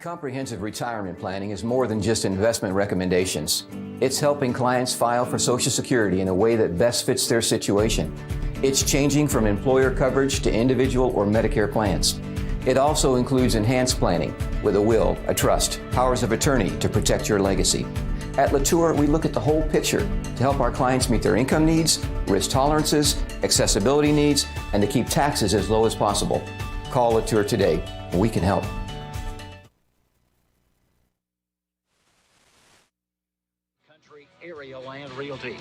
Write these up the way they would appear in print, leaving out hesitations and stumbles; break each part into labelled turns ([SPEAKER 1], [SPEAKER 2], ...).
[SPEAKER 1] Comprehensive retirement planning is more than just investment recommendations. It's helping clients file for Social Security in a way that best fits their situation. It's changing from employer coverage to individual or Medicare plans. It also includes enhanced planning with a will, a trust, powers of attorney to protect your legacy. At Latour, we look at the whole picture to help our clients meet their income needs, risk tolerances, accessibility needs, and to keep taxes as low as possible. Call Latour today. We can help.
[SPEAKER 2] Area Land Realty,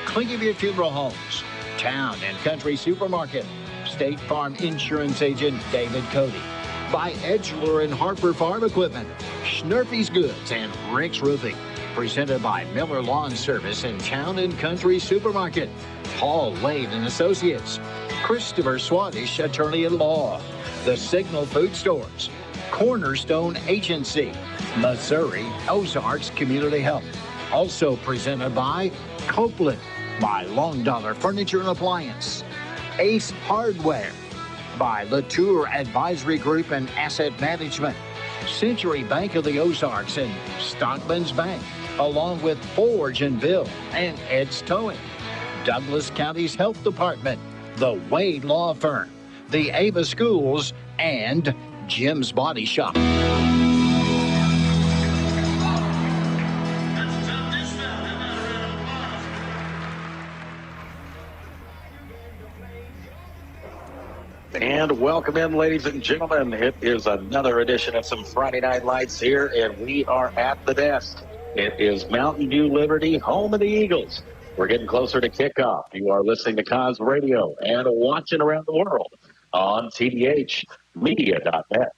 [SPEAKER 2] Klinkenbeard Funeral Homes, Town and Country Supermarket, State Farm Insurance Agent David Cody, by Edgeler and Harper Farm Equipment, Schnurpy's Goods and Rick's Roofing, presented by Miller Lawn Service and Town and Country Supermarket, Paul Lane and Associates, Christopher Swannish, Attorney at Law, The Signal Food Stores, Cornerstone Agency, Missouri Ozarks Community Health. Also presented by Copeland, by Long Dollar Furniture and Appliance, Ace Hardware, by Latour Advisory Group and Asset Management, Century Bank of the Ozarks and Stockman's Bank, along with Forge and Bill and Ed's Towing, Douglas County's Health Department, the Wade Law Firm, the Ava Schools, and Jim's Body Shop.
[SPEAKER 3] And welcome in, ladies and gentlemen. It is another edition of some Friday Night Lights here, and we are at the desk. It is Mountain View Liberty, home of the Eagles. We're getting closer to kickoff. You are listening to Cos Radio and watching around the world on tdhmedia.net.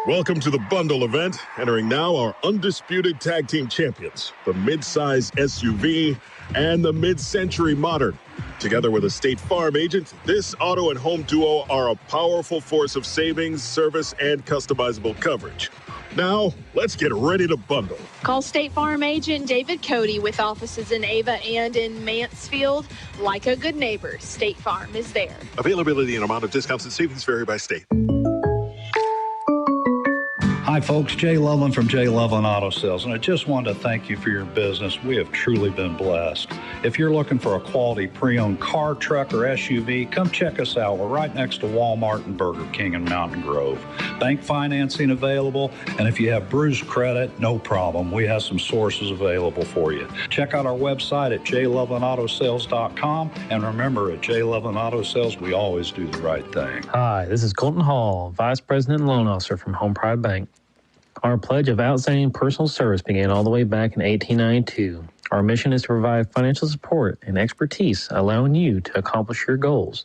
[SPEAKER 4] Welcome to the bundle event. Entering now our undisputed tag team champions, the mid-size SUV and the mid-century modern. Together with a State Farm agent, this auto and home duo are a powerful force of savings, service, and customizable coverage. Now, let's get ready to bundle.
[SPEAKER 5] Call State Farm agent David Cody with offices in Ava and in Mansfield. Like a good neighbor, State Farm is there.
[SPEAKER 4] Availability and amount of discounts and savings vary by state.
[SPEAKER 6] Hi, folks. Jay Loveland from Jay Loveland Auto Sales, and I just wanted to thank you for your business. We have truly been blessed. If you're looking for a quality pre-owned car, truck, or SUV, come check us out. We're right next to Walmart and Burger King in Mountain Grove. Bank financing available, and if you have bruised credit, no problem. We have some sources available for you. Check out our website at jlovelandautosales.com, and remember, at Jay Loveland Auto Sales, we always do the right thing.
[SPEAKER 7] Hi, this is Colton Hall, Vice President and Loan Officer from Home Pride Bank. Our pledge of outstanding personal service began all the way back in 1892. Our mission is to provide financial support and expertise, allowing you to accomplish your goals.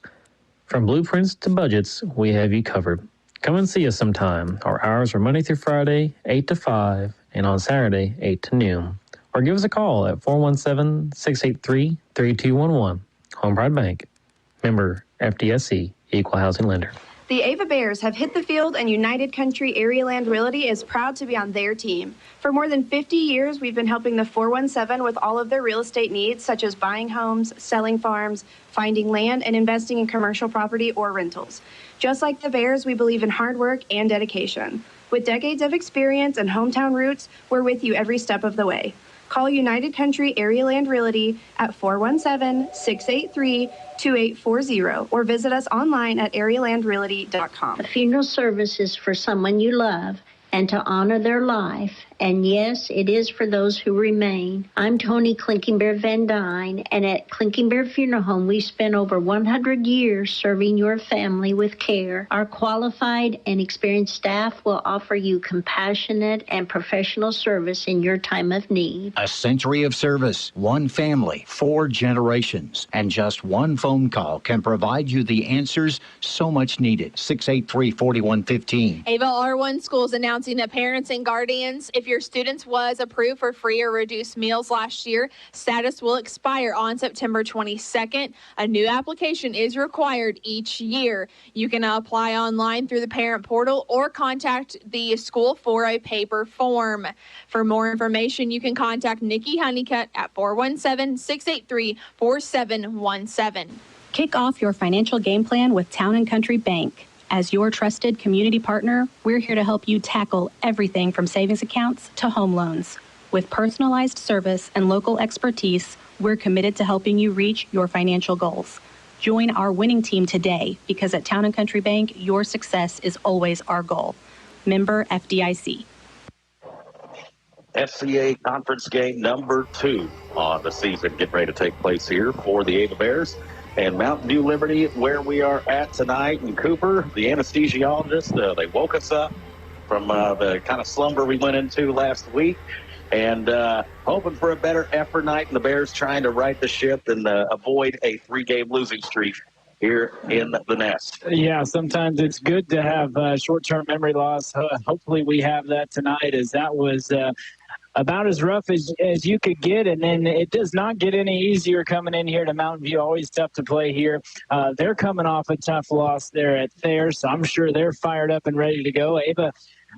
[SPEAKER 7] From blueprints to budgets, we have you covered. Come and see us sometime. Our hours are Monday through Friday, 8 to 5, and on Saturday, 8 to noon. Or give us a call at 417-683-3211. Home Pride Bank. Member FDIC, Equal Housing Lender.
[SPEAKER 8] The Ava Bears have hit the field, and United Country Area Land Realty is proud to be on their team. For more than 50 years, we've been helping the 417 with all of their real estate needs, such as buying homes, selling farms, finding land, and investing in commercial property or rentals. Just like the Bears, we believe in hard work and dedication. With decades of experience and hometown roots, we're with you every step of the way. Call United Country Area Land Realty at 417-683-2840 or visit us online at arealandrealty.com.
[SPEAKER 9] A funeral service is for someone you love and to honor their life. And yes, it is for those who remain. I'm Tony Klinkenbeard Van Dyne, and at Klinkenbeard Funeral Home, we spent over 100 years serving your family with care. Our qualified and experienced staff will offer you compassionate and professional service in your time of need.
[SPEAKER 2] A century of service, one family, 4 generations, and just one phone call can provide you the answers so much needed. 683-4115.
[SPEAKER 5] Ava R1 Schools announcing that parents and guardians, if your students was approved for free or reduced meals last year, status will expire on September 22nd. A new application is required each year. You can apply online through the parent portal or contact the school for a paper form. For more information, you can contact Nikki Honeycutt at 417-683-4717.
[SPEAKER 8] Kick off your financial game plan with Town & Country Bank.
[SPEAKER 10] As your trusted community partner, we're here to help you tackle everything from savings accounts to home loans. With personalized service and local expertise, we're committed to helping you reach your financial goals. Join our winning team today, because at Town & Country Bank, your success is always our goal. Member FDIC.
[SPEAKER 3] SCA conference game number 2 on the season getting ready to take place here for the Ava Bears. And Mountain View Liberty, where we are at tonight, and Cooper, the anesthesiologist, they woke us up from the kind of slumber we went into last week, and hoping for a better effort night, and the Bears trying to right the ship and avoid a 3-game losing streak here in the Nest.
[SPEAKER 11] Yeah, sometimes it's good to have short-term memory loss. Hopefully we have that tonight, as that was about as rough as you could get, and then it does not get any easier coming in here to Mountain View. Always tough to play here. They're coming off a tough loss there at Thayer, so I'm sure they're fired up and ready to go. Ava,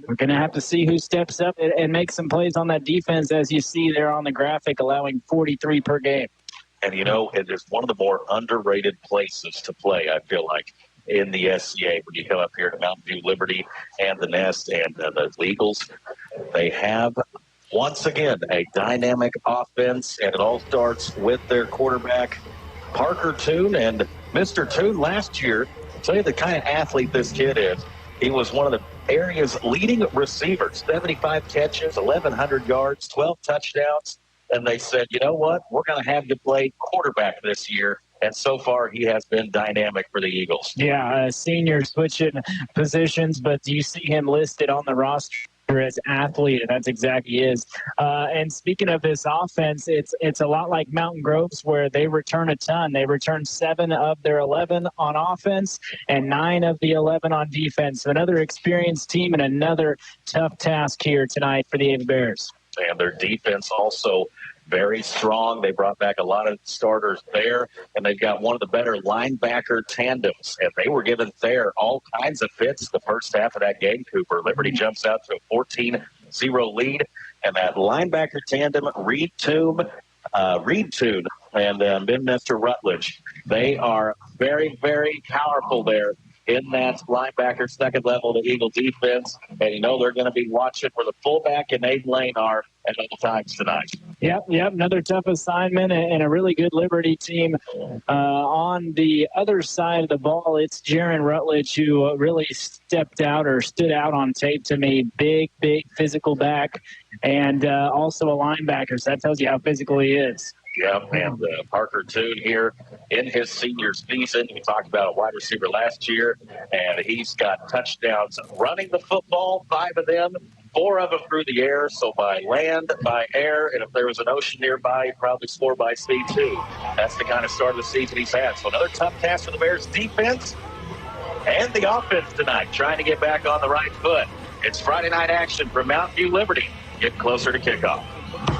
[SPEAKER 11] we're going to have to see who steps up and makes some plays on that defense, as you see there on the graphic, allowing 43 per game.
[SPEAKER 3] And, you know, it is one of the more underrated places to play, I feel like, in the SCA when you come up here to Mountain View Liberty and the Nest and the Eagles. They have, once again, a dynamic offense, and it all starts with their quarterback, Parker Toon. And Mr. Toon last year, I'll tell you the kind of athlete this kid is. He was one of the area's leading receivers, 75 catches, 1,100 yards, 12 touchdowns. And they said, you know what, we're going to have you play quarterback this year. And so far, he has been dynamic for the Eagles.
[SPEAKER 11] Yeah, senior switching positions, but you see him listed on the roster as athlete, and that's exactly is. And speaking of this offense, it's a lot like Mountain Grove's, where they return a ton. They return 7 of their 11 on offense and 9 of the 11 on defense. So another experienced team and another tough task here tonight for the Ava Bears.
[SPEAKER 3] And their defense also very strong. They brought back a lot of starters there, and they've got one of the better linebacker tandems. And they were giving Thayer all kinds of fits the first half of that game, Cooper. Liberty jumps out to a 14-0 lead, and that linebacker tandem, Reed Toon and Ben Mr. Rutledge, they are very, very powerful there in that linebacker second level of the Eagle defense. And you know they're going to be watching where the fullback and Aiden Lane are at all times tonight.
[SPEAKER 11] Yep. Another tough assignment and a really good Liberty team. On the other side of the ball, it's Jaron Rutledge who really stepped out or stood out on tape to me. Big physical back, and also a linebacker. So that tells you how physical he is.
[SPEAKER 3] Yeah, and Parker Toon here in his senior season. We talked about a wide receiver last year, and he's got touchdowns running the football, 5 of them, 4 of them through the air. So by land, by air, and if there was an ocean nearby, he'd probably score by sea too. That's the kind of start of the season he's had. So another tough task for the Bears defense and the offense tonight, trying to get back on the right foot. It's Friday night action from Mountain View Liberty. Get closer to kickoff.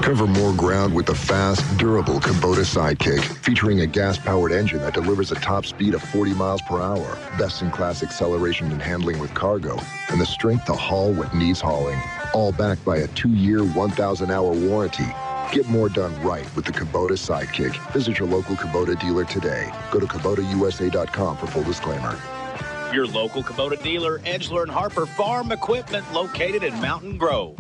[SPEAKER 12] Cover more ground with the fast, durable Kubota Sidekick, featuring a gas-powered engine that delivers a top speed of 40 miles per hour, best-in-class acceleration and handling with cargo, and the strength to haul what needs hauling, all backed by a 2-year, 1,000-hour warranty. Get more done right with the Kubota Sidekick. Visit your local Kubota dealer today. Go to KubotaUSA.com for full disclaimer.
[SPEAKER 13] Your local Kubota dealer, Edgeler and Harper Farm Equipment, located in Mountain Grove.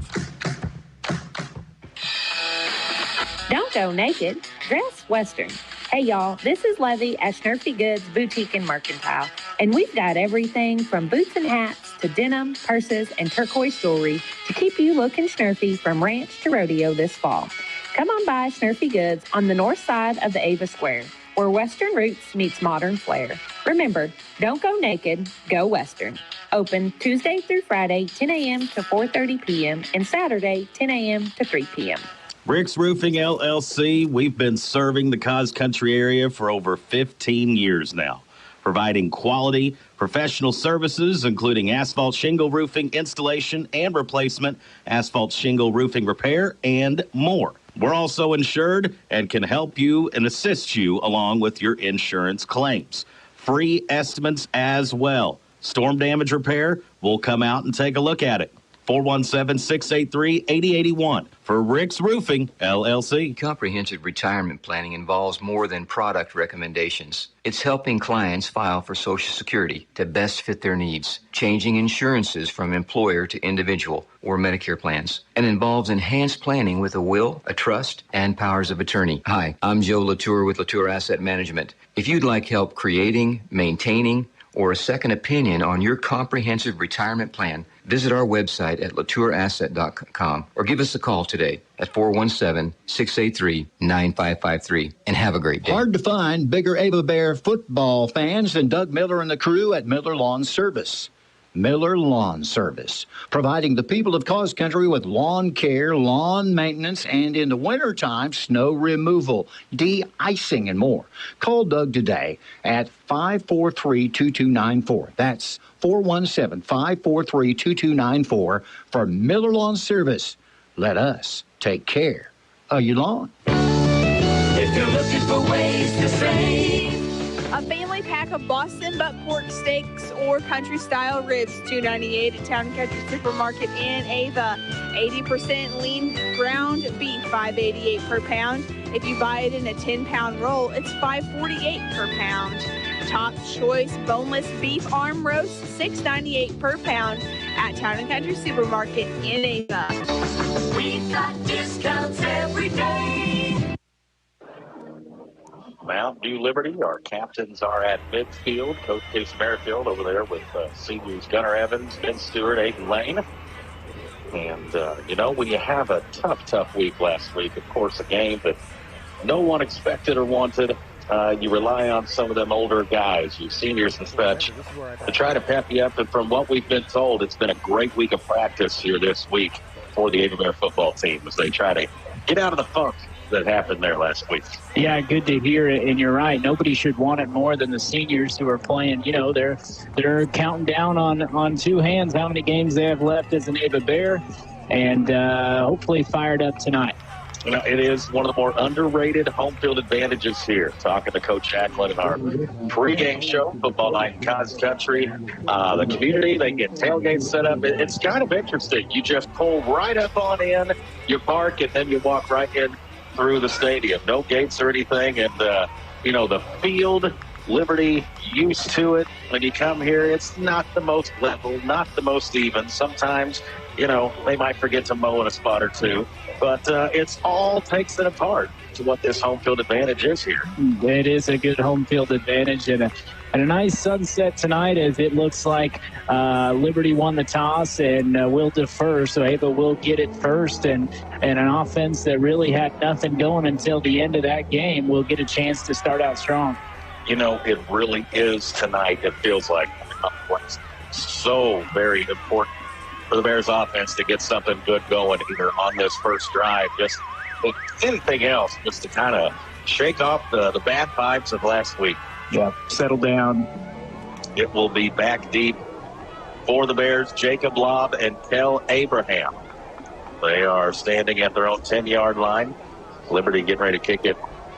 [SPEAKER 14] Don't go naked. Dress Western. Hey, y'all, this is Levy at Snurfy Goods Boutique and Mercantile, and we've got everything from boots and hats to denim, purses, and turquoise jewelry to keep you looking snurfy from ranch to rodeo this fall. Come on by Snurfy Goods on the north side of the Ava Square, where Western roots meets modern flair. Remember, don't go naked, go Western. Open Tuesday through Friday, 10 a.m. to 4:30 p.m., and Saturday, 10 a.m. to 3 p.m.
[SPEAKER 13] Bricks Roofing LLC, we've been serving the Cause Country area for over 15 years now, providing quality professional services, including asphalt shingle roofing installation and replacement, asphalt shingle roofing repair, and more. We're also insured and can help you and assist you along with your insurance claims. Free estimates as well. Storm damage repair, we'll come out and take a look at it. 417-683-8081 for Rick's Roofing, LLC.
[SPEAKER 1] Comprehensive retirement planning involves more than product recommendations. It's helping clients file for Social Security to best fit their needs, changing insurances from employer to individual or Medicare plans, and involves enhanced planning with a will, a trust, and powers of attorney. Hi, I'm Joe Latour with Latour Asset Management. If you'd like help creating, maintaining, or a second opinion on your comprehensive retirement plan, visit our website at latourasset.com or give us a call today at 417-683-9553 and have a great day.
[SPEAKER 2] Hard to find bigger Ava Bear football fans than Doug Miller and the crew at Miller Lawn Service. Miller Lawn Service, providing the people of Cause Country with lawn care, lawn maintenance, and in the wintertime, snow removal, de-icing, and more. Call Doug today at 543-2294. That's 417-543-2294 for Miller Lawn Service. Let us take care of your lawn.
[SPEAKER 15] If you're looking for ways to save,
[SPEAKER 5] a family pack of Boston butt pork steaks or country-style ribs, $2.98 at Town & Country Supermarket in Ava. 80% lean ground beef, $5.88 per pound. If you buy it in a 10-pound roll, it's $5.48 per pound. Top choice boneless beef arm roast, $6.98 per pound at Town & Country Supermarket in Ava.
[SPEAKER 15] we've got discounts every day.
[SPEAKER 3] Mountain Dew Liberty, our captains are at midfield. Coach Case Merrifield over there with seniors Gunnar Evans, Ben Stewart, Aiden Lane. And, when you have a tough week last week, of course, a game that no one expected or wanted, you rely on some of them older guys, you seniors and such, to try to pep you up. And from what we've been told, it's been a great week of practice here this week for the Ava Bear football team as they try to get out of the funk that happened there last week.
[SPEAKER 11] Yeah, good to hear it. And you're right. Nobody should want it more than the seniors who are playing. They're counting down on two hands how many games they have left as an Ava Bear, and hopefully fired up tonight.
[SPEAKER 3] It is one of the more underrated home field advantages here. Talking to Coach Jacqueline in our pregame show, Football Night in Cause Country. The community, they get tailgates set up. It's kind of interesting. You just pull right up on in, you park, and then you walk right in through the stadium. No gates or anything. And, the field, Liberty, used to it. When you come here, it's not the most level, not the most even. Sometimes, they might forget to mow in a spot or two. But it's all takes it apart to what this home field advantage is here.
[SPEAKER 11] It is a good home field advantage and a nice sunset tonight as it looks like Liberty won the toss and will defer. So Ava will get it first, and an offense that really had nothing going until the end of that game will get a chance to start out strong.
[SPEAKER 3] It really is tonight. It feels like so very important for the Bears offense to get something good going here on this first drive. Just if anything else, just to kind of shake off the bad vibes of last week.
[SPEAKER 11] Yeah, settle down.
[SPEAKER 3] It will be back deep for the Bears. Jacob Lobb and Kel Abraham. They are standing at their own 10-yard line. Liberty getting ready to kick it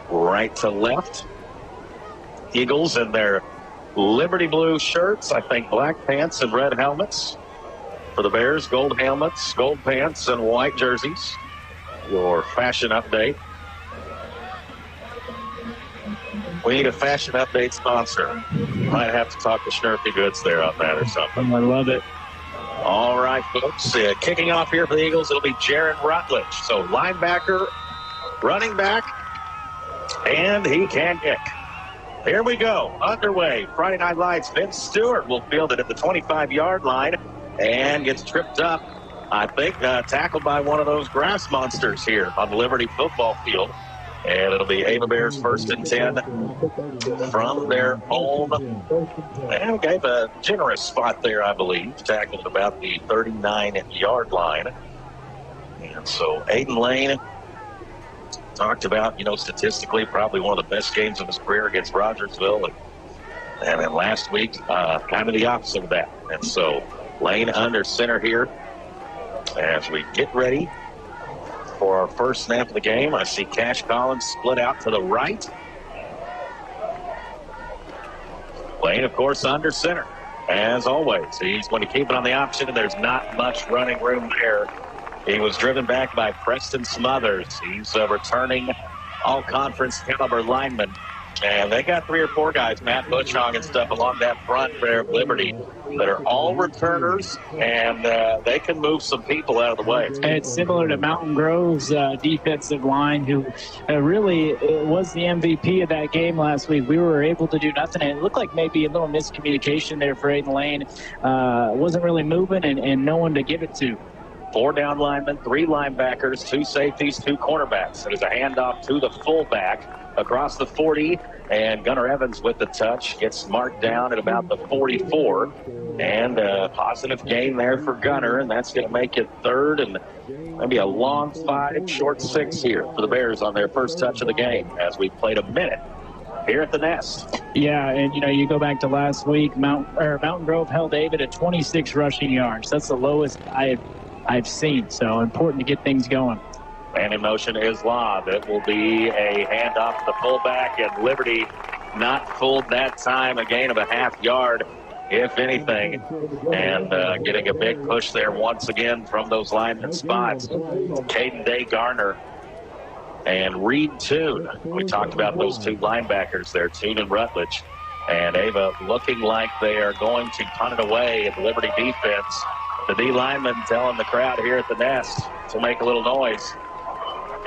[SPEAKER 3] right to left. Eagles in their Liberty blue shirts, I think black pants and red helmets. For the Bears, gold helmets, gold pants, and white jerseys. Your fashion update. We need a fashion update sponsor. Might have to talk to Schnurfy Goods there on that or something.
[SPEAKER 11] I love it.
[SPEAKER 3] All right, folks. Kicking off here for the Eagles, it'll be Jaron Rutledge. So linebacker, running back, and he can kick. Here we go. Underway. Friday Night Lights. Vince Stewart will field it at the 25-yard line. And gets tripped up, I think, tackled by one of those grass monsters here on the Liberty football field. And it'll be Ava Bears 1st and 10 from their own. And gave a generous spot there, I believe, tackled at about the 39-yard line. And so Aiden Lane talked about, statistically, probably one of the best games of his career against Rogersville. And then last week, kind of the opposite of that. And so Lane under center here as we get ready for our first snap of the game. I see Cash Collins split out to the right. Lane, of course, under center. as always. He's going to keep it on the option, and there's not much running room there. He was driven back by Preston Smothers. He's a returning all-conference caliber lineman. And they got 3 or 4 guys, Matt Butchong and stuff, along that front there of Liberty that are all returners, and they can move some people out of the way.
[SPEAKER 11] It's similar to Mountain Grove's defensive line, who really was the MVP of that game last week. We were able to do nothing, and it looked like maybe a little miscommunication there for Aiden Lane. Wasn't really moving and no one to give it to.
[SPEAKER 3] 4 down linemen, 3 linebackers, 2 safeties, 2 cornerbacks. It is a handoff to the fullback across the 40, and Gunnar Evans with the touch gets marked down at about the 44, and a positive gain there for Gunnar, and that's going to make it 3rd and maybe a long 5, short 6 here for the Bears on their first touch of the game as we played a minute here at the Nest.
[SPEAKER 11] Yeah, and you go back to last week, Mountain Grove held David at 26 rushing yards. That's the lowest I've seen, so important to get things going.
[SPEAKER 3] Man in motion is Lobb. It will be a handoff to the fullback, and Liberty not fooled that time. A gain of a half yard, if anything, and getting a big push there once again from those lineman spots. Caden Day Garner and Reed Toon. We talked about those 2 linebackers there, Toon and Rutledge. And Ava looking like they are going to punt it away in the Liberty defense. The D lineman telling the crowd here at the Nest to make a little noise,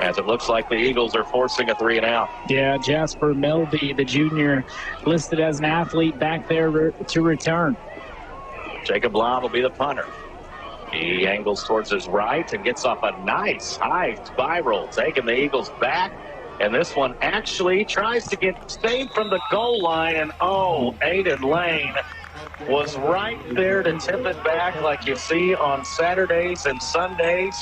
[SPEAKER 3] as it looks like the Eagles are forcing a 3-and-out.
[SPEAKER 11] Yeah, Jasper Melby, the junior, listed as an athlete back there to return.
[SPEAKER 3] Jacob Lobb will be the punter. He angles towards his right and gets off a nice high spiral, taking the Eagles back. And this one actually tries to get saved from the goal line. And, Aiden Lane was right there to tip it back like you see on Saturdays and Sundays.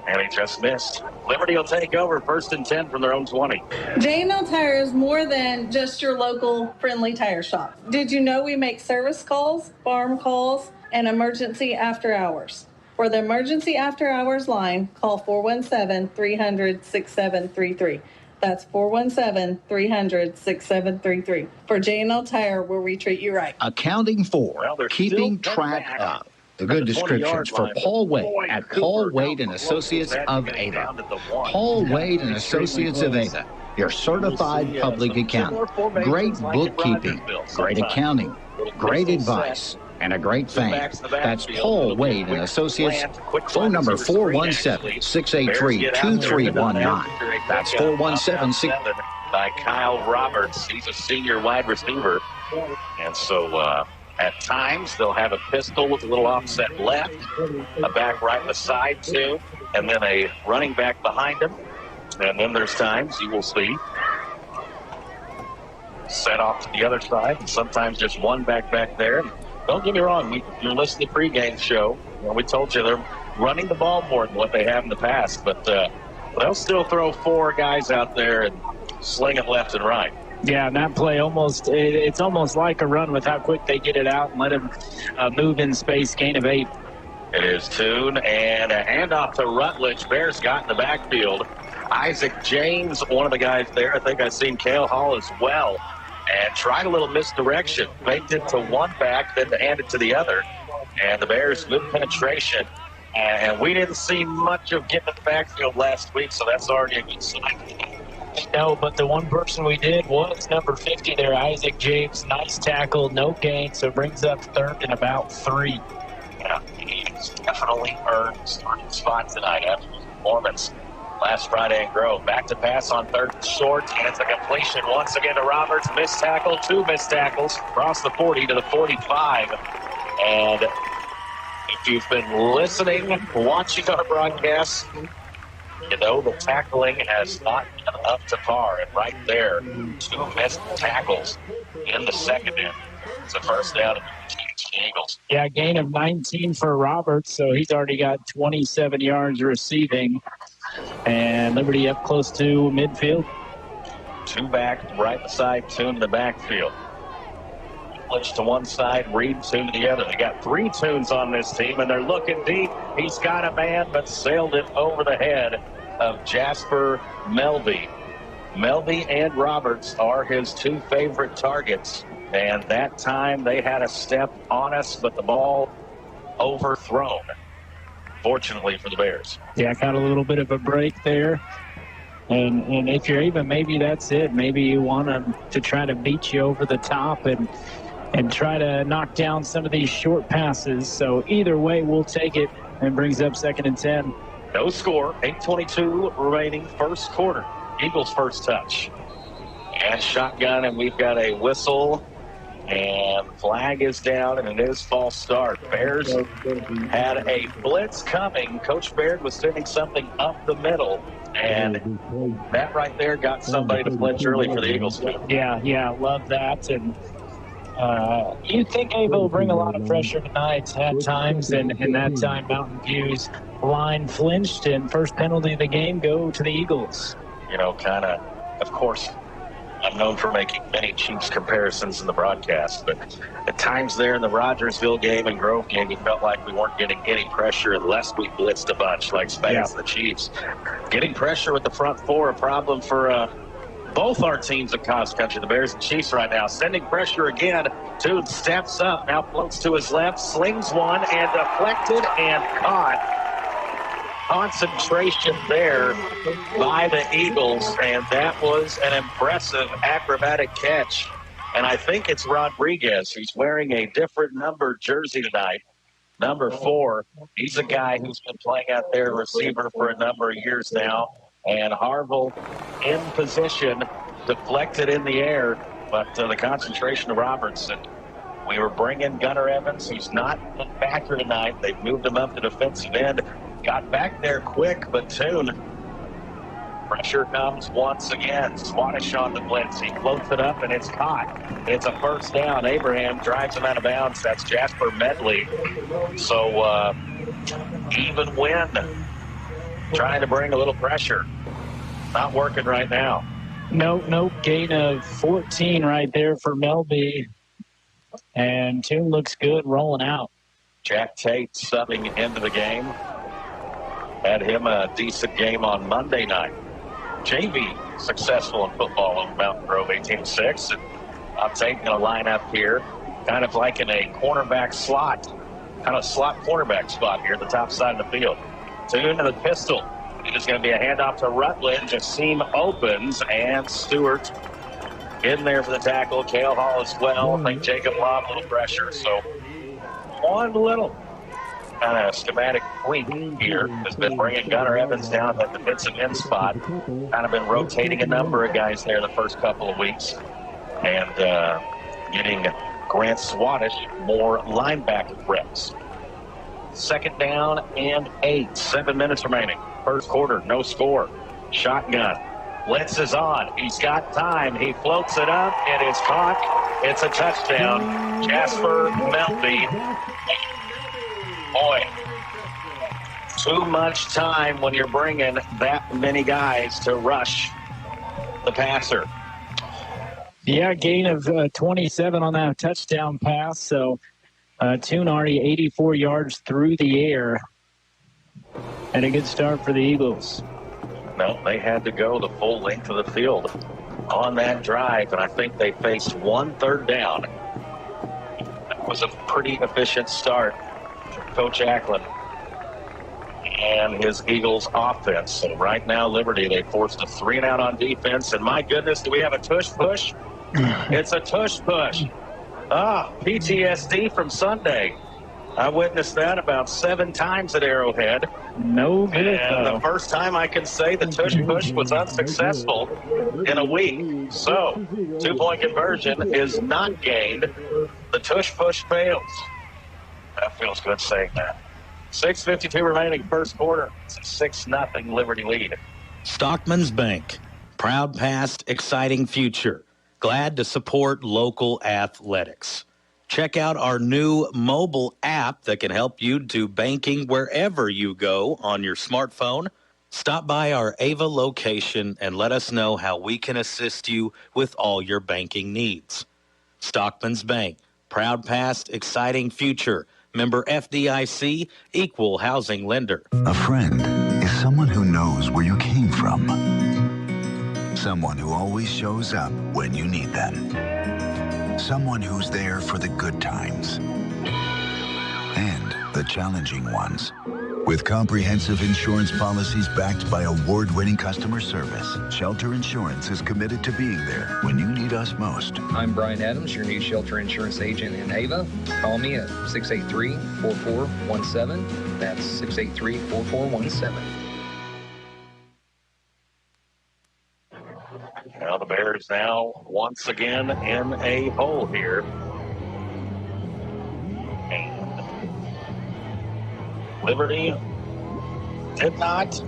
[SPEAKER 3] And he just missed. Liberty will take over 1st and 10 from their own 20.
[SPEAKER 16] J&L Tire is more than just your local friendly tire shop. Did you know we make service calls, farm calls, and emergency after hours? For the emergency after hours line, call 417-300-6733. That's 417-300-6733. For J&L Tire, where we treat you right.
[SPEAKER 2] Accounting for, keeping track of. The good descriptions for Paul Wade at Paul Wade and Associates of Ava. Paul Wade and Associates of Ava, your certified public accountant. Great bookkeeping, great accounting, great advice, and a great fan. That's Paul Wade and Associates. Phone number 417-683-2319. That's 417-6.
[SPEAKER 3] By Kyle Roberts. He's a senior wide receiver. And so, at times, they'll have a pistol with a little offset left, a back right in the side, too, and then a running back behind him. And then there's times you will see set off to the other side, and sometimes just one back there. Don't get me wrong, you're listening to the pregame show. We told you they're running the ball more than what they have in the past, but they'll still throw 4 guys out there and sling it left and right.
[SPEAKER 11] Yeah, and that play it's almost like a run with how quick they get it out and let him move in space, gain of 8.
[SPEAKER 3] It is Toon, and a handoff to Rutledge. Bears got in the backfield. Isaac James, one of the guys there. I think I've seen Cale Hall as well. And tried a little misdirection. Faked it to one back, then to hand it to the other. And the Bears, good penetration. And we didn't see much of getting in the backfield last week, so that's already a good sign.
[SPEAKER 11] No, but the one person we did was number 50 there, Isaac James. Nice tackle, no gain, so brings up 3rd and about 3.
[SPEAKER 3] Yeah, he's definitely earned the starting spot tonight after his performance last Friday in Grove. Back to pass on 3rd and short, and it's a completion once again to Roberts. Missed tackle, 2 missed tackles, across the 40 to the 45. And if you've been listening, watching our broadcasts, you know the tackling has not been up to par. And right there, 2 missed tackles in the secondary. It's a first down to the Eagles.
[SPEAKER 11] Yeah, gain of 19 for Roberts, so he's already got 27 yards receiving. And Liberty up close to midfield.
[SPEAKER 3] 2 back, right beside Toon in the backfield. Glitch to one side, Reed Toon to the other. They got 3 Toons on this team, and they're looking deep. He's got a man, but sailed it over the head of Jasper Melby. Melby and Roberts are his 2 favorite targets And that time they had a step on us, but the ball overthrown, fortunately for the Bears.
[SPEAKER 11] Yeah, got a little bit of a break there. And if you're even, maybe that's it. Maybe you want them to try to beat you over the top and try to knock down some of these short passes. So either way, we'll take it, and brings up 2nd and 10.
[SPEAKER 3] No score, 8:22 remaining, first quarter. Eagles first touch. And shotgun, and we've got a whistle, and flag is down, and it is false start. Bears had a blitz coming. Coach Baird was sending something up the middle, and that right there got somebody to flinch early for the Eagles.
[SPEAKER 11] Yeah, love that. And you think Ava will bring a lot of pressure tonight at times, and that time Mountain View's line flinched, and first penalty of the game go to the Eagles.
[SPEAKER 3] You know, of course, I'm known for making many Chiefs comparisons in the broadcast, but at times there in the Rogersville game and Grove game, you felt like we weren't getting any pressure unless we blitzed a bunch like Spags and the Chiefs. Getting pressure with the front four, a problem for both our teams at Cos Country, the Bears and Chiefs right now. Sending pressure again. Toon steps up, now floats to his left, slings one, and deflected and caught. Concentration there by the Eagles, and that was an impressive acrobatic catch. And I think it's Rodriguez who's wearing a different number jersey tonight, number 4. He's a guy who's been playing out there receiver for a number of years now. And Harville in position, deflected in the air, but the concentration of Robertson. We were bringing Gunnar Evans, who's not been back here tonight. They've moved him up to defensive end. Got back there quick, but Toon. Pressure comes once again. Swadish on the blitz. He floats it up, and it's caught. It's a first down. Abraham drives him out of bounds. That's Jasper Medley. So even win. Trying to bring a little pressure. Not working right now.
[SPEAKER 11] Nope. Gain of 14 right there for Melby. And Toon looks good rolling out.
[SPEAKER 3] Jack Tate subbing into the game. Had him a decent game on Monday night. JV successful in football over Mountain Grove, 18-6. And I'm taking a line up here, kind of like in a cornerback slot, kind of slot cornerback spot here at the top side of the field. Toon to the pistol. It is going to be a handoff to Rutledge. A seam opens, and Stewart in there for the tackle. Cale Hall as well. I think Jacob Lobb a little pressure. So one little kind of schematic tweak here has been bringing Gunnar Evans down at the defensive end spot. Kind of been rotating a number of guys there the first couple of weeks. And getting Grant Swadish more linebacker reps. Second down and 8. 7 minutes remaining. First quarter, no score. Shotgun. Blitz is on. He's got time. He floats it up. It is caught. It's a touchdown. Jasper Melby. Boy, too much time when you're bringing that many guys to rush the passer.
[SPEAKER 11] Yeah, gain of 27 on that touchdown pass. So Toon already 84 yards through the air. And a good start for the Eagles.
[SPEAKER 3] No, they had to go the full length of the field on that drive, and I think they faced 1 third down. That was a pretty efficient start for Coach Acklin and his Eagles offense. So right now, Liberty, they forced a 3-and-out on defense, and my goodness, do we have a tush push? It's a tush push. PTSD from Sunday. I witnessed that about 7 times at Arrowhead.
[SPEAKER 11] No good.
[SPEAKER 3] And the first time I can say the tush push was unsuccessful in a week. So, 2-point conversion is not gained. The tush push fails. That feels good saying that. 6:52 remaining first quarter. It's a 6-0 Liberty lead.
[SPEAKER 13] Stockman's Bank. Proud past, exciting future. Glad to support local athletics. Check out our new mobile app that can help you do banking wherever you go on your smartphone. Stop by our Ava location and let us know how we can assist you with all your banking needs. Stockman's Bank. Proud past, exciting future. Member FDIC, equal housing lender.
[SPEAKER 17] A friend is someone who knows where you came from. Someone who always shows up when you need them. Someone who's there for the good times and the challenging ones. With comprehensive insurance policies backed by award-winning customer service, Shelter Insurance is committed to being there when you need us most.
[SPEAKER 18] I'm Brian Adams, your new Shelter Insurance agent in Ava. Call me at 683-4417. That's 683-4417.
[SPEAKER 3] Well, the Bears now once again in a hole here. And Liberty did not.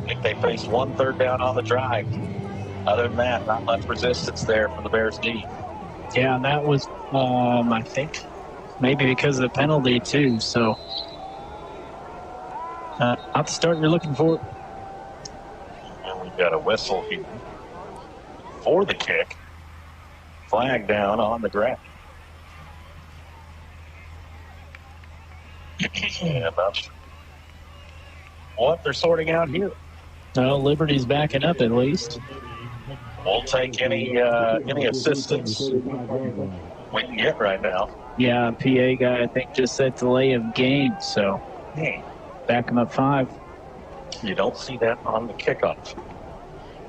[SPEAKER 3] I think they faced 1 third down on the drive. Other than that, not much resistance there from the Bears' D.
[SPEAKER 11] Yeah, and that was, I think, maybe because of the penalty, too. So, not the start you're looking for.
[SPEAKER 3] And we've got a whistle here for the kick. Flag down on the ground. Yeah, that's what they're sorting out here.
[SPEAKER 11] Well, Liberty's backing up at least.
[SPEAKER 3] We'll take any assistance we can get right now.
[SPEAKER 11] Yeah, PA guy, I think, just said delay of game, so back him up 5.
[SPEAKER 3] You don't see that on the kickoff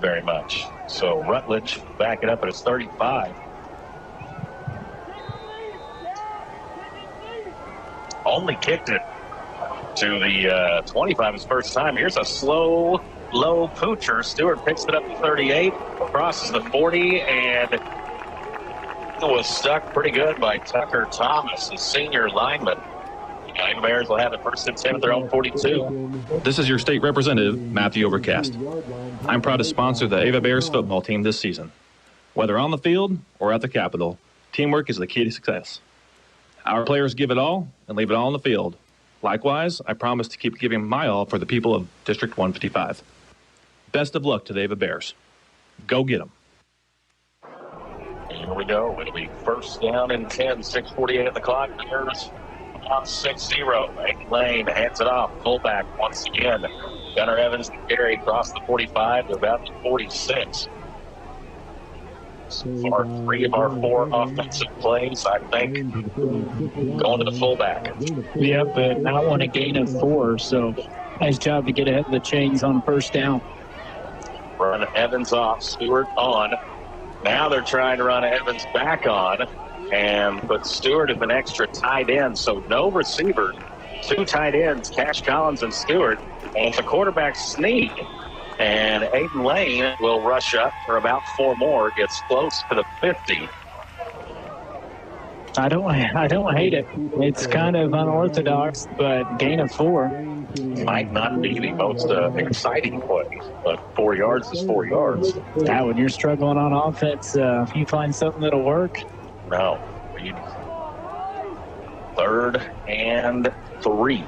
[SPEAKER 3] very much. So Rutledge backing up at his 35. Only kicked it to the 25 his first time. Here's a slow, low poocher. Stewart picks it up to 38, crosses the 40, and it was stuck pretty good by Tucker Thomas, the senior lineman. The Bears will have it first and 10 at their own 42.
[SPEAKER 19] This is your state representative, Matthew Overcast. I'm proud to sponsor the Ava Bears football team this season. Whether on the field or at the Capitol, teamwork is the key to success. Our players give it all and leave it all on the field. Likewise, I promise to keep giving my all for the people of District 155. Best of luck to the Ava Bears. Go get them.
[SPEAKER 3] Here we go. It'll be first down and 10, 6:48 on the clock. Bears on 6-0. Lane hands it off. Fullback once again. Gunnar Evans and Gary across the 45 to about the 46. For 3 of our 4 offensive plays, I think, going to the fullback.
[SPEAKER 11] Yeah, but I want a gain of 4, so nice job to get ahead of the chains on first down.
[SPEAKER 3] Run Evans off, Stewart on. Now they're trying to run Evans back on and put Stewart as an extra tight end, so no receiver. 2 tight ends, Cash Collins and Stewart, and it's a quarterback sneak. And Aiden Lane will rush up for about 4 more, gets close to the 50.
[SPEAKER 11] I don't hate it. It's kind of unorthodox, but gain of 4.
[SPEAKER 3] Might not be the most exciting play, but 4 yards is 4 yards.
[SPEAKER 11] Yeah, when you're struggling on offense, if you find something that'll work.
[SPEAKER 3] No. 3rd and 3.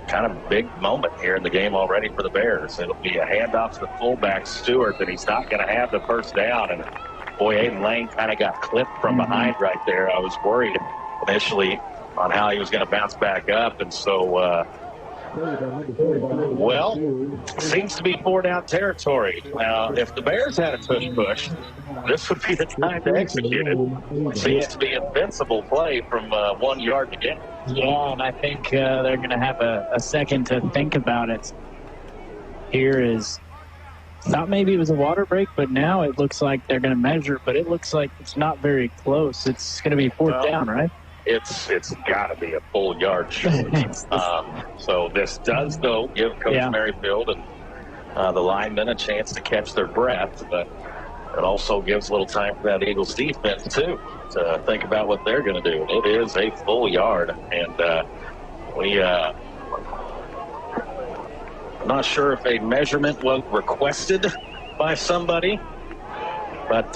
[SPEAKER 3] Kind of big moment here in the game already for the Bears. It'll be a handoff to the fullback, Stewart, that he's not going to have the first down. And, boy, Aiden Lane kind of got clipped from behind right there. I was worried initially on how he was going to bounce back up. And so, seems to be 4-down territory. Now, if the Bears had a push, this would be the time to execute it. Seems to be invincible play from 1 yard to get.
[SPEAKER 11] Yeah, and I think they're going to have a second to think about it. Here is, thought maybe it was a water break, but now it looks like they're going to measure, but it looks like it's not very close. It's going to be 4th down, right?
[SPEAKER 3] It's got to be a full yard short. So this does, though, give Coach Merrifield and the linemen a chance to catch their breath, but it also gives a little time for that Eagles defense, too, to think about what they're going to do. It is a full yard, and I'm not sure if a measurement was requested by somebody, but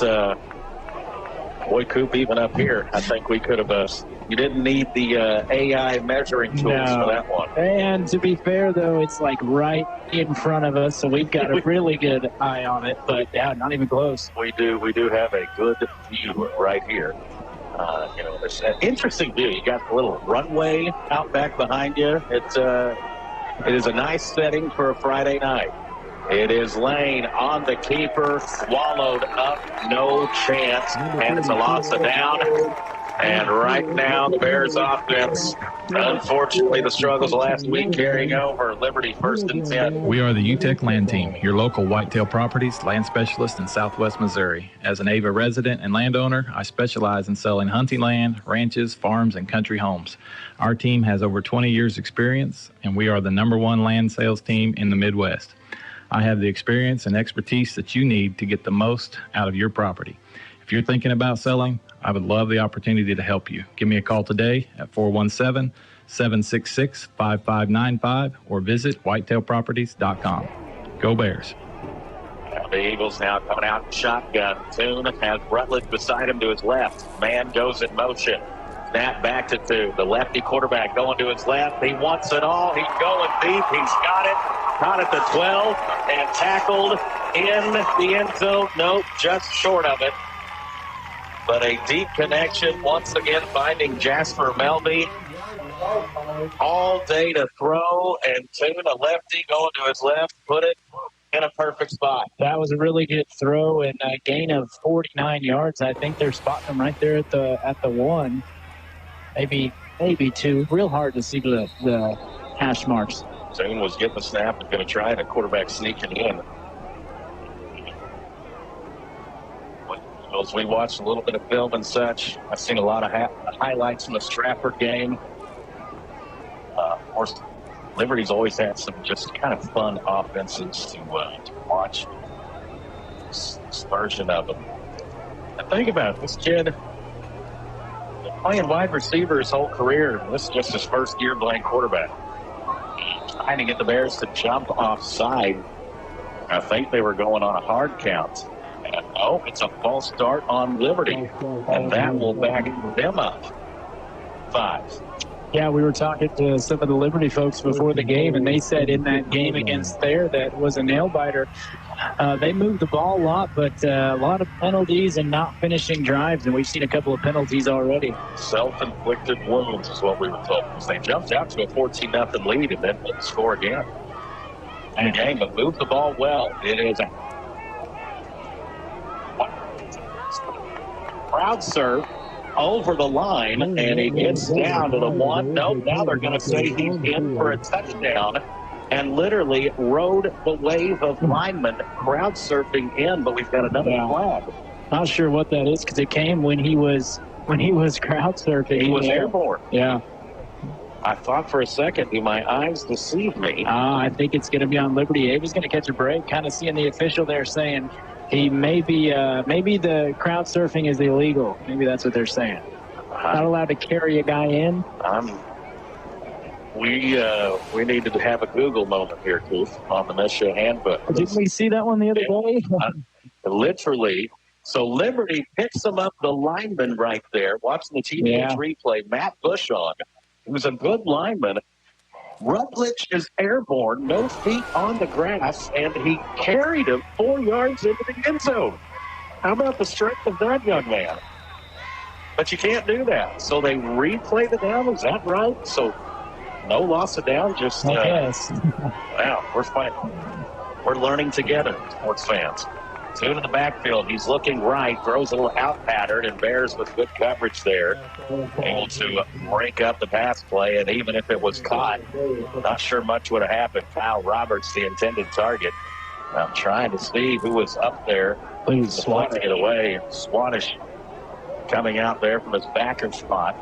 [SPEAKER 3] boy, Coop, even up here, I think we could have you didn't need the AI measuring tools for that one.
[SPEAKER 11] And to be fair, though, it's like right in front of us, so we've got a really good eye on it, but not even close.
[SPEAKER 3] We do have a good view right here. It's an interesting view. You got the little runway out back behind you. It is a nice setting for a Friday night. It is Lane on the keeper, swallowed up, no chance, and it's a loss of down. And right now, the Bears offense, unfortunately, the struggles last week carrying over. Liberty 1st and 10.
[SPEAKER 20] We are the UTEC Land Team, your local whitetail properties land specialist in Southwest Missouri. As an Ava resident and landowner, I specialize in selling hunting land, ranches, farms, and country homes. Our team has over 20 years experience, and we are the #1 land sales team in the Midwest. I have the experience and expertise that you need to get the most out of your property. If you're thinking about selling, I would love the opportunity to help you. Give me a call today at 417-766-5595 or visit whitetailproperties.com. Go Bears.
[SPEAKER 3] The Eagles now coming out in shotgun. Toon has Rutledge beside him to his left. Man goes in motion. Snap back to Toon. The lefty quarterback going to his left. He wants it all. He's going deep. He's got it. Caught at the 12 and tackled in the end zone. Nope, just short of it. But a deep connection, once again finding Jasper Melby. All day to throw, and Toon, a lefty, going to his left, put it in a perfect spot.
[SPEAKER 11] That was a really good throw and a gain of 49 yards. I think they're spotting him right there at the 1. Maybe 2. Real hard to see the hash marks.
[SPEAKER 3] Toon was getting the snap and going to try, and a quarterback sneaking in. As we watched a little bit of film and such, I've seen a lot of highlights from the Stratford game. Of course, Liberty's always had some just kind of fun offenses to watch. This version of them. And think about it, this kid playing wide receiver his whole career. This is just his first year playing quarterback. Trying to get the Bears to jump offside. I think they were going on a hard count. And it's a false start on Liberty. And that will back them up. 5.
[SPEAKER 11] Yeah, we were talking to some of the Liberty folks before the game, and they said in that game against Thayer that was a nail-biter. They moved the ball a lot, but a lot of penalties and not finishing drives, and we've seen a couple of penalties already.
[SPEAKER 3] Self-inflicted wounds is what we were told. They jumped out to a 14-0 lead and then didn't score again. And the game, but moved the ball well. It is a crowd serve over the line, and he gets down to the 1. No, now they're going to say he's in for a touchdown, and literally rode the wave of linemen crowd surfing in, but we've got another flag.
[SPEAKER 11] Not sure what that is because it came when he was crowd surfing.
[SPEAKER 3] He was airborne.
[SPEAKER 11] Yeah.
[SPEAKER 3] I thought for a second, do my eyes deceive me?
[SPEAKER 11] I think it's going to be on Liberty. Ava's going to catch a break, kind of seeing the official there saying he maybe the crowd surfing is illegal. Maybe that's what they're saying. Not allowed to carry a guy in.
[SPEAKER 3] We needed to have a Google moment here, Keith, on the Mesha handbook.
[SPEAKER 11] Didn't we see that one the other day?
[SPEAKER 3] Literally. So Liberty picks him up, the lineman right there, watching the TV replay, Matt Bushon, who's a good lineman. Rutledge is airborne, no feet on the grass, and he carried him 4 yards into the end zone. How about the strength of that young man? But you can't do that. So they replay the down. Is that right? So no loss of down, just
[SPEAKER 11] yes.
[SPEAKER 3] Wow, we're fighting. We're learning together, sports fans. Toon in the backfield. He's looking right, throws a little out pattern, and Bears with good coverage there. Able to break up the pass play, and even if it was caught, not sure much would have happened. Kyle Roberts, the intended target. I'm trying to see who was up there. Swatting it away. Swanish coming out there from his backer spot.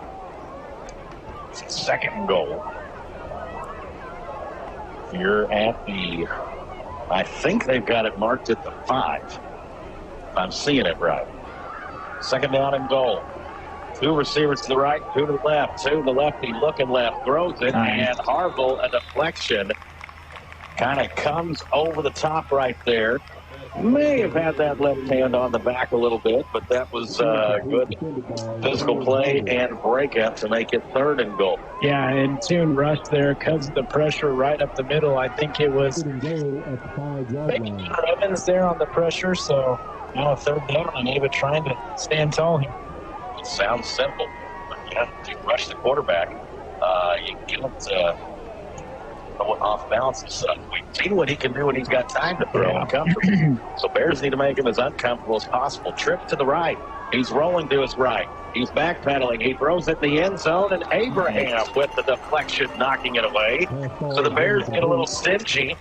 [SPEAKER 3] It's a 2nd and goal. You're at the... I think they've got it marked at the 5. If I'm seeing it right. 2nd down and goal. 2 receivers to the right, 2 to the left. 2 to the lefty looking left. Throws it, and Harville, a deflection. Kind of comes over the top right there. May have had that left hand on the back a little bit, but that was good physical play and breakup to make it 3rd and goal.
[SPEAKER 11] Yeah, and Toon rushed there because of the pressure right up the middle. I think it was maybe Evans there on the pressure, so now a 3rd down, and Ava trying to stand tall here.
[SPEAKER 3] It sounds simple, but you have to rush the quarterback. You get off balance and stuff. We've seen what he can do when he's got time to throw and comfortable. So Bears need to make him as uncomfortable as possible. Trip to the right. He's rolling to his right. He's backpedaling. He throws it in the end zone, and Abraham with the deflection knocking it away. So the Bears get a little stingy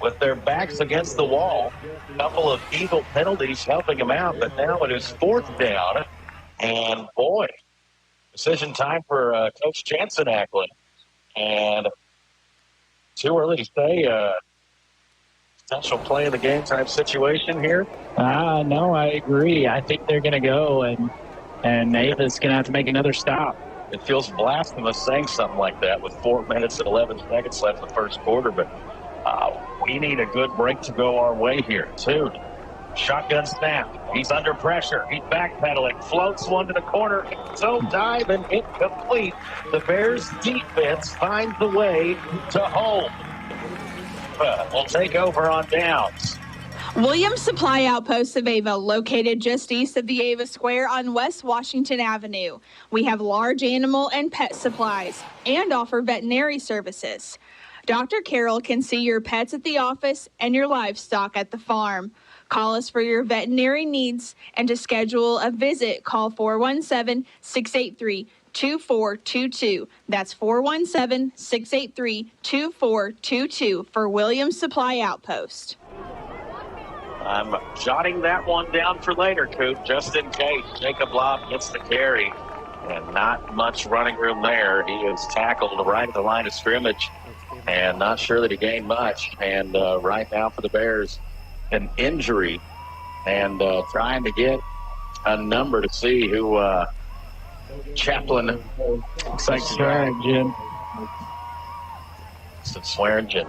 [SPEAKER 3] with their backs against the wall. A couple of Eagle penalties helping him out, but now it is 4th down. And, boy, decision time for Coach Jansen Ackland. And too early to say potential play of the game type situation here.
[SPEAKER 11] No, I agree. I think they're going to go, and Ava's going to have to make another stop.
[SPEAKER 3] It feels blasphemous saying something like that with 4 minutes and 11 seconds left in the first quarter, but we need a good break to go our way here. 2. Shotgun snap. He's under pressure. He's backpedaling. Floats one to the corner. So dive and incomplete. The Bears defense finds the way to home. We'll take over on downs.
[SPEAKER 5] Williams Supply Outpost of Ava, located just east of the Ava Square on West Washington Avenue. We have large animal and pet supplies and offer veterinary services. Dr. Carroll can see your pets at the office and your livestock at the farm. Call us for your veterinary needs, and to schedule a visit, call 417-683-2422. That's 417-683-2422 for Williams Supply Outpost.
[SPEAKER 3] I'm jotting that one down for later, Coop, just in case. Jacob Lobb gets the carry, and not much running room there. He is tackled right at the line of scrimmage, and not sure that he gained much. And right now for the Bears, an injury, and trying to get a number to see who Chaplin
[SPEAKER 11] looks like Swearingen.
[SPEAKER 3] Swearingen.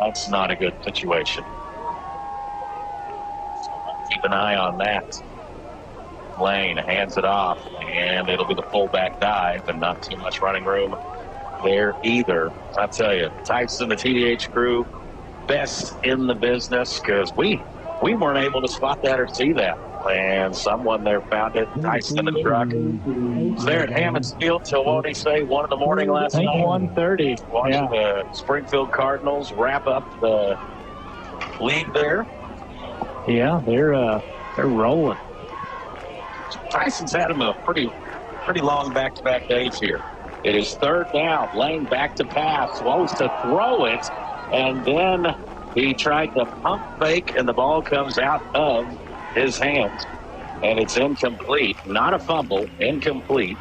[SPEAKER 3] That's not a good situation. Keep an eye on that. Lane hands it off, and it'll be the fullback dive, and not too much running room there either. I tell you, Tyson, the TDH crew, best in the business, because we weren't able to spot that or see that. And someone there found it. Tyson in the truck. Was there at Hammond's Field till, what did he say, 1 in the morning last night?
[SPEAKER 11] 1:30.
[SPEAKER 3] Watching the Springfield Cardinals wrap up the league there.
[SPEAKER 11] Yeah, they're rolling.
[SPEAKER 3] Tyson's had him a pretty long back-to-back days here. It is 3rd down. Lane back to pass. Woes to throw it. And then he tried to pump fake, and the ball comes out of his hands. And it's incomplete. Not a fumble. Incomplete.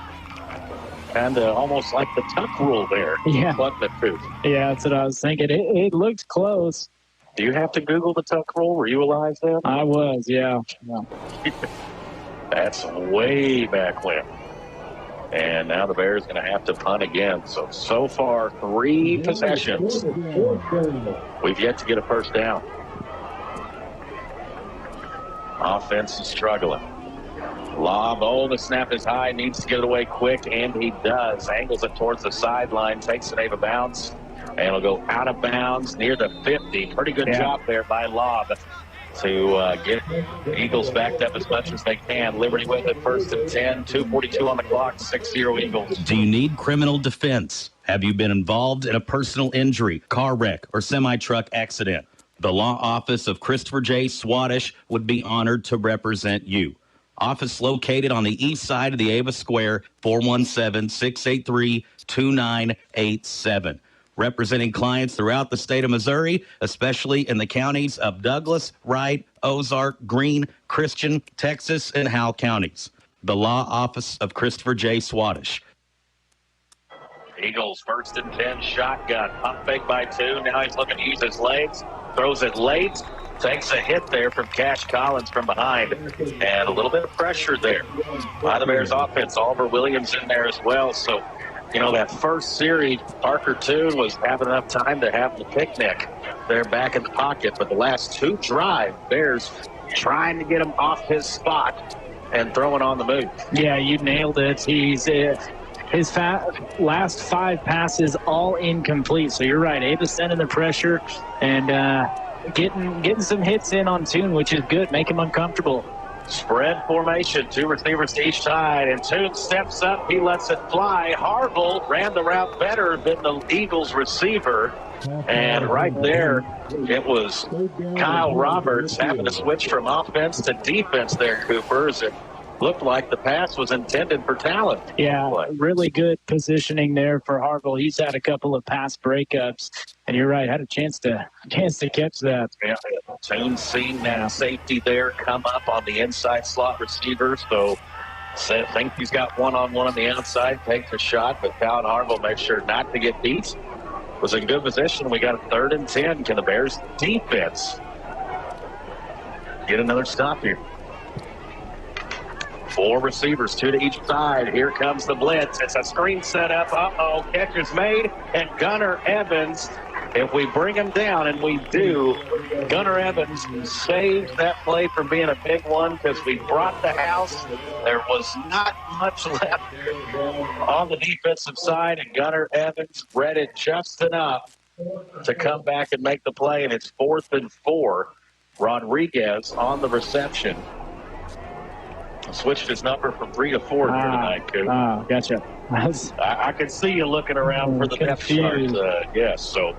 [SPEAKER 3] And almost like the tuck rule there.
[SPEAKER 11] Yeah.
[SPEAKER 3] Yeah,
[SPEAKER 11] that's what I was thinking. It looked close.
[SPEAKER 3] Do you have to Google the tuck rule? Were you alive then?
[SPEAKER 11] I was, yeah.
[SPEAKER 3] That's way back when. And now the Bears going to have to punt again. So far, 3 possessions. We've yet to get a first down. Offense is struggling. Lob, the snap is high, needs to get it away quick, and he does. Angles it towards the sideline, takes an Ava bounce, and it'll go out of bounds near the 50. Pretty good job there by Lob to get Eagles backed up as much as they can. Liberty with it, 1st and 10, 2:42 on the clock, 6-0 Eagles.
[SPEAKER 13] Do you need criminal defense? Have you been involved in a personal injury, car wreck, or semi-truck accident? The law office of Christopher J. Swadesh would be honored to represent you. Office located on the east side of the Ava Square, 417-683-2987. Representing clients throughout the state of Missouri, especially in the counties of Douglas, Wright, Ozark, Greene, Christian, Texas, and Howell counties. The law office of Christopher J. Swadesh.
[SPEAKER 3] Eagles 1st and 10 shotgun. Pump fake by 2. Now he's looking to use his legs. Throws it late. Takes a hit there from Cash Collins from behind. And a little bit of pressure there by the Bears offense. Oliver Williams in there as well. So, that first series, Parker Toon was having enough time to have the picnic there back in the pocket. But the last 2 drives, Bears trying to get him off his spot and throwing on the move.
[SPEAKER 11] Yeah, you nailed it. His last 5 passes all incomplete. So you're right. Ava's sending the pressure and getting some hits in on Toon, which is good. Make him uncomfortable.
[SPEAKER 3] Spread formation, 2 receivers each side, and Toon steps up. He lets it fly. Harville ran the route better than the Eagles receiver. And right there, it was Kyle Roberts having to switch from offense to defense there, Cooper. It looked like the pass was intended for talent.
[SPEAKER 11] Yeah, really good positioning there for Harville. He's had a couple of pass breakups, and you're right, had a chance to catch that.
[SPEAKER 3] Yeah, Toon seeing that safety there come up on the inside slot receiver, so I think he's got one-on-one on the outside, takes a shot, but Kyle Harville makes sure not to get beat. Was in good position. We got a 3rd and 10. Can the Bears defense get another stop here? 4 receivers, 2 to each side. Here comes the blitz. It's a screen set up. Uh-oh, catch is made, and Gunnar Evans, if we bring him down, and we do, Gunnar Evans saves that play from being a big one because we brought the house. There was not much left on the defensive side, and Gunnar Evans read it just enough to come back and make the play, and it's 4th and 4. Rodriguez on the reception. Switched his number from 3 to 4 here tonight, Coop.
[SPEAKER 11] Gotcha.
[SPEAKER 3] I can see you looking around for the depth chart. Yes, so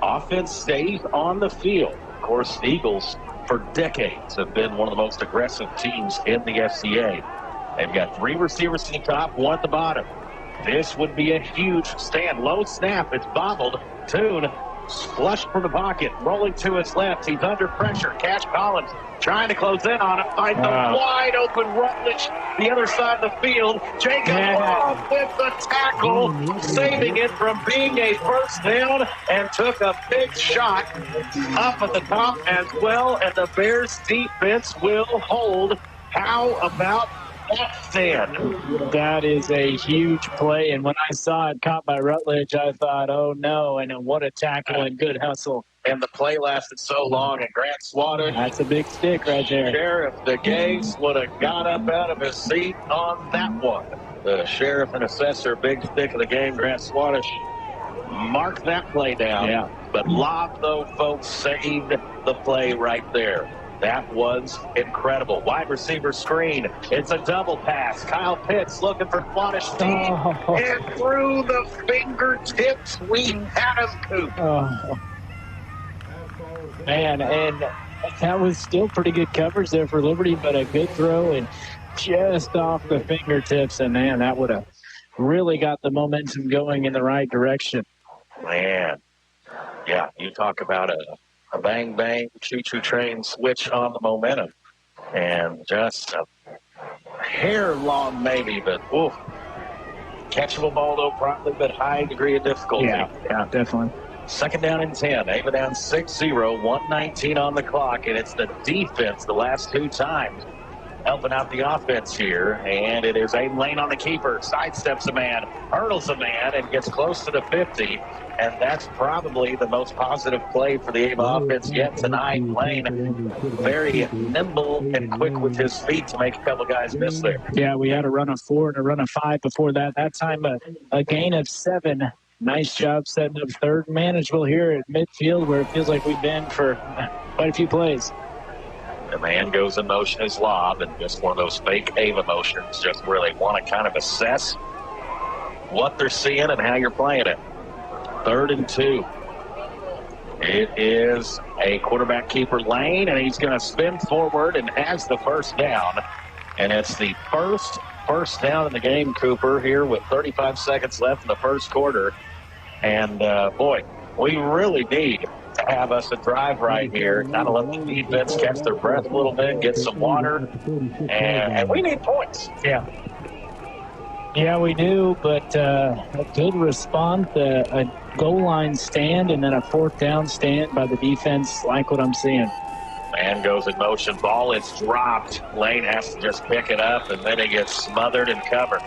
[SPEAKER 3] offense stays on the field. Of course, the Eagles, for decades, have been one of the most aggressive teams in the FCA. They've got 3 receivers to the top, 1 at the bottom. This would be a huge stand. Low snap. It's bobbled. Toon flushed from the pocket, rolling to his left. He's under pressure. Cash Collins trying to close in on it. Finds the wide open Rutledge, the other side of the field. Jacob Long with the tackle, saving it from being a first down, and took a big shot up at the top as well. And the Bears defense will hold. How about that stand?
[SPEAKER 11] That is a huge play, and when I saw it caught by Rutledge, I thought, oh no, and what a tackle and good hustle.
[SPEAKER 3] And the play lasted so long, and Grant Swatter,
[SPEAKER 11] that's a big stick right there.
[SPEAKER 3] Sheriff DeGaze would have got up out of his seat on that one. The sheriff and assessor, big stick of the game, Grant Swatter, marked that play down.
[SPEAKER 11] Yeah.
[SPEAKER 3] But Lob, though, folks, saved the play right there. That was incredible. Wide receiver screen. It's a double pass. Kyle Pitts looking for Flonish team. And through the fingertips, we had him, Coop.
[SPEAKER 11] Man, and that was still pretty good coverage there for Liberty, but a good throw and just off the fingertips. And, man, that would have really got the momentum going in the right direction.
[SPEAKER 3] Man, yeah, you talk about a bang-bang, choo-choo train switch on the momentum. And just a hair long maybe, but oof. Catchable ball, though, probably, but high degree of difficulty.
[SPEAKER 11] Yeah, definitely.
[SPEAKER 3] 2nd down and 10. Ava down 6-0, 1:19 on the clock, and it's the defense the last 2 times helping out the offense here. And it is Aiden Lane on the keeper. Sidesteps a man, hurdles a man, and gets close to the 50. And that's probably the most positive play for the Ava offense yet tonight. Lane very nimble and quick with his feet to make a couple guys miss there.
[SPEAKER 11] Yeah, we had a run of 4 and a run of 5 before that. That time a gain of 7. Nice job setting up 3rd and manageable here at midfield where it feels like we've been for quite a few plays.
[SPEAKER 3] The man goes in motion as Lob, and just one of those fake Ava motions, just where they want to kind of assess what they're seeing and how you're playing it. 3rd and 2. It is a quarterback keeper Lane, and he's going to spin forward and has the first down. And it's the first down in the game, Cooper, here with 35 seconds left in the first quarter. And, boy, we really need to have us a drive right here. Kind of let the defense catch their breath a little bit, get some water. And we need points.
[SPEAKER 11] Yeah, we do, but a good response, a goal line stand, and then a 4th down stand by the defense. Like what I'm seeing.
[SPEAKER 3] Man goes in motion. Ball is dropped. Lane has to just pick it up, and then he gets smothered and covered.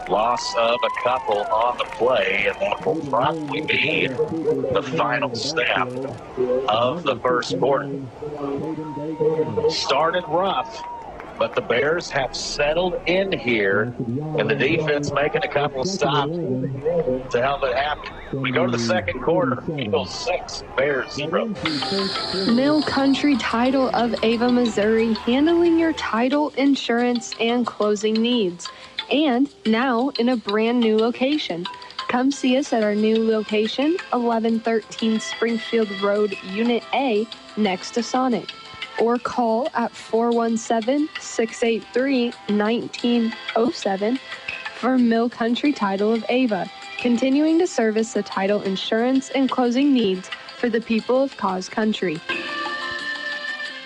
[SPEAKER 3] Loss of a couple on the play, and that will probably be the final snap of the first quarter. Started rough, But the Bears have settled in here, and the defense making a couple stops to help it happen. We go to the second quarter. Eagles 6, Bears 0.
[SPEAKER 8] Mill Country Title of Ava, Missouri, handling your title, insurance, and closing needs. And now in a brand new location. Come see us at our new location, 1113 Springfield Road, Unit A, next to Sonic. Or call at 417-683-1907 for Mill Country Title of Ava, continuing to service the title, insurance, and closing needs for the people of Cause Country.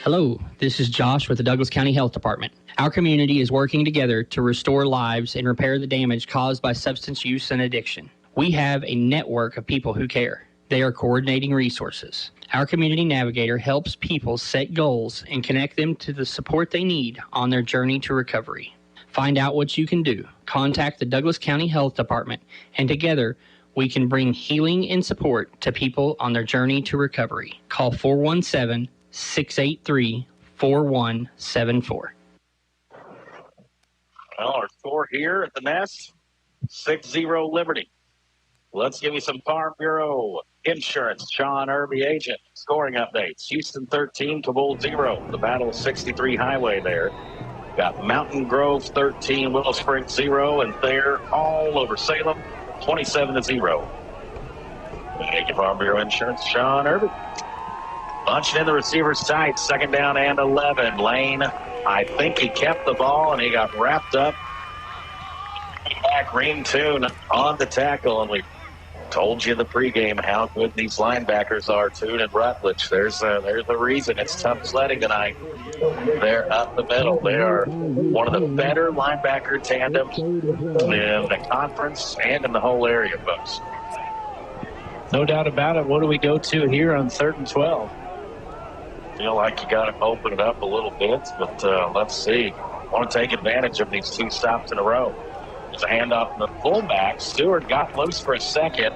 [SPEAKER 21] Hello, this is Josh with the Douglas County Health Department. Our community is working together to restore lives and repair the damage caused by substance use and addiction. We have a network of people who care. They are coordinating resources. Our community navigator helps people set goals and connect them to the support they need on their journey to recovery. Find out what you can do. Contact the Douglas County Health Department, and together we can bring healing and support to people on their journey to recovery. Call 417-683-4174.
[SPEAKER 3] Well, our score here at the Nest, 6-0 Liberty. Let's give you some Farm Bureau Insurance. Sean Irby, agent. Scoring updates. Houston 13, Kabul 0. The Battle of 63 Highway there. Got Mountain Grove 13, Willow Springs 0, and they're all over Salem, 27-0. Thank you, Farm Bureau Insurance. Sean Irby. Bunched in the receiver's sight. Second down and 11. Lane, I think he kept the ball, and he got wrapped up. Back Ream Toon on the tackle, and we told you in the pregame how good these linebackers are, Toon and Rutledge. There's the reason it's tough sledding tonight. They're up the middle. They are one of the better linebacker tandems in the conference and in the whole area, folks.
[SPEAKER 11] No doubt about it. What do we go to here on 3rd and 12?
[SPEAKER 3] Feel like you got to open it up a little bit, but let's see. Want to take advantage of these 2 stops in a row. There's a handoff from the fullback. Stewart got loose for a second.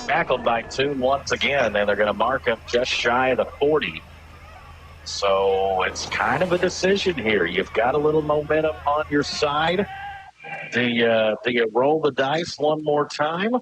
[SPEAKER 3] Tackled by Toon once again, and they're going to mark him just shy of the 40. So it's kind of a decision here. You've got a little momentum on your side. Do you roll the dice one more time?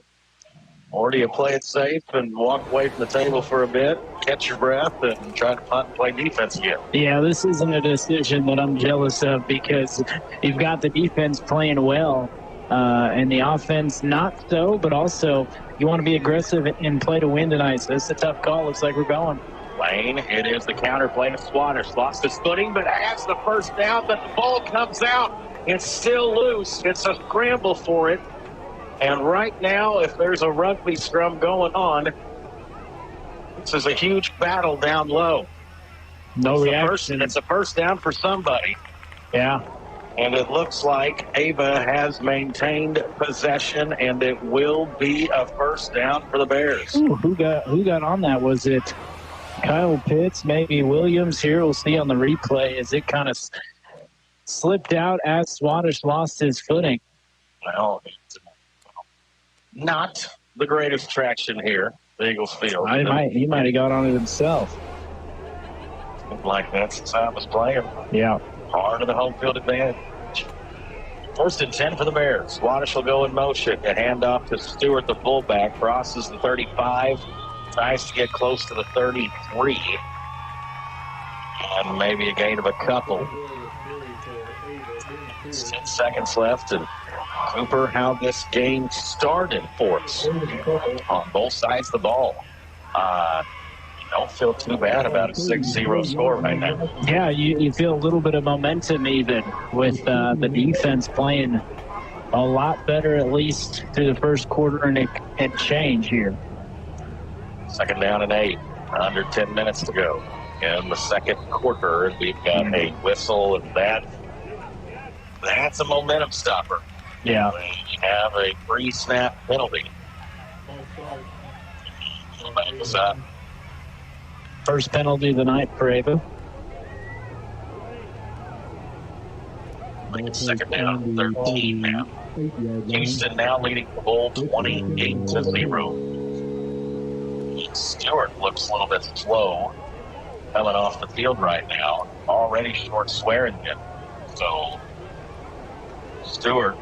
[SPEAKER 3] Or do you play it safe and walk away from the table for a bit, catch your breath, and try to punt and play defense again?
[SPEAKER 11] Yeah, this isn't a decision that I'm jealous of because you've got the defense playing well and the offense not so, but also you want to be aggressive and play to win tonight. So it's a tough call. Looks like we're going.
[SPEAKER 3] Lane, it is the counter play to Swatters. Lost his footing, but has the first down, but the ball comes out. It's still loose. It's a scramble for it. And right now, if there's a rugby scrum going on, this is a huge battle down low.
[SPEAKER 11] No reaction.
[SPEAKER 3] It's a first down for somebody.
[SPEAKER 11] Yeah.
[SPEAKER 3] And it looks like Ava has maintained possession, and it will be a first down for the Bears.
[SPEAKER 11] Ooh, who got on that? Was it Kyle Pitts, maybe Williams? Here we'll see on the replay as it kind of slipped out as Swatters lost his footing.
[SPEAKER 3] Well, not the greatest traction here, the Eagles field.
[SPEAKER 11] He might have got on it himself.
[SPEAKER 3] Like that since I was playing.
[SPEAKER 11] Yeah.
[SPEAKER 3] Hard of the home field advantage. 1st and 10 for the Bears. Swatters will go in motion. A handoff to Stewart, the fullback. Crosses the 35. Tries to get close to the 33. And maybe a gain of a couple. 10 seconds left, and Cooper, how this game started for us on both sides of the ball. Don't feel too bad about a 6-0 score right now.
[SPEAKER 11] Yeah, you feel a little bit of momentum even with the defense playing a lot better, at least through the first quarter and change here.
[SPEAKER 3] 2nd down and 8. Under 10 minutes to go in the second quarter. And we've got a whistle, and that's a momentum stopper.
[SPEAKER 11] Yeah.
[SPEAKER 3] We have a pre-snap penalty. What's up?
[SPEAKER 11] First penalty of the night for Ava.
[SPEAKER 3] Make it 2nd down, 13 now. Houston now leading the Bull 28-0. Stewart looks a little bit slow coming off the field right now. Already short Swearingen. So Stewart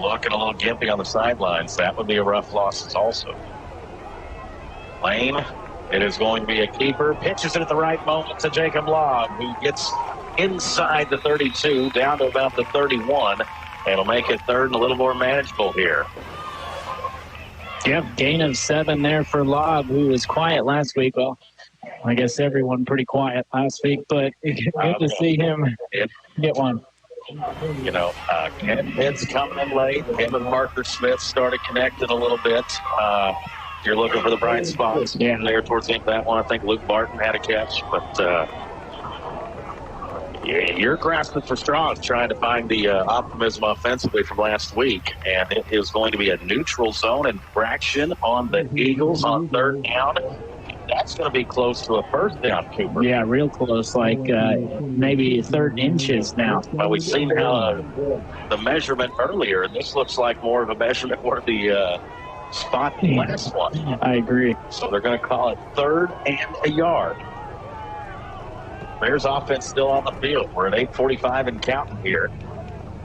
[SPEAKER 3] looking a little gimpy on the sidelines. That would be a rough loss also. Lane, it is going to be a keeper. Pitches it at the right moment to Jacob Lobb, who gets inside the 32, down to about the 31. And will make it third and a little more manageable here.
[SPEAKER 11] Yep, gain of 7 there for Lobb, who was quiet last week. Well, I guess everyone pretty quiet last week, but good to see him get one.
[SPEAKER 3] You know, Kent's coming in late. Him and Parker Smith started connecting a little bit. You're looking for the bright spots. Yeah, there towards the end of that one. I think Luke Barton had a catch, but you're grasping for straws trying to find the optimism offensively from last week, and it is going to be a neutral zone infraction on the Eagles on third down. That's going to be close to a first down, Cooper.
[SPEAKER 11] Yeah, real close, like maybe 3rd inches now.
[SPEAKER 3] Well, we've seen how the measurement earlier, and this looks like more of a measurement where the spot the last one.
[SPEAKER 11] I agree.
[SPEAKER 3] So they're going to call it 3rd and a yard. Bears offense still on the field. We're at 8:45 and counting here.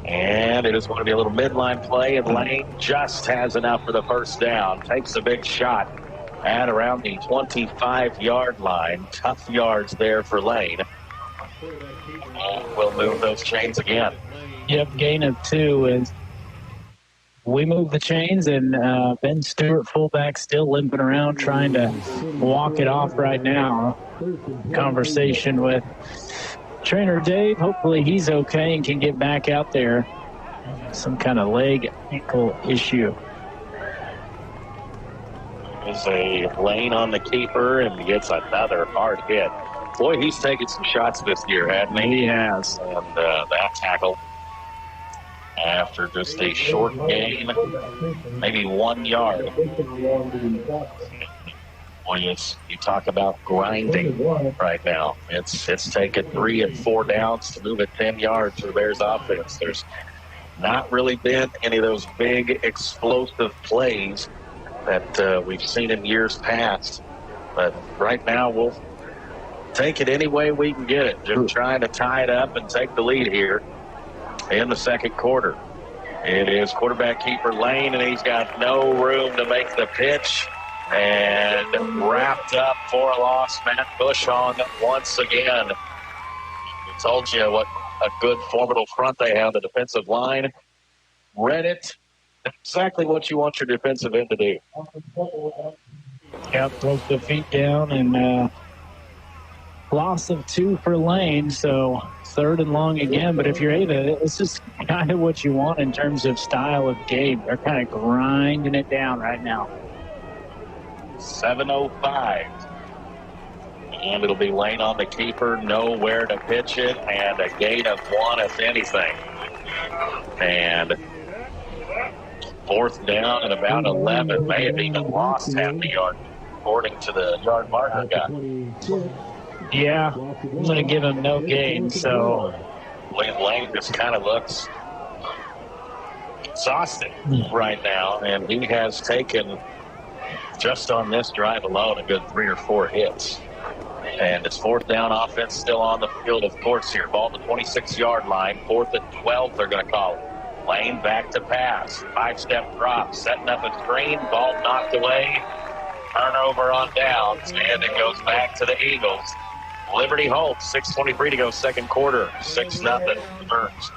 [SPEAKER 3] And it is going to be a little midline play, and Lane just has enough for the first down. Takes a big shot at around the 25-yard line. Tough yards there for Lane. And we'll move those chains again.
[SPEAKER 11] Yep, gain of 2 is we move the chains, and Ben Stewart, fullback, still limping around trying to walk it off right now. Conversation with trainer Dave. Hopefully he's okay and can get back out there. Some kind of leg ankle issue.
[SPEAKER 3] There's a Lane on the keeper, and he gets another hard hit. Boy, he's taken some shots this year, hasn't he?
[SPEAKER 11] He has.
[SPEAKER 3] And that tackle, after just a short gain, maybe 1 yard. Boy, you talk about grinding right now. It's taken 3 and 4 downs to move it 10 yards for the Bears offense. There's not really been any of those big explosive plays that we've seen in years past. But right now, we'll take it any way we can get it. Just trying to tie it up and take the lead here in the second quarter. It is quarterback keeper Lane, and he's got no room to make the pitch. And wrapped up for a loss, Matt Bushong once again. I told you what a good, formidable front they have, the defensive line. Read it. Exactly what you want your defensive end to do.
[SPEAKER 11] Yep, broke the feet down, and loss of 2 for Lane, so 3rd and long again. But if you're Ava, it's just kind of what you want in terms of style of game. They're kind of grinding it down right now.
[SPEAKER 3] 7:05. And it'll be Lane on the keeper, nowhere to pitch it, and a gain of 1 if anything. And 4th down and about 11. May have even lost half the yard, according to the yard marker guy.
[SPEAKER 11] Yeah, I'm going to give him no gain, so
[SPEAKER 3] Lane just kind of looks exhausted right now, and he has taken, just on this drive alone, a good 3 or 4 hits. And it's 4th down, offense still on the field, of course, here. Ball at the 26-yard line. 4th and 12, they're going to call it. Lane back to pass. 5-step drop, setting up a screen. Ball knocked away. Turnover on downs, and it goes back to the Eagles. Liberty Holtz, 6:23 to go, second quarter. 6-0 Burns.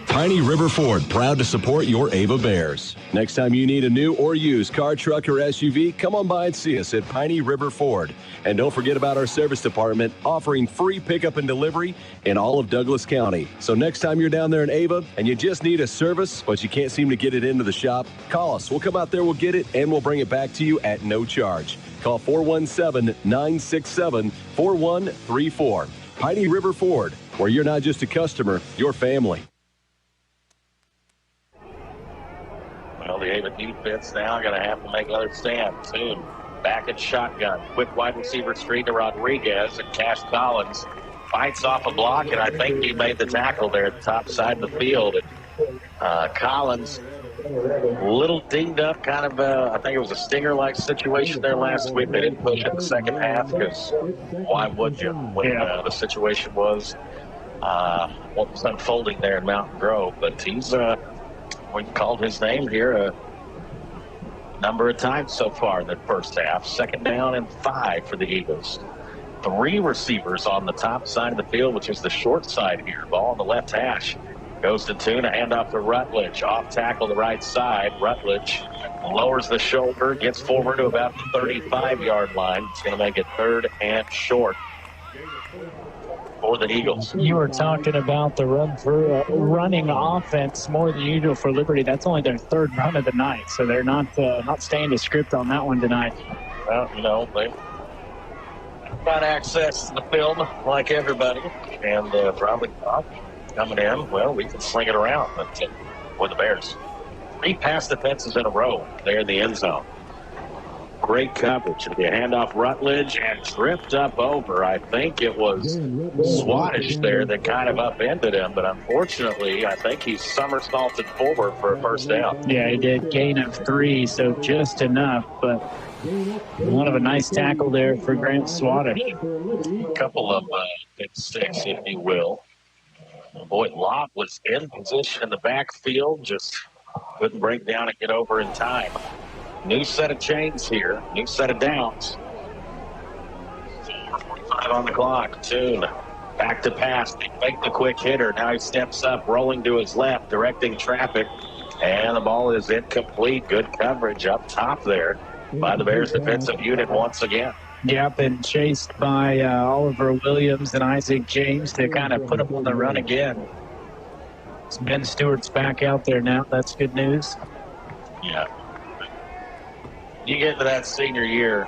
[SPEAKER 4] Piney River Ford, proud to support your Ava Bears. Next time you need a new or used car, truck, or SUV, come on by and see us at Piney River Ford. And don't forget about our service department offering free pickup and delivery in all of Douglas County. So next time you're down there in Ava and you just need a service, but you can't seem to get it into the shop, call us. We'll come out there, we'll get it, and we'll bring it back to you at no charge. Call 417-967-4134. Piney River Ford, where you're not just a customer, you're family.
[SPEAKER 3] Well, the Ava defense now going to have to make another stand soon. Back at shotgun. Quick wide receiver screen to Rodriguez, and Cash Collins fights off a block, and I think he made the tackle there at the top side of the field. And Collins, a little dinged up, kind of, I think it was a stinger-like situation there last week. They didn't push it in the second half because why would you when the situation was what was unfolding there in Mountain Grove. But he's, we called his name here a number of times so far in the first half. 2nd down and 5 for the Eagles. 3 receivers on the top side of the field, which is the short side here. Ball on the left hash. Goes to Tuna, hand off to Rutledge. Off tackle the right side. Rutledge lowers the shoulder, gets forward to about the 35-yard line. It's going to make it 3rd and short for the Eagles.
[SPEAKER 11] You were talking about the running offense more than usual for Liberty. That's only their 3rd run of the night, so they're not staying to script on that one tonight.
[SPEAKER 3] Well, you know, they've got access to the film like everybody, and probably thought coming in, well, we can sling it around with the Bears. 3 pass defenses in a row there in the end zone. Great coverage. The handoff Rutledge and tripped up over. I think it was Swadesh there that kind of upended him, but unfortunately, I think he somersaulted forward for a first down.
[SPEAKER 11] Yeah, he did. Gain of 3, so just enough, but one of a nice tackle there for Grant Swadesh.
[SPEAKER 3] A couple of big sticks, if you will. Boy, Lott was in position in the backfield, just couldn't break down and get over in time. New set of chains here, new set of downs. 4:45 on the clock. Tune back to pass. They make the quick hitter. Now he steps up, rolling to his left, directing traffic. And the ball is incomplete. Good coverage up top there by the Bears defensive unit once again.
[SPEAKER 11] Yep, and chased by Oliver Williams and Isaac James to kind of put him on the run again. Ben Stewart's back out there now. That's good news.
[SPEAKER 3] Yeah. You get into that senior year,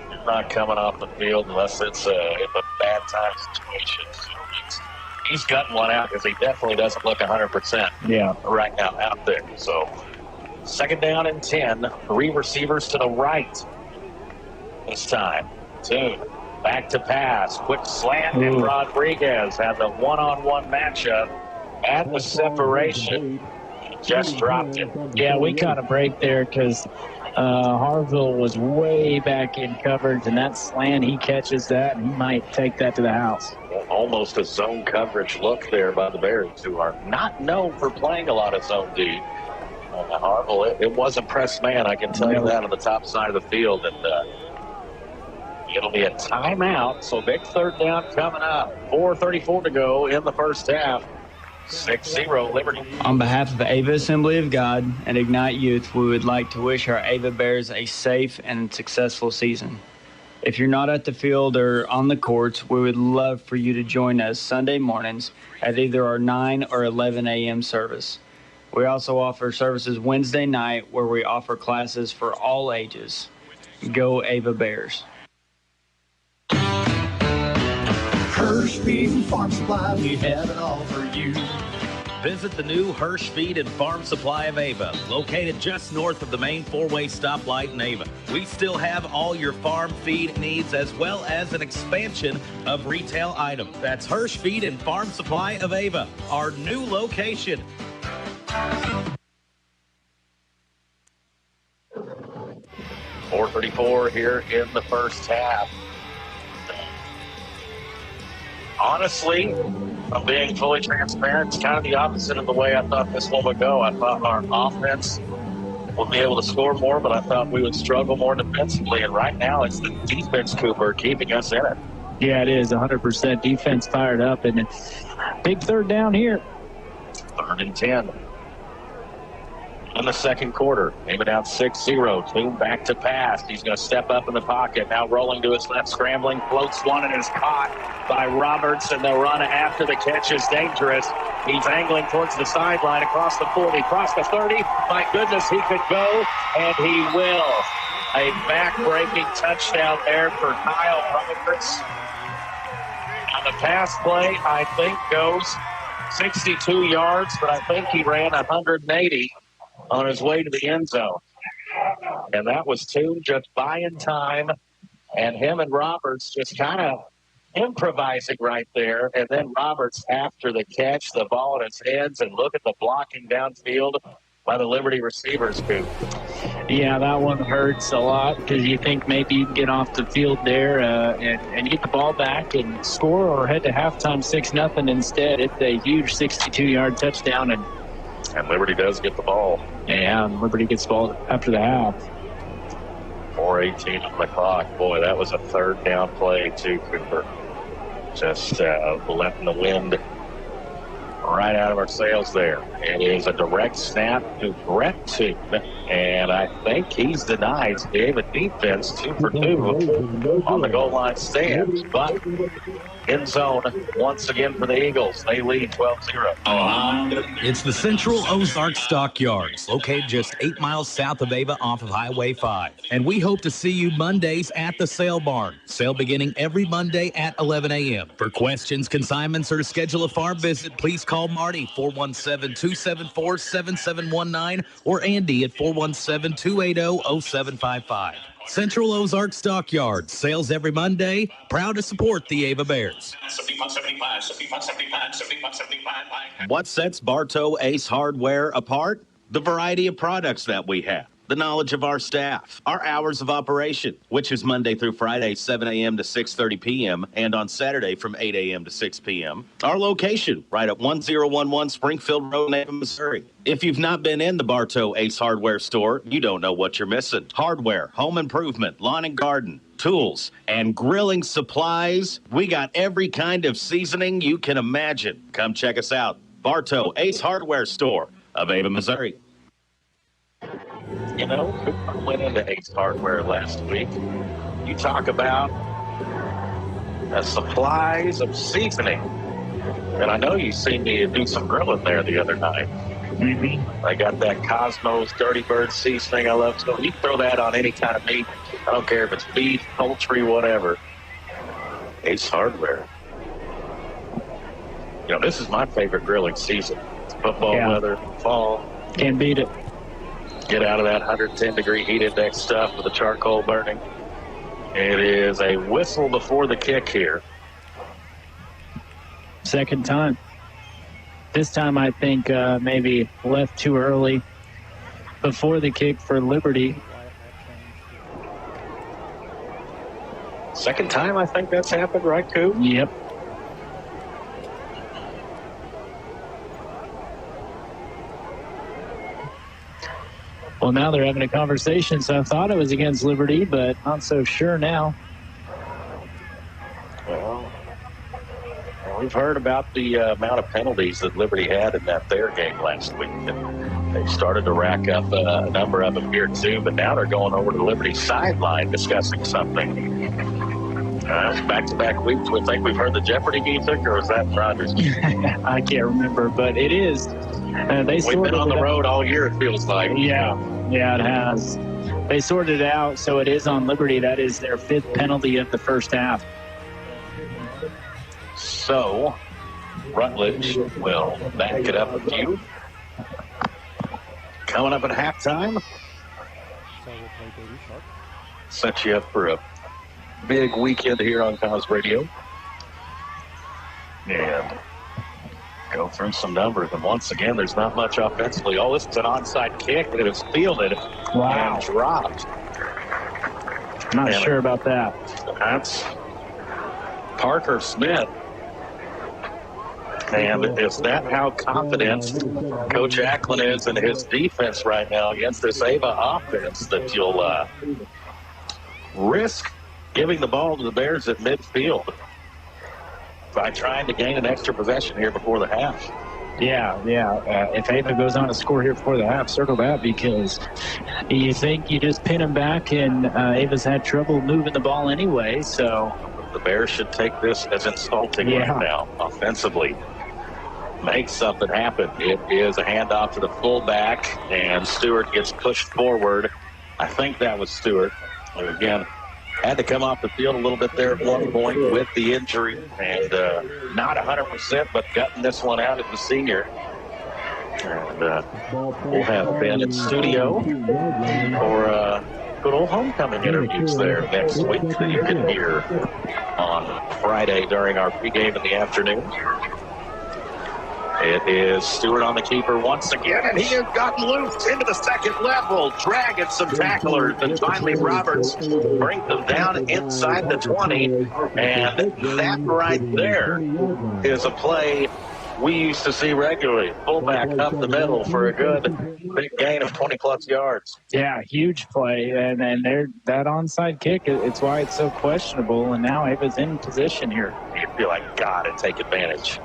[SPEAKER 3] you're not coming off the field unless it's a bad time situation. So he's gutting one out because he definitely doesn't look 100% right now out there. So 2nd down and 10. 3 receivers to the right this time. 2. Back to pass. Quick slant, and Rodriguez had the one-on-one matchup at the separation. Just dropped it.
[SPEAKER 11] Yeah, we caught a break there because Harville was way back in coverage, and that slant, he catches that, and he might take that to the house.
[SPEAKER 3] Almost a zone coverage look there by the Bears, who are not known for playing a lot of zone D. Harville, it was a press man, I can tell you that, on the top side of the field, and it'll be a timeout, so big 3rd down coming up. 4:34 to go in the first half. 6-0 Liberty.
[SPEAKER 6] On behalf of Ava Assembly of God and Ignite Youth, we would like to wish our Ava Bears a safe and successful season. If you're not at the field or on the courts, we would love for you to join us Sunday mornings at either our 9 or 11 a.m. service. We also offer services Wednesday night where we offer classes for all ages. Go Ava Bears.
[SPEAKER 15] Hirsch Feed and Farm Supply, we have it all for you.
[SPEAKER 13] Visit the new Hirsch Feed and Farm Supply of Ava, located just north of the main 4-way stoplight in Ava. We still have all your farm feed needs as well as an expansion of retail items. That's Hirsch Feed and Farm Supply of Ava, our new location.
[SPEAKER 3] .434 here in the first half. Honestly, I'm being fully transparent. It's kind of the opposite of the way I thought this one would go. I thought our offense would be able to score more, but I thought we would struggle more defensively. And right now, it's the defense, Cooper, keeping us in it.
[SPEAKER 11] Yeah, it is 100% defense fired up, and big 3rd down here.
[SPEAKER 3] 3rd and 10. In the second quarter, aiming out 6-0. Tune back to pass. He's going to step up in the pocket. Now rolling to his left, scrambling, floats one and is caught by Roberts, and the run after the catch is dangerous. He's angling towards the sideline across the 40, across the 30. My goodness, he could go, and he will. A back-breaking touchdown there for Kyle Roberts. On the pass play, I think goes 62 yards, but I think he ran 180. On his way to the end zone. And that was Tune just buying time, and him and Roberts just kind of improvising right there. And then Roberts, after the catch, the ball in his hands, and look at the blocking downfield by the Liberty receivers, Coop.
[SPEAKER 11] Yeah, that one hurts a lot because you think maybe you can get off the field there and get the ball back and score or head to halftime 6-0. Instead, it's a huge 62-yard touchdown. And
[SPEAKER 3] Liberty does get the ball.
[SPEAKER 11] Yeah, Liberty gets the ball after the half.
[SPEAKER 3] 4:18 on the clock. Boy, that was a third down play, too, Cooper. Just letting the wind right out of our sails there. It is a direct snap to Brett Tube, and I think he's denied. David defense 2 for 2 on the goal line stands, but end zone once again for the Eagles. They lead 12-0.
[SPEAKER 7] It's the Central Ozark Stockyards, located just 8 miles south of Ava off of Highway 5. And we hope to see you Mondays at the Sale Barn. Sale beginning every Monday at 11 a.m. For questions, consignments, or to schedule a farm visit, please call Marty, 417-274-7719, or Andy at 417-280-0755. Central Ozark Stockyards, sales every Monday, proud to support the Ava Bears.
[SPEAKER 13] What sets Bartow Ace Hardware apart? The variety of products that we have, the knowledge of our staff, our hours of operation, which is Monday through Friday, 7 a.m. to 6:30 p.m., and on Saturday from 8 a.m. to 6 p.m. Our location, right at 1011 Springfield Road, Ava, Missouri. If you've not been in the Bartow Ace Hardware store, you don't know what you're missing. Hardware, home improvement, lawn and garden, tools, and grilling supplies. We got every kind of seasoning you can imagine. Come check us out. Bartow Ace Hardware Store of Ava, Missouri.
[SPEAKER 3] You know, I went into Ace Hardware last week. You talk about supplies of seasoning. And I know you seen me do some grilling there the other night. Mm-hmm. I got that Cosmos Dirty Bird seasoning I love. So you throw that on any kind of meat. I don't care if it's beef, poultry, whatever. Ace Hardware. You know, this is my favorite grilling season. It's football weather, fall.
[SPEAKER 11] Can't beat it.
[SPEAKER 3] Get out of that 110-degree heat index stuff with the charcoal burning. It is a whistle before the kick here.
[SPEAKER 11] Second time. This time I think maybe left too early before the kick for Liberty.
[SPEAKER 3] Second time I think that's happened, right, Coop?
[SPEAKER 11] Yep. Well, now they're having a conversation, so I thought it was against Liberty, but not so sure now.
[SPEAKER 3] Well, we've heard about the amount of penalties that Liberty had in that their game last week. And they started to rack up a number of them here, too, but now they're going over to Liberty's sideline discussing something. Back-to-back weeks, we think we've heard the Jeopardy music, or is that Rogers?
[SPEAKER 11] I can't remember, but it is.
[SPEAKER 3] We've been on the road all year, it feels like.
[SPEAKER 11] Yeah, it has. They sorted it out, so it is on Liberty. That is their 5th penalty of the first half.
[SPEAKER 3] So, Rutledge will back it up a few. Coming up at halftime. Set you up for a big weekend here on Cos Radio. And go through some numbers. And once again, there's not much offensively. Oh, this is an onside kick that is fielded and dropped.
[SPEAKER 11] Not sure about that.
[SPEAKER 3] That's Parker Smith. And is that how confident Coach Acklin is in his defense right now against this Ava offense that you'll risk giving the ball to the Bears at midfield by trying to gain an extra possession here before the half?
[SPEAKER 11] Yeah. If Ava goes on to score here before the half, circle that, because you think you just pin them back, and Ava's had trouble moving the ball anyway, so.
[SPEAKER 3] The Bears should take this as insulting right now, offensively. Make something happen. It is a handoff to the fullback, and Stewart gets pushed forward. I think that was Stewart. And again, had to come off the field a little bit there at one point with the injury, and not 100%, but gutting this one out as the senior. And we'll have Ben in studio for good old homecoming interviews there next week that you can hear on Friday during our pregame in the afternoon. It is Stewart on the keeper once again, and he has gotten loose into the second level, dragging some tacklers, and finally Roberts brings them down inside the 20, and that right there is a play we used to see regularly. Fullback up the middle for a good big gain of 20-plus yards.
[SPEAKER 11] Yeah, huge play, and that onside kick, it's why it's so questionable, and now Ava's in position here.
[SPEAKER 3] You feel like, gotta take advantage.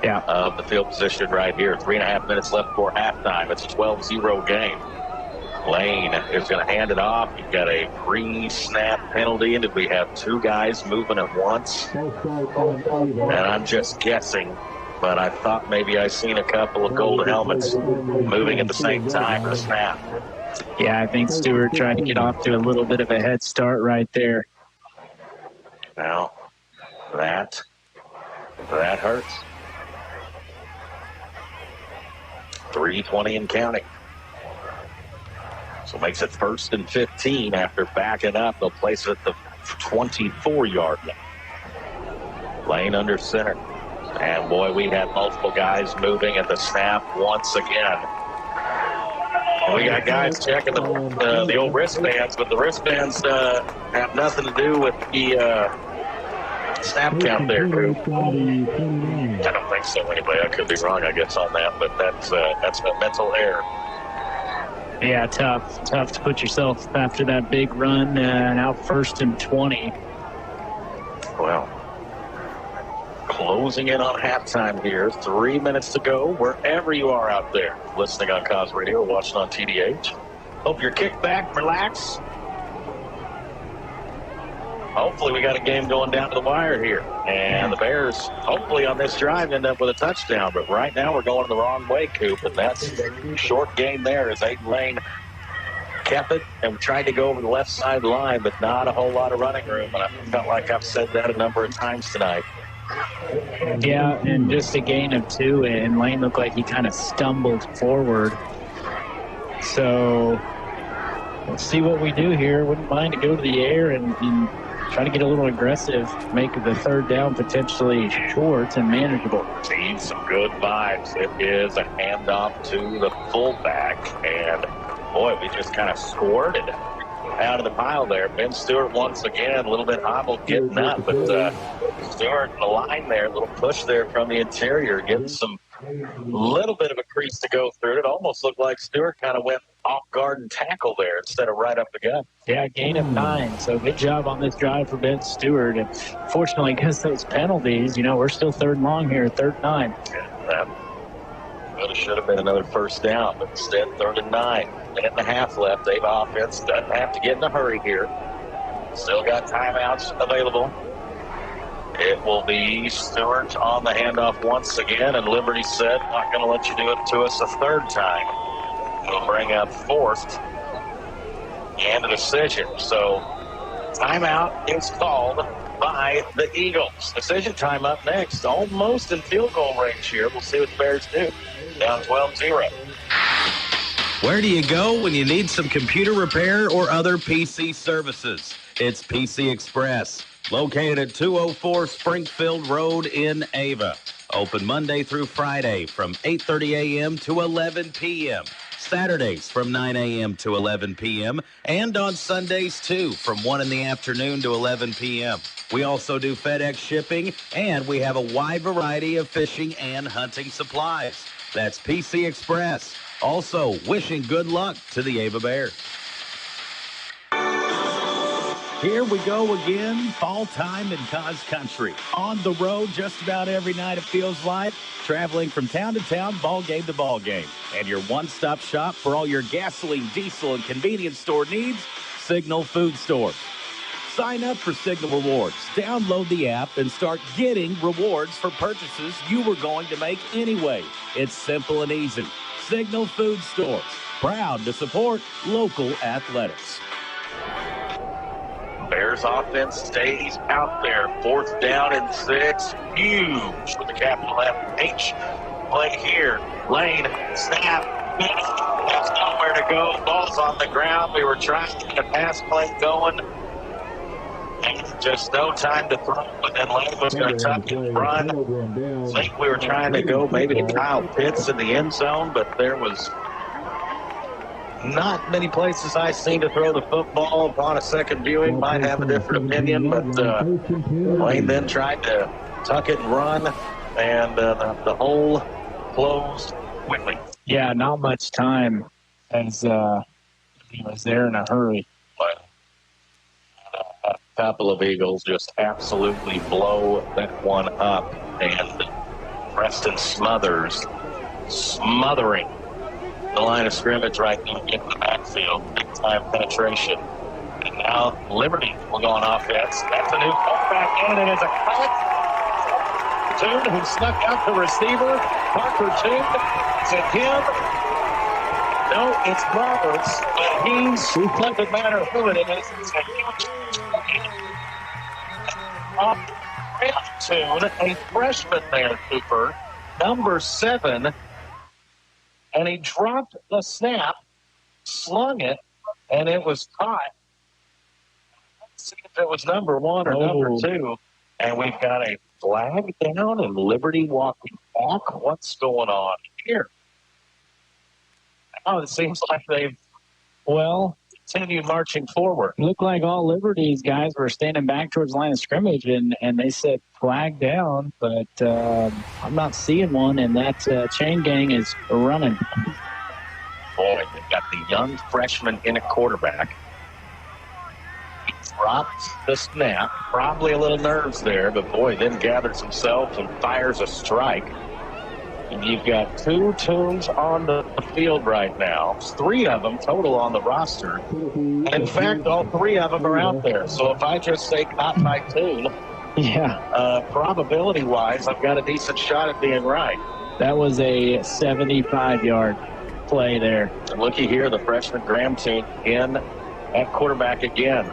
[SPEAKER 11] Yeah.
[SPEAKER 3] Of the field position right here. 3.5 minutes left for halftime. It's a 12-0 game. Lane is going to hand it off. You've got a pre-snap penalty, and we have two guys moving at once. And I'm just guessing, but I thought maybe I seen a couple of gold helmets moving at the same time for the snap.
[SPEAKER 11] Yeah, I think Stewart tried to get off to a little bit of a head start right there.
[SPEAKER 3] Now, that hurts. 3:20 and counting. So makes it 1st and 15 after backing up. They'll place it at the 24-yard line. Lane under center. And, boy, we had multiple guys moving at the snap once again. And we got guys checking the old wristbands, but the wristbands have nothing to do with the snap count there, Coop. I don't think so anyway. I could be wrong, I guess, on that, but that's a mental error.
[SPEAKER 11] Yeah, tough to put yourself after that big run out 1st and 20.
[SPEAKER 3] Well, closing in on halftime here. 3 minutes to go. Wherever you are out there, listening on Cause Radio or watching on TDH. Hope you're kicked back, relax. Hopefully we got a game going down to the wire here. And the Bears, hopefully on this drive, end up with a touchdown. But right now we're going the wrong way, Coop. And that's a short game there as Aiden Lane kept it and tried to go over the left side line, but not a whole lot of running room. And I felt like I've said that a number of times tonight.
[SPEAKER 11] Yeah, and just a gain of 2, and Lane looked like he kind of stumbled forward. So let's see what we do here. Wouldn't mind to go to the air and try to get a little aggressive, make the 3rd down potentially short and manageable.
[SPEAKER 3] Seeing some good vibes. It is a handoff to the fullback, and boy, we just kind of squirted out of the pile there. Ben Stewart once again, a little bit hobbled getting up, but Stewart in the line there, a little push there from the interior, getting some little bit of a crease to go through. It almost looked like Stewart kind of went off guard and tackle there instead of right up the gut.
[SPEAKER 11] Yeah, gain of 9. So good job on this drive for Ben Stewart. And fortunately, because those penalties, we're still 3rd and long here, 3rd and 9.
[SPEAKER 3] Yeah, that should have been another 1st down, but instead 3rd and 9. Minute and a half left. They've offense doesn't have to get in a hurry here. Still got timeouts available. It will be Stewart on the handoff once again, and Liberty said, not going to let you do it to us a 3rd time. We'll bring up 4th and a decision. So timeout is called by the Eagles. Decision time up next. Almost in field goal range here. We'll see what the Bears do. Down 12-0.
[SPEAKER 13] Where do you go when you need some computer repair or other PC services? It's PC Express, located at 204 Springfield Road in Ava. Open Monday through Friday from 8:30 a.m. to 11 p.m. Saturdays from 9 a.m. to 11 p.m. and on Sundays too from 1 in the afternoon to 11 p.m. We also do FedEx shipping, and we have a wide variety of fishing and hunting supplies. That's PC Express. Also, wishing good luck to the Ava Bears. Here we go again, fall time in Cause Country. On the road just about every night, it feels like, traveling from town to town, ball game to ball game. And your one-stop shop for all your gasoline, diesel, and convenience store needs, Signal Food Stores. Sign up for Signal Rewards. Download the app and start getting rewards for purchases you were going to make anyway. It's simple and easy. Signal Food Stores, proud to support local athletics.
[SPEAKER 3] Bears offense stays out there. 4th down and 6. Huge with the capital F-H. Play here. Lane, snap. There's nowhere to go. Ball's on the ground. We were trying to get a pass play going. And just no time to throw with then Lane was going to tuck and run. I think we were trying to go maybe to Kyle Pitts in the end zone, but there was not many places I've seen to throw the football. Upon a second viewing, might have a different opinion, but Lane then tried to tuck it and run, and the hole closed quickly.
[SPEAKER 11] Yeah, not much time as he was there in a hurry.
[SPEAKER 3] But a couple of Eagles just absolutely blow that one up, and Preston Smothers smothering the line of scrimmage right there in the backfield. Big time penetration. And now Liberty will go on offense. That's a new cutback in, and it's a cut. Toon, who snuck out the receiver. Parker Toon. Is it him? No, it's Roberts. But it doesn't matter who it is. It's a huge Toon, a freshman there, Cooper. Number 7. And he dropped the snap, slung it, and it was caught. Let's see if it was number 1 or number 2. And we've got a flag down and Liberty walking back. What's going on here? Oh, it seems like they've, continued marching forward.
[SPEAKER 11] Looked like all Liberty's guys were standing back towards the line of scrimmage, and they said flag down, but I'm not seeing one, and that chain gang is running.
[SPEAKER 3] Boy, they've got the young freshman in a quarterback. He dropped the snap, probably a little nerves there, but boy, then gathers himself and fires a strike. And you've got 2 Toons on the field right now. 3 of them total on the roster. And in fact, all 3 of them are out there. So if I just say caught by Toon, probability-wise, I've got a decent shot at being right.
[SPEAKER 11] That was a 75-yard play there.
[SPEAKER 3] And looky here, the freshman Graham Toon in at quarterback again.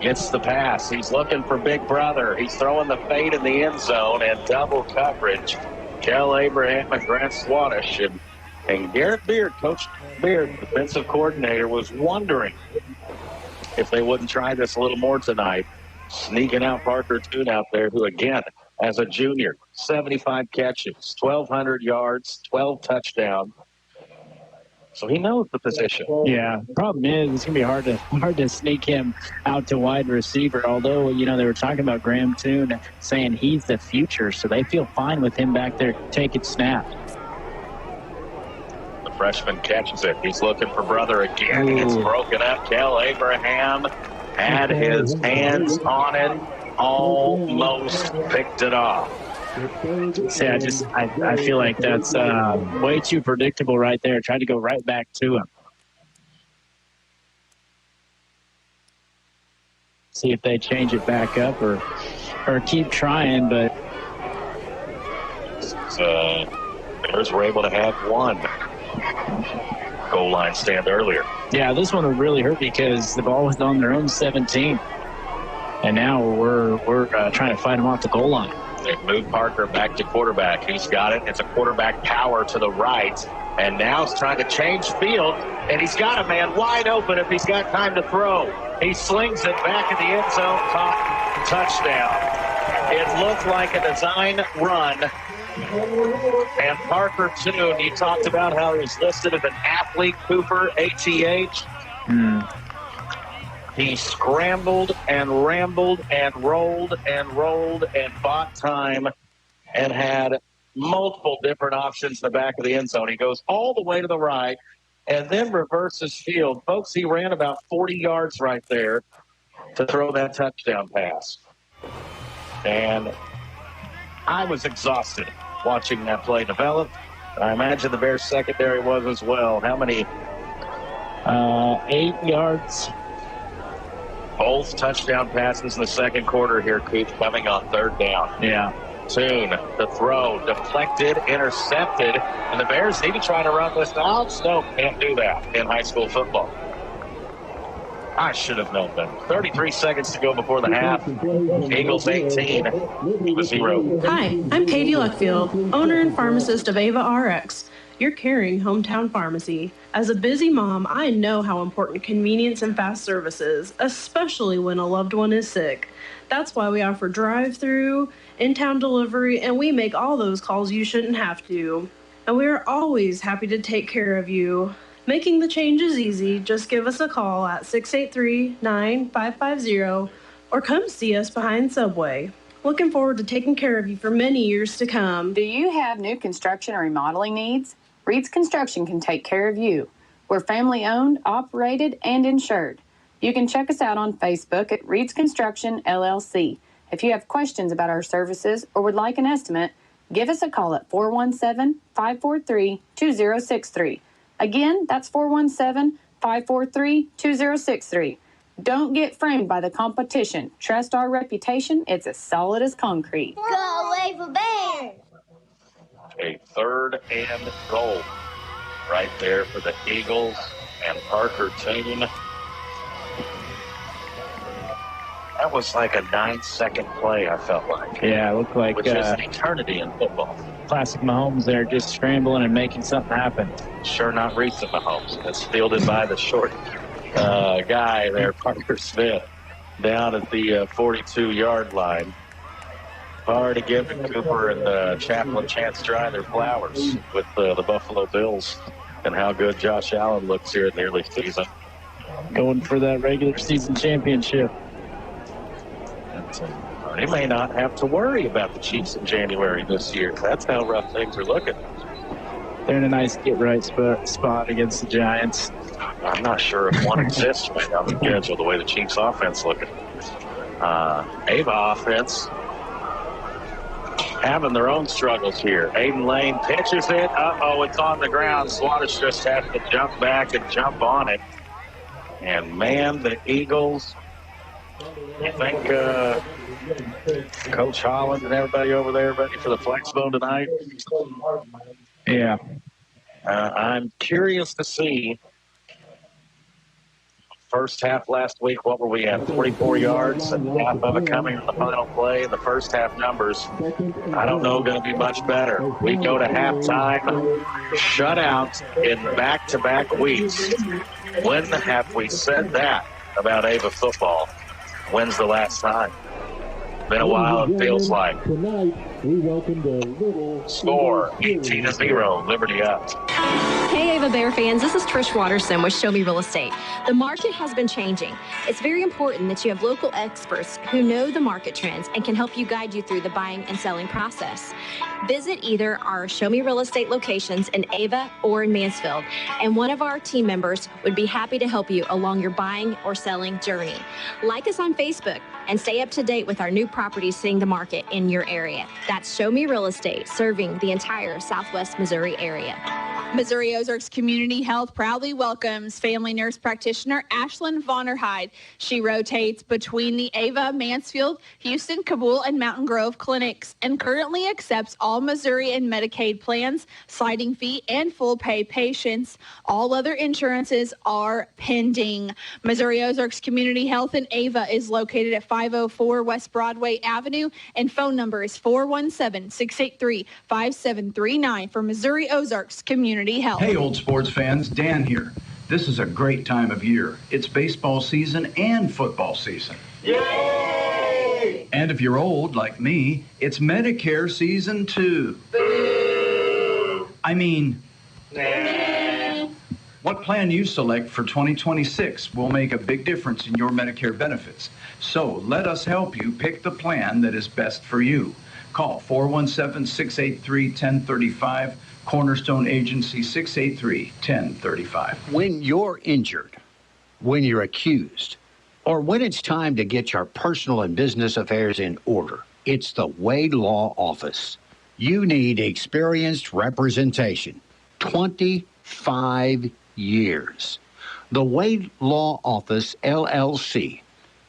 [SPEAKER 3] Gets the pass. He's looking for Big Brother. He's throwing the fade in the end zone and double coverage. Kel Abraham and Grant Swanish and Garrett Beard, Coach Beard, defensive coordinator, was wondering if they wouldn't try this a little more tonight. Sneaking out Parker Toon out there, who again, as a junior, 75 catches, 1,200 yards, 12 touchdowns. So he knows the position.
[SPEAKER 11] Yeah, the problem is it's going to be hard to sneak him out to wide receiver, although, they were talking about Graham Toon saying he's the future, so they feel fine with him back there taking snaps.
[SPEAKER 3] The freshman catches it. He's looking for Brother again. It's broken up. Kel Abraham had his hands on it, almost picked it off.
[SPEAKER 11] See, I feel like that's way too predictable right there. Tried to go right back to him. See if they change it back up or keep trying, but
[SPEAKER 3] Bears were able to have 1 goal line stand earlier.
[SPEAKER 11] Yeah, this one would really hurt because the ball was on their own 17, and now we're trying to fight them off the goal line.
[SPEAKER 3] They've moved Parker back to quarterback. He's got it. It's a quarterback power to the right. And now he's trying to change field. And he's got a man wide open if he's got time to throw. He slings it back in the end zone. Touchdown. It looked like a design run. And Parker Toon, you talked about how he was listed as an athlete, Cooper, ATH. He scrambled and rambled and rolled and bought time and had multiple different options in the back of the end zone. He goes all the way to the right and then reverses field. Folks, he ran about 40 yards right there to throw that touchdown pass. And I was exhausted watching that play develop. I imagine the Bears secondary was as well. How many?
[SPEAKER 11] 8 yards.
[SPEAKER 3] Both touchdown passes in the second quarter here, Coop, coming on 3rd down.
[SPEAKER 11] Yeah.
[SPEAKER 3] Toon, the throw, deflected, intercepted, and the Bears need to try to run this out. No, can't do that in high school football. I should have known that. 33 seconds to go before the half. Eagles 18, 0.
[SPEAKER 9] Hi, I'm Katie Luckfield, owner and pharmacist of Ava RX. your caring hometown pharmacy. As a busy mom, I know how important convenience and fast service is, especially when a loved one is sick. That's why we offer drive-through, in-town delivery, and we make all those calls you shouldn't have to. And we are always happy to take care of you. Making the change is easy. Just give us a call at 683-9550 or come see us behind Subway. Looking forward to taking care of you for many years to come.
[SPEAKER 22] Do you have new construction or remodeling needs? Reed's Construction can take care of you. We're family owned, operated, and insured. You can check us out on Facebook at Reed's Construction LLC. If you have questions about our services or would like an estimate, give us a call at 417-543-2063. Again, that's 417-543-2063. Don't get framed by the competition. Trust our reputation. It's as solid as concrete.
[SPEAKER 23] Go Ava Bears!
[SPEAKER 3] A 3rd and goal right there for the Eagles and Parker Toon. That was like a 9-second play, I felt like.
[SPEAKER 11] Yeah, it looked like
[SPEAKER 3] which is an eternity in football.
[SPEAKER 11] Classic Mahomes there, just scrambling and making something happen.
[SPEAKER 3] Sure not recent Mahomes. It's fielded by the short guy there, Parker Smith, down at the 42-yard line. Hard to give to Cooper and Chaplin a chance to dry their flowers with the Buffalo Bills and how good Josh Allen looks here in the early season.
[SPEAKER 11] Going for that regular season championship.
[SPEAKER 3] They may not have to worry about the Chiefs in January this year. That's how rough things are looking.
[SPEAKER 11] They're in a nice get-right spot against the Giants.
[SPEAKER 3] I'm not sure if one exists right on the schedule the way the Chiefs' offense looking. Ava offense having their own struggles here. Aiden Lane pitches it. Uh-oh, it's on the ground. Swatters just has to jump back and jump on it. And, man, the Eagles, you think Coach Holland and everybody over there ready for the flex bone tonight?
[SPEAKER 11] Yeah.
[SPEAKER 3] I'm curious to see. First half last week, what were we at? 44 yards, and half of it coming in the final play. The first half numbers, I don't know, going to be much better. We go to halftime, shutout in back-to-back weeks. When have we said that about Ava football? When's the last time? Been a while, it feels like.
[SPEAKER 24] Tonight, we welcome the Little
[SPEAKER 3] Score 18-0, Liberty up.
[SPEAKER 25] Hey Ava Bear fans, this is Trish Watterson with Show Me Real Estate. The market has been changing. It's very important that you have local experts who know the market trends and can help you guide you through the buying and selling process. Visit either our Show Me Real Estate locations in Ava or in Mansfield, and one of our team members would be happy to help you along your buying or selling journey. Like us on Facebook and stay up to date with our new properties seeing the market in your area. That's Show Me Real Estate, serving the entire Southwest Missouri area.
[SPEAKER 5] Missouri Ozarks Community Health proudly welcomes family nurse practitioner Ashlyn Vonnerheide. She rotates between the Ava, Mansfield, Houston, Kabul, and Mountain Grove clinics and currently accepts all Missouri and Medicaid plans, sliding fee, and full pay patients. All other insurances are pending. Missouri Ozarks Community Health in Ava is located at 504 West Broadway Avenue, and phone number is 417-683-5739 for Missouri Ozarks Community Health.
[SPEAKER 26] Hey, old sports fans, Dan here. This is a great time of year. It's baseball season and football season. Yay! And if you're old, like me, it's Medicare season too. Boo! I mean, nah. What plan you select for 2026 will make a big difference in your Medicare benefits. So let us help you pick the plan that is best for you. Call 417-683-1035. Cornerstone Agency, 683-1035.
[SPEAKER 27] When you're injured, when you're accused, or when it's time to get your personal and business affairs in order, it's the Wade Law Office. You need experienced representation. 25 years. The Wade Law Office, LLC,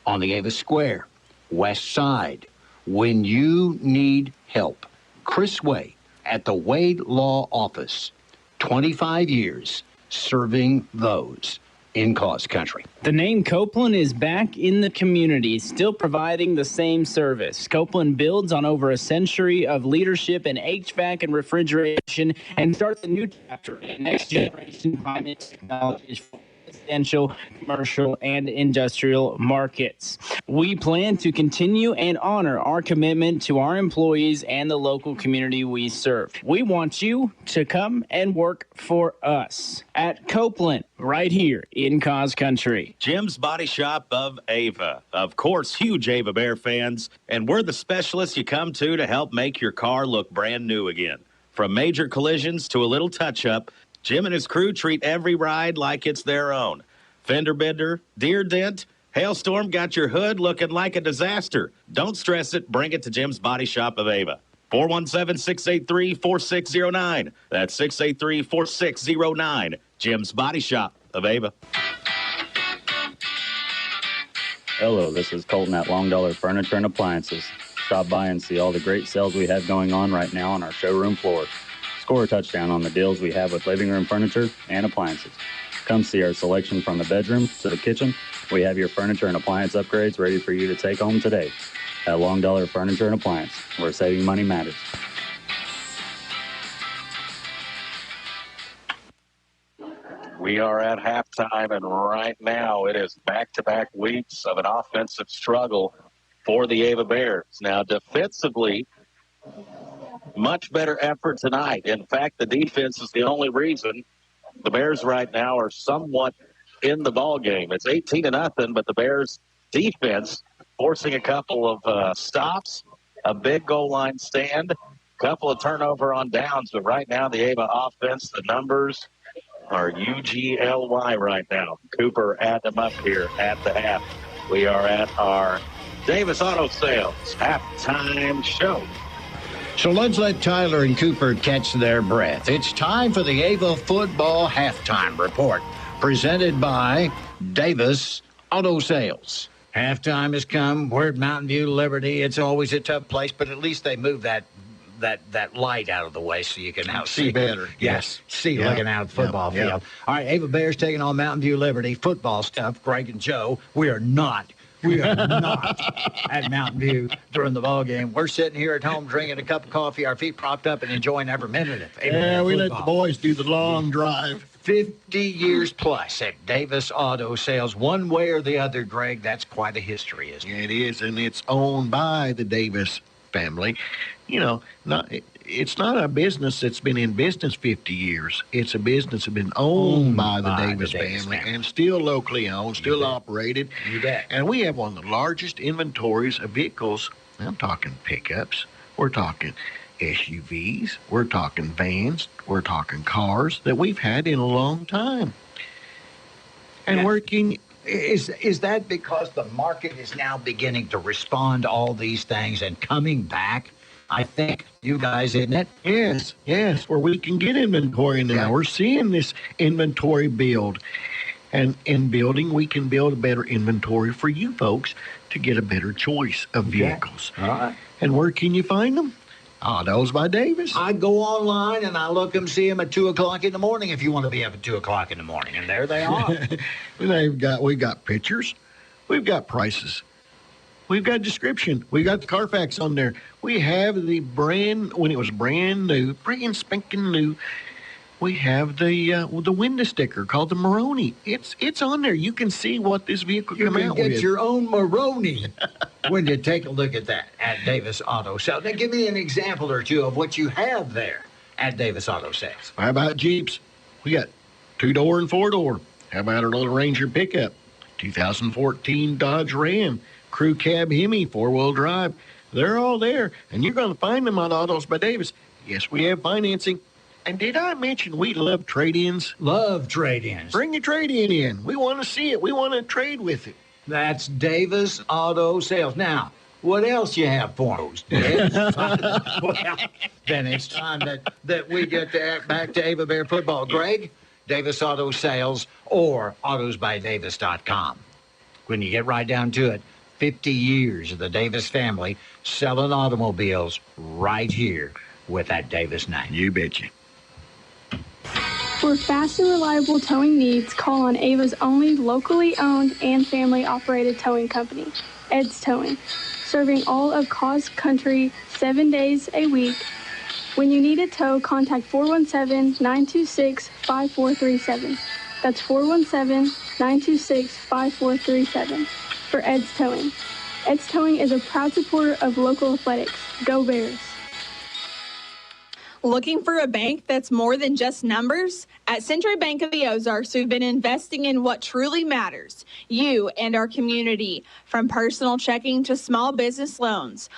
[SPEAKER 27] on the Ava Square, West Side. When you need help, Chris Wade at the Wade Law Office. 25 years serving those. in Cause Country.
[SPEAKER 6] The name Copeland is back in the community, still providing the same service. Copeland builds on over a century of leadership in HVAC and refrigeration and starts a new chapter in next generation climate technologies for residential, commercial, and industrial markets. We plan to continue and honor our commitment to our employees and the local community we serve. We want you to come and work for us at Copeland, right here in Cause Country.
[SPEAKER 13] Jim's Body Shop of Ava. Of course, huge Ava Bear fans, and we're the specialists you come to help make your car look brand new again. From major collisions to a little touch-up, Jim and his crew treat every ride like it's their own. Fender bender, deer dent, hailstorm got your hood looking like a disaster. Don't stress it. Bring it to Jim's Body Shop of Ava. 417-683-4609. That's 683-4609. Jim's Body Shop of Ava.
[SPEAKER 1] Hello, this is Colton at Long Dollar Furniture and Appliances. Stop by and see all the great sales we have going on right now on our showroom floor. Score a touchdown on the deals we have with living room furniture and appliances. Come see our selection from the bedroom to the kitchen. We have your furniture and appliance upgrades ready for you to take home today. At Long Dollar Furniture and Appliance, where saving money matters.
[SPEAKER 3] We are at halftime, and right now it is back-to-back weeks of an offensive struggle for the Ava Bears. Now, defensively, much better effort tonight. In fact, the defense is the only reason the Bears right now are somewhat in the ball game. It's 18-0, but the Bears defense forcing a couple of stops, a big goal line stand, a couple of turnover on downs. But right now, the Ava offense, the numbers are UGLY right now. Cooper add them up here at the half. We are at our Davis Auto Sales halftime show.
[SPEAKER 27] So let's let Tyler and Cooper catch their breath. It's time for the Ava Football Halftime Report, presented by Davis Auto Sales. Halftime has come. We're at Mountain View Liberty. It's always a tough place, but at least they move that light out of the way so you can now see
[SPEAKER 2] better.
[SPEAKER 27] Yes, see looking out at the football field. All right, Ava Bears taking on Mountain View Liberty. Football stuff, Greg and Joe. We are not at Mountain View during the ball game. We're sitting here at home drinking a cup of coffee, our feet propped up, and enjoying every minute of it.
[SPEAKER 2] Yeah, we let the boys do the long drive.
[SPEAKER 27] 50 years plus at Davis Auto Sales. One way or the other, Greg, that's quite a history, isn't it?
[SPEAKER 2] It is, and it's owned by the Davis family. You know, it's not a business that's been in business 50 years. It's a business that's been owned by the Davis family and still locally owned, still operated.
[SPEAKER 27] You bet.
[SPEAKER 2] And we have one of the largest inventories of vehicles. I'm talking pickups. We're talking SUVs. We're talking vans. We're talking cars that we've had in a long time. And working.
[SPEAKER 27] Is that because the market is now beginning to respond to all these things and coming back? I think you guys, isn't it?
[SPEAKER 2] Yes, where we can get inventory now. Yeah. We're seeing this inventory build. And in building, we can build a better inventory for you folks to get a better choice of vehicles.
[SPEAKER 27] All right.
[SPEAKER 2] And where can you find them? Autos by Davis.
[SPEAKER 27] I go online and I look them, see them at 2 o'clock in the morning if you want to be up at 2 o'clock in the morning. And there they are.
[SPEAKER 2] We've got pictures. We've got prices. We've got description. We got the Carfax on there. We have the brand, when it was brand new, brand spanking new, we have the window sticker called the Maroni. It's on there. You can see what this vehicle came out with.
[SPEAKER 27] You can get your own Maroni when you take a look at that at Davis Auto Sales. Now, give me an example or two of what you have there at Davis Auto Sales.
[SPEAKER 2] How about Jeeps? We got 2-door and 4-door. How about our little Ranger pickup? 2014 Dodge Ram, crew cab Hemi, 4-wheel drive. They're all there, and you're going to find them on Autos by Davis. Yes, we have financing. And did I mention we love trade-ins?
[SPEAKER 27] Love trade-ins.
[SPEAKER 2] Bring your trade-in in. We want to see it. We want to trade with it.
[SPEAKER 27] That's Davis Auto Sales. Now, what else you have for us? Well, then it's time that we get back to Ava Bear football. Greg, Davis Auto Sales or autosbydavis.com. When you get right down to it, 50 years of the Davis family selling automobiles right here with that Davis name.
[SPEAKER 2] You betcha.
[SPEAKER 10] For fast and reliable towing needs, call on Ava's only locally owned and family-operated towing company, Ed's Towing, serving all of Cause Country 7 days a week. When you need a tow, contact 417-926-5437. That's 417-926-5437 for Ed's Towing. Ed's Towing is a proud supporter of local athletics. Go Bears!
[SPEAKER 5] Looking for a bank that's more than just numbers? At Century Bank of the Ozarks, we've been investing in what truly matters, you and our community, from personal checking to small business loans.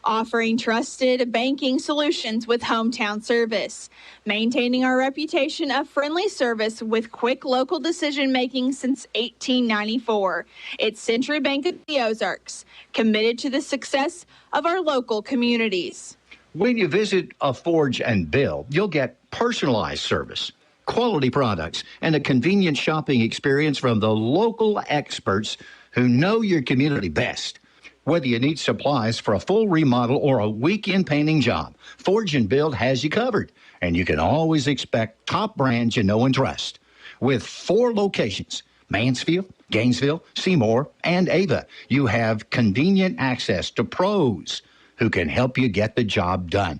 [SPEAKER 5] Offering trusted banking solutions with hometown service, maintaining our reputation of friendly service with quick local decision making since 1894. It's Century Bank of the Ozarks, committed to the success of our local communities.
[SPEAKER 27] When you visit a Forge and Bill, you'll get personalized service, quality products, and a convenient shopping experience from the local experts who know your community best. Whether you need supplies for a full remodel or a weekend painting job, Forge and Build has you covered, and you can always expect top brands you know and trust. With 4 locations, Mansfield, Gainesville, Seymour, and Ava, you have convenient access to pros who can help you get the job done.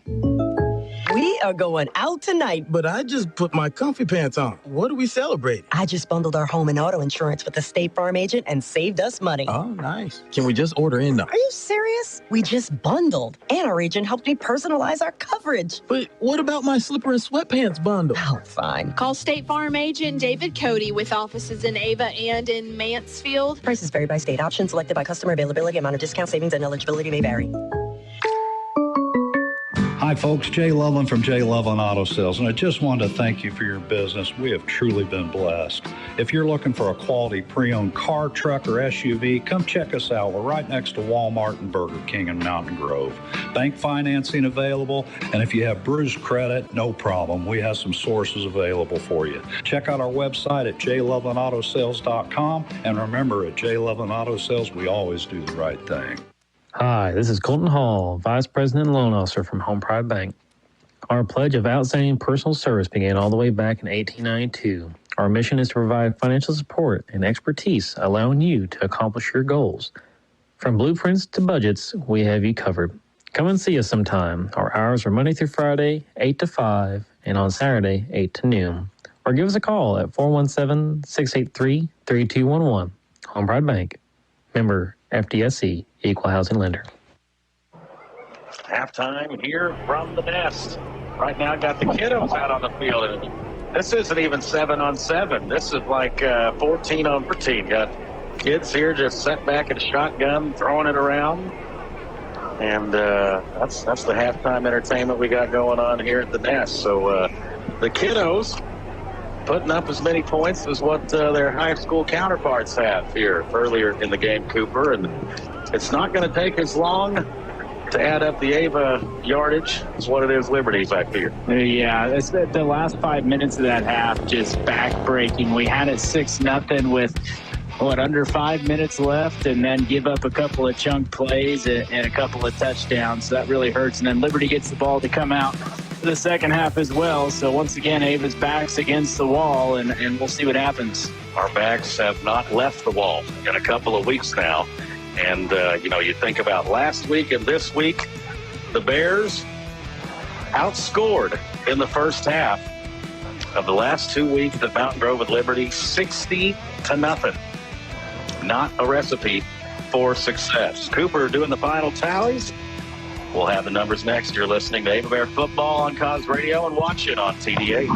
[SPEAKER 12] We are going out tonight.
[SPEAKER 14] But I just put my comfy pants on. What are we celebrating?
[SPEAKER 12] I just bundled our home and auto insurance with the State Farm agent and saved us money.
[SPEAKER 14] Oh, nice. Can we just order in now?
[SPEAKER 12] Are you serious? We just bundled. And our agent helped me personalize our coverage.
[SPEAKER 14] But what about my slipper and sweatpants bundle?
[SPEAKER 12] Oh, fine.
[SPEAKER 5] Call State Farm agent David Cody with offices in Ava and in Mansfield.
[SPEAKER 12] Prices vary by state. Options selected by customer availability, amount of discount, savings, and eligibility may vary.
[SPEAKER 16] Hi, folks. Jay Loveland from Jay Loveland Auto Sales, and I just wanted to thank you for your business. We have truly been blessed. If you're looking for a quality pre-owned car, truck, or SUV, come check us out. We're right next to Walmart and Burger King in Mountain Grove. Bank financing available, and if you have bruised credit, no problem. We have some sources available for you. Check out our website at jlovelandautosales.com, and remember, at Jay Loveland Auto Sales, we always do the right thing.
[SPEAKER 17] Hi, this is Colton Hall, Vice President and Loan Officer from Home Pride Bank. Our pledge of outstanding personal service began all the way back in 1892. Our mission is to provide financial support and expertise, allowing you to accomplish your goals. From blueprints to budgets, we have you covered. Come and see us sometime. Our hours are Monday through Friday, 8 to 5, and on Saturday, 8 to noon. Or give us a call at 417-683-3211. Home Pride Bank. Member FDIC, Equal Housing Lender.
[SPEAKER 3] Halftime here from the Nest. Right now, got the kiddos out on the field. And this isn't even 7-on-7. This is like 14-on-14. Got kids here just sat back in shotgun, throwing it around. And that's the halftime entertainment we got going on here at the Nest. So the kiddos putting up as many points as what their high school counterparts have here earlier in the game, Cooper. And it's not going to take as long to add up the Ava yardage as what it is Liberty back here.
[SPEAKER 11] Yeah, it's the last 5 minutes of that half just back-breaking. We had it 6-0 with, under 5 minutes left, and then give up a couple of chunk plays and a couple of touchdowns. So that really hurts. And then Liberty gets the ball to come out for the second half as well. So once again, Ava's back's against the wall, and we'll see what happens.
[SPEAKER 3] Our backs have not left the wall in a couple of weeks now. And, you think about last week and this week, the Bears outscored in the first half of the last 2 weeks at Mountain Grove with Liberty, 60-0. Not a recipe for success. Cooper doing the final tallies. We'll have the numbers next. You're listening to Ava Bear Football on Cause Radio and watch it on TDA.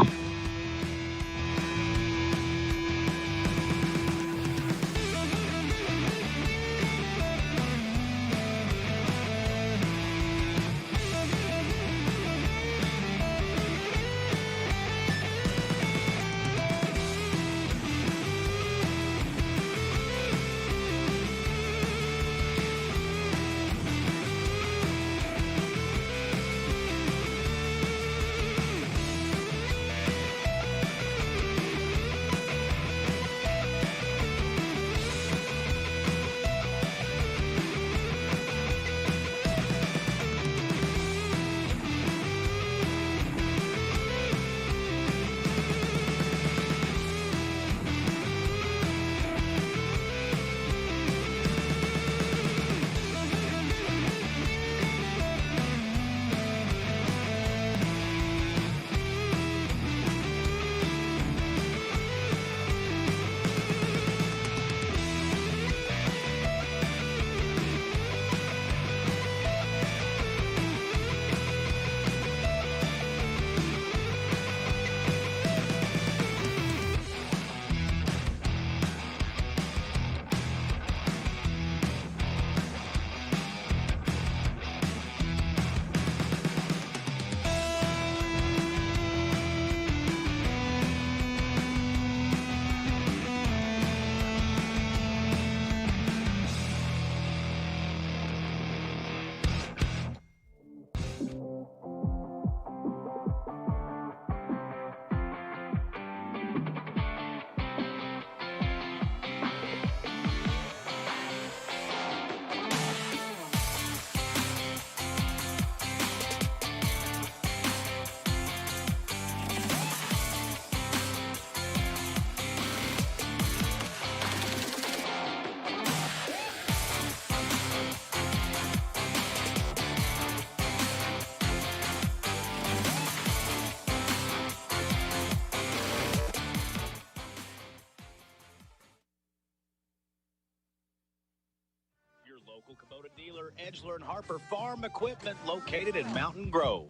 [SPEAKER 13] Local Kubota dealer, Edgeler and Harper Farm Equipment, located in Mountain Grove.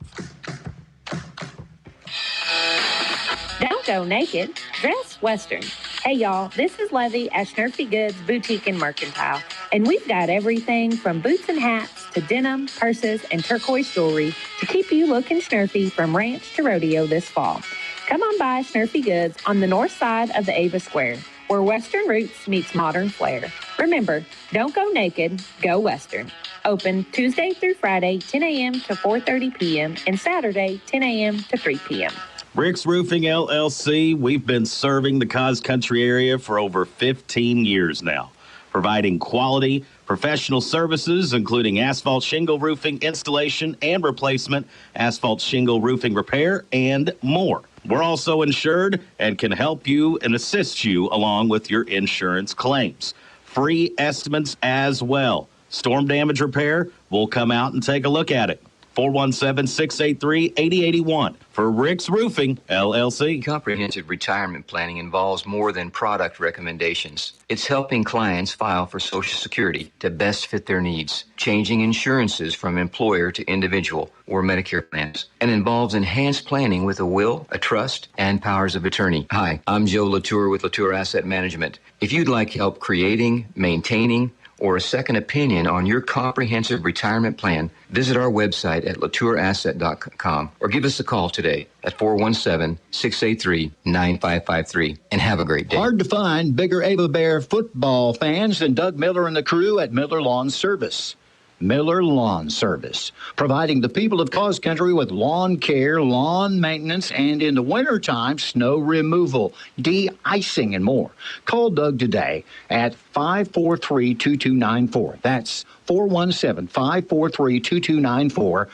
[SPEAKER 4] Don't go naked. Dress Western. Hey, y'all, this is Levy at Schnurfy Goods Boutique and Mercantile, and we've got everything from boots and hats to denim, purses, and turquoise jewelry to keep you looking schnurfy from ranch to rodeo this fall. Come on by Schnurfy Goods on the north side of the Ava Square, where Western roots meets modern flair. Remember, don't go naked, go Western. Open Tuesday through Friday, 10 a.m. to 4:30 p.m. and Saturday, 10 a.m. to 3 p.m.
[SPEAKER 13] Rick's Roofing LLC, we've been serving the Cause Country area for over 15 years now, providing quality, professional services, including asphalt shingle roofing installation and replacement, asphalt shingle roofing repair, and more. We're also insured and can help you and assist you along with your insurance claims. Free estimates as well. Storm damage repair, we'll come out and take a look at it. 417-683-8081 for Rick's Roofing, LLC.
[SPEAKER 8] Comprehensive retirement planning involves more than product recommendations. It's helping clients file for Social Security to best fit their needs, changing insurances from employer to individual or Medicare plans, and involves enhanced planning with a will, a trust, and powers of attorney. Hi, I'm Joe Latour with Latour Asset Management. If you'd like help creating, maintaining, or a second opinion on your comprehensive retirement plan, visit our website at latourasset.com or give us a call today at 417-683-9553 and have a great day.
[SPEAKER 27] Hard to find bigger Ava Bear football fans than Doug Miller and the crew at Miller Lawn Service. Miller Lawn Service, providing the people of Cause Country with lawn care, lawn maintenance, and in the wintertime, snow removal, de-icing, and more. Call Doug today at 543-2294. That's 417-543-2294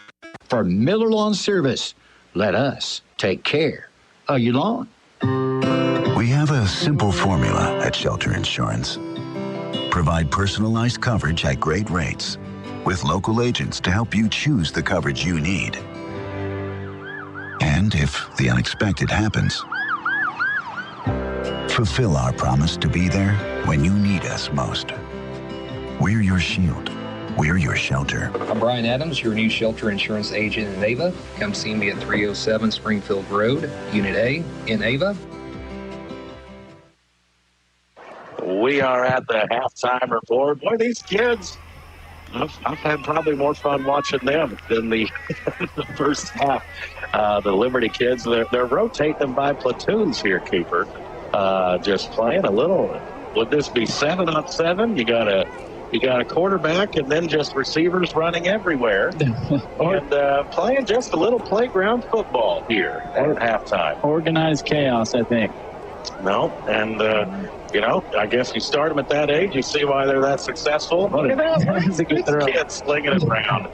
[SPEAKER 27] for Miller Lawn Service. Let us take care of your lawn.
[SPEAKER 15] We have a simple formula at Shelter Insurance. Provide personalized coverage at great rates, with local agents to help you choose the coverage you need. And if the unexpected happens, fulfill our promise to be there when you need us most. We're your shield. We're your shelter.
[SPEAKER 18] I'm Brian Adams, your new shelter insurance agent in Ava. Come see me at 307 Springfield Road, Unit A in Ava.
[SPEAKER 3] We are at the halftime report. Boy, these kids, I've had probably more fun watching them than the first half. The Liberty kids, they're rotating them by platoons here, Keeper. Just playing a little. Would this be 7-on-7? You got a quarterback and then just receivers running everywhere, and playing just a little playground football here at halftime.
[SPEAKER 11] Organized chaos, I think.
[SPEAKER 3] No, and I guess you start them at that age, you see why they're that successful. Look at that, kids slinging it around.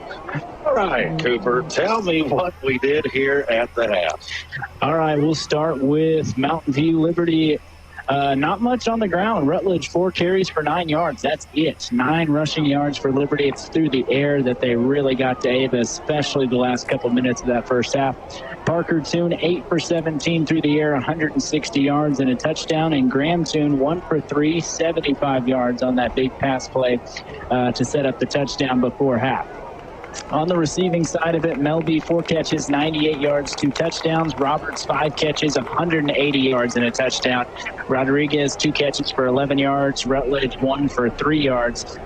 [SPEAKER 3] All right, Cooper, tell me what we did here at the half.
[SPEAKER 11] All right, we'll start with Mountain View Liberty. Not much on the ground. Rutledge, 4 carries for 9 yards. That's it. 9 rushing yards for Liberty. It's through the air that they really got to Ava, especially the last couple minutes of that first half. Parker Toon, 8 for 17 through the air, 160 yards and a touchdown. And Graham Toon, 1 for 3, 75 yards on that big pass play to set up the touchdown before half. On the receiving side of it, Melby, 4 catches, 98 yards, 2 touchdowns. Roberts, 5 catches, 180 yards and a touchdown. Rodriguez, 2 catches for 11 yards. Rutledge, 1 for 3 yards.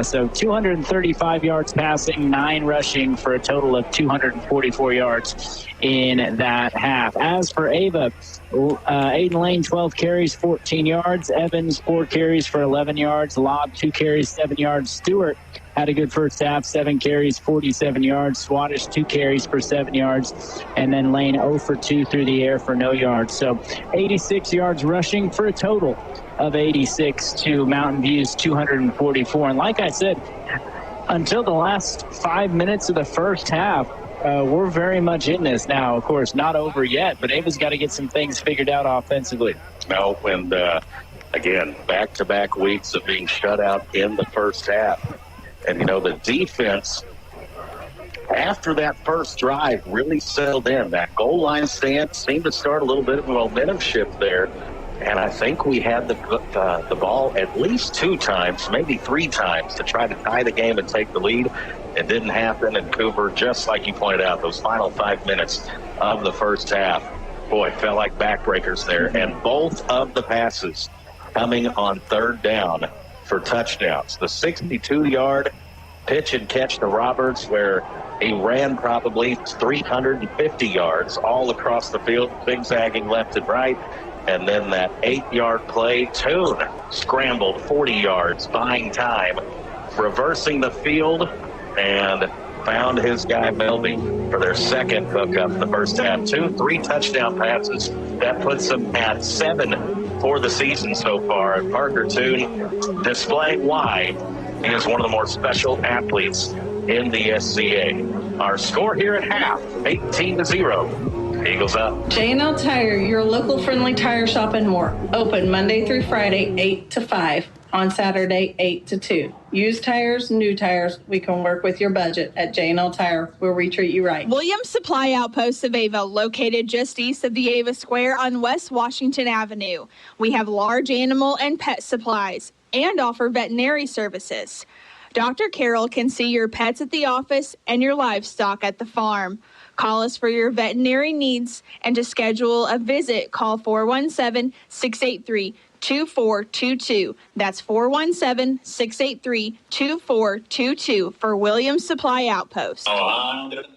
[SPEAKER 11] So 235 yards passing, 9 rushing for a total of 244 yards in that half. As for Ava, Aiden Lane, 12 carries, 14 yards. Evans, 4 carries for 11 yards. Lobb, 2 carries, 7 yards. Stewart had a good first half, 7 carries, 47 yards. Swadesh, 2 carries for 7 yards. And then Lane 0 for 2 through the air for no yards. So 86 yards rushing for a total of 86 to Mountain View's 244. And like I said, until the last 5 minutes of the first half, we're very much in this now. Of course, not over yet, but Ava's got to get some things figured out offensively.
[SPEAKER 3] No, and again, back-to-back weeks of being shut out in the first half. And, the defense, after that first drive, really settled in. That goal line stand seemed to start a little bit of a momentum shift there And I think we had the ball at least 2 times, maybe 3 times, to try to tie the game and take the lead. It didn't happen, and Cooper, just like you pointed out, those final 5 minutes of the first half, boy, felt like backbreakers there. And both of the passes coming on 3rd down for touchdowns. The 62-yard pitch and catch to Roberts, where he ran probably 350 yards all across the field, zigzagging left and right. And then that 8-yard play, Toon scrambled 40 yards, buying time, reversing the field, and found his guy Melby for their second hookup in the first half. 3 touchdown passes. That puts them at 7 for the season so far. And Parker Toon displaying why he is one of the more special athletes in the SCA. Our score here at half, 18-0. Eagles up.
[SPEAKER 7] J&L Tire, your local friendly tire shop and more. Open Monday through Friday, 8 to 5. On Saturday, 8 to 2. Used tires, new tires, we can work with your budget at J&L Tire, where we treat you right.
[SPEAKER 5] Williams Supply Outpost of Ava, located just east of the Ava Square on West Washington Avenue. We have large animal and pet supplies and offer veterinary services. Dr. Carroll can see your pets at the office and your livestock at the farm. Call us for your veterinary needs, and to schedule a visit, call 417-683-2422. That's 417-683-2422 for Williams Supply Outpost.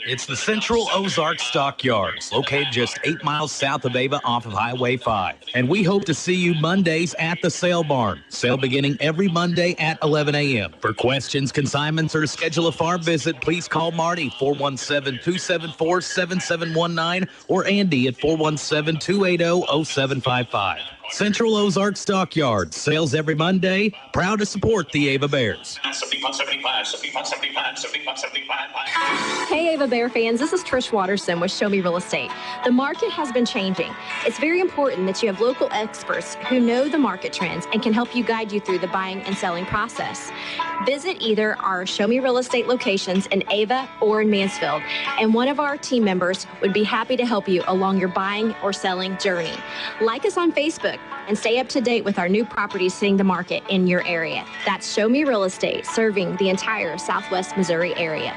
[SPEAKER 9] It's the Central Ozark Stockyards, located just 8 miles south of Ava off of Highway 5. And we hope to see you Mondays at the sale barn. Sale beginning every Monday at 11 a.m. For questions, consignments, or to schedule a farm visit, please call Marty, 417-274-7719, or Andy at 417-280-0755. Central Ozark Stockyards, sales every Monday, proud to support the Ava Bears.
[SPEAKER 25] Hey Ava Bear fans, this is Trish Watterson with Show Me Real Estate. The market has been changing. It's very important that you have local experts who know the market trends and can help you guide you through the buying and selling process. Visit either our Show Me Real Estate locations in Ava or in Mansfield, and one of our team members would be happy to help you along your buying or selling journey. Like us on Facebook and stay up to date with our new properties hitting the market in your area. That's Show Me Real Estate, serving the entire Southwest Missouri area.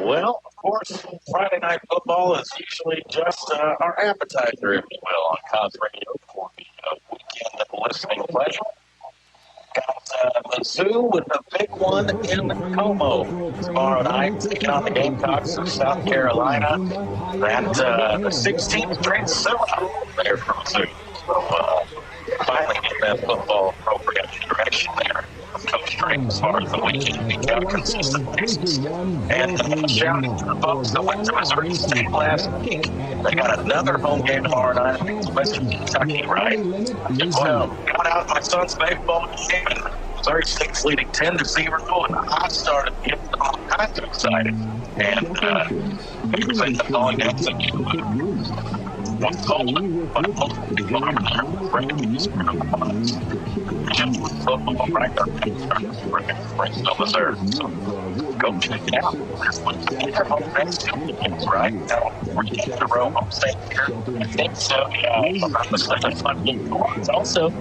[SPEAKER 3] Well, of course, Friday Night Football is usually just our appetizer, if you will, on Cos Radio for the weekend listening pleasure. Got Mizzou with a big one in Como tomorrow night, taking on the Gamecocks of South Carolina. That the 16th straight seminar there from Mizzou. So finally getting that football program direction there. Coach Drake as far as the weekend be on a consistent basis. And shout out to the folks that went to Missouri State last week. They got another home game tomorrow night against Western Kentucky, right? Well, got out my son's baseball game, and Missouri State's leading 10-0, and I started getting all kinds of excited. And he was in the calling down some football right Springfield, Missouri. So go check it out. Right now, we're getting the row home state here. I think so. It's also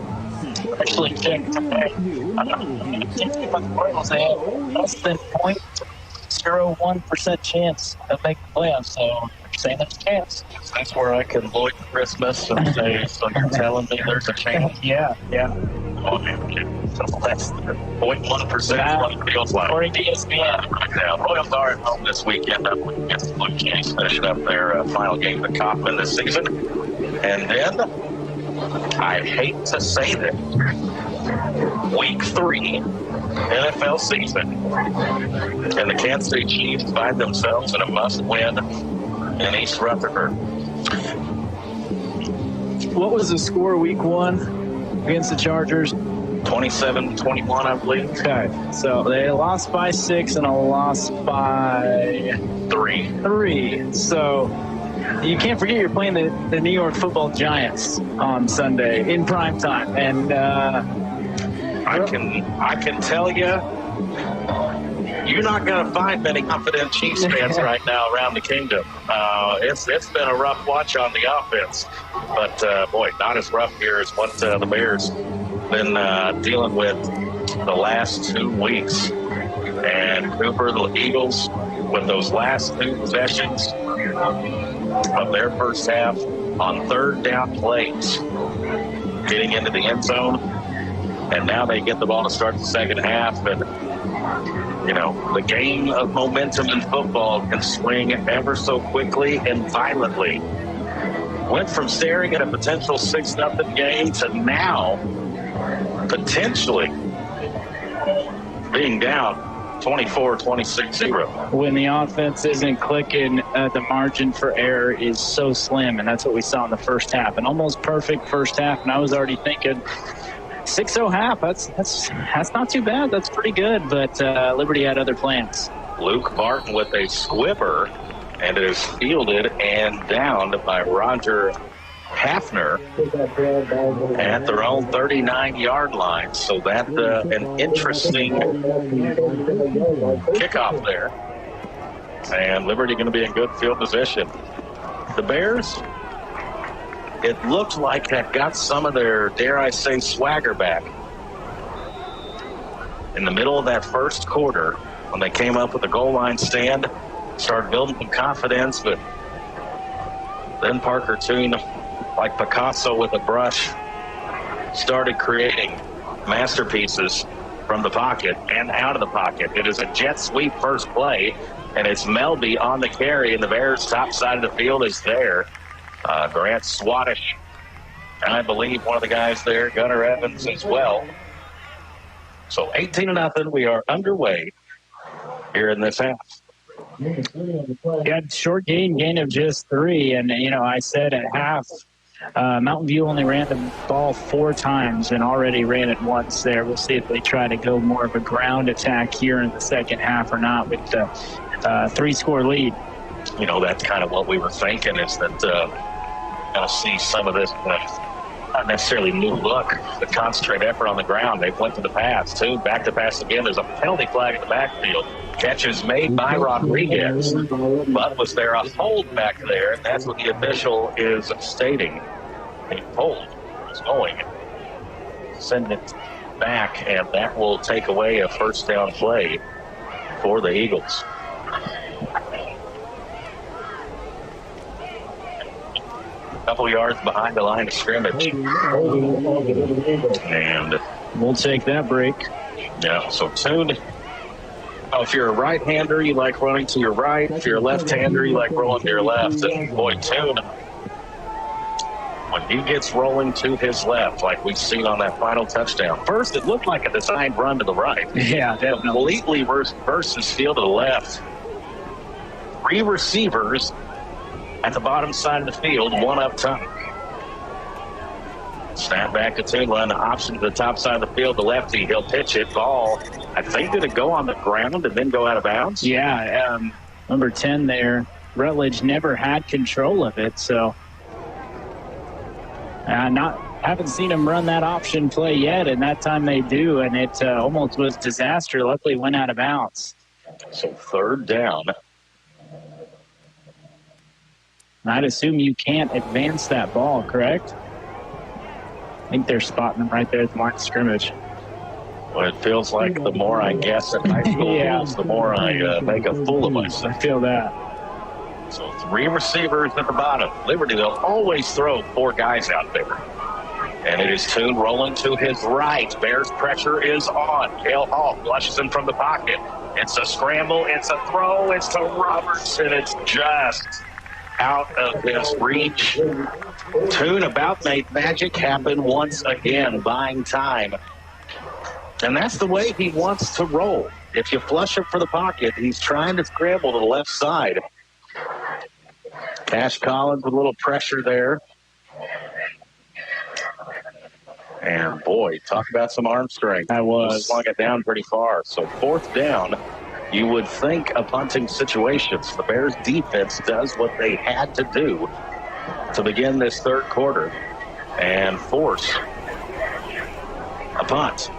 [SPEAKER 3] actually checked today. I think the Royals have less than 0.01% chance of making the playoffs. So saying there's a chance. That's where I can avoid Christmas and say, so you're telling me there's a chance? Yeah. Oh, man, so that's 0.1% is what it feels like. Or ESPN. Right now, Royals are at home this weekend up against the Blue Jays, finishing up their final game of the Kaufman this season. And then, I hate to say that, Week 3 NFL season, and the Kansas City Chiefs find themselves in a must-win in East Rutherford.
[SPEAKER 11] What was the score week 1 against the Chargers?
[SPEAKER 3] 27-21, I believe.
[SPEAKER 11] Okay, so they lost by 6 and a loss by 3. So you can't forget you're playing the New York Football Giants on Sunday in prime time, and
[SPEAKER 3] I can tell you, You're not going to find many confident Chiefs fans right now around the kingdom. It's been a rough watch on the offense. But, boy, not as rough here as what the Bears been dealing with the last 2 weeks. And Cooper, the Eagles, with those last 2 possessions of their first half on third down plays, getting into the end zone. And now they get the ball to start the second half. And, you know, the game of momentum in football can swing ever so quickly and violently. Went from staring at a potential 6-0 game to now potentially being down 24-26-0.
[SPEAKER 11] When the offense isn't clicking, the margin for error is so slim, and that's what we saw in the first half. An almost perfect first half, and I was already thinking 6-0 half. That's not too bad. That's pretty good, but Liberty had other plans.
[SPEAKER 3] Luke Barton with a squibber, and it is fielded and downed by Roger Hafner at their own 39-yard line. So that's an interesting kickoff there. And Liberty going to be in good field position. The Bears, it looked like had got some of their, dare I say, swagger back in the middle of that first quarter when they came up with a goal line stand, started building some confidence, but then Parker Toon, like Picasso with a brush, started creating masterpieces from the pocket and out of the pocket. It is a jet sweep first play, and it's Melby on the carry, and the Bears' top side of the field is there. Grant Swadish, and I believe one of the guys there, Gunnar Evans, as well. So 18-0, we are underway here in this half.
[SPEAKER 11] Yeah, short gain of just 3, and, you know, I said at half, Mountain View only ran the ball 4 times and already ran it once there. We'll see if they try to go more of a ground attack here in the second half or not with the 3-score lead.
[SPEAKER 3] You know, that's kind of what we were thinking, is that going to see some of this, not necessarily new look, but concentrate effort on the ground. They went to the pass, too. Back to pass again. There's a penalty flag in the backfield. Catches made by Rodriguez, but was there a hold back there? And that's what the official is stating. A hold is going. Send it back, and that will take away a first down play for the Eagles. Couple yards behind the line of scrimmage. And
[SPEAKER 11] we'll take that break.
[SPEAKER 3] Yeah, so Toon, if you're a right-hander, you like running to your right. If you're a left-hander, you like rolling to your left. And boy, Toon, when he gets rolling to his left, like we've seen on that final touchdown. First, it looked like a designed run to the right.
[SPEAKER 11] Yeah, definitely.
[SPEAKER 3] Completely versus field to the left. 3 receivers at the bottom side of the field, 1 up top. Snap back to Toon, the option to the top side of the field, the lefty. He'll pitch it. Ball, I think, did it go on the ground and then go out of bounds?
[SPEAKER 11] Yeah, number 10 there. Rutledge never had control of it, so haven't seen him run that option play yet, and that time they do, and it almost was disaster. Luckily went out of bounds.
[SPEAKER 3] So third down.
[SPEAKER 11] I'd assume you can't advance that ball, correct? I think they're spotting them right there at the line of scrimmage.
[SPEAKER 3] Well, it feels like the more I guess at high school games, the more I make a fool of myself.
[SPEAKER 11] I feel that.
[SPEAKER 3] So 3 receivers at the bottom. Liberty, they'll always throw 4 guys out there. And it is Toon rolling to his right. Bears pressure is on. Cale Hall flushes him from the pocket. It's a scramble. It's a throw. It's to Roberts, and it's just out of his reach. Toon about made magic happen once again, buying time. And that's the way he wants to roll. If you flush him for the pocket, he's trying to scramble to the left side. Cash Collins with a little pressure there. And, boy, talk about some arm strength.
[SPEAKER 11] I was.
[SPEAKER 3] Slung it down pretty far. So 4th down. You would think of punting situations. The Bears defense does what they had to do to begin this third quarter and force a punt.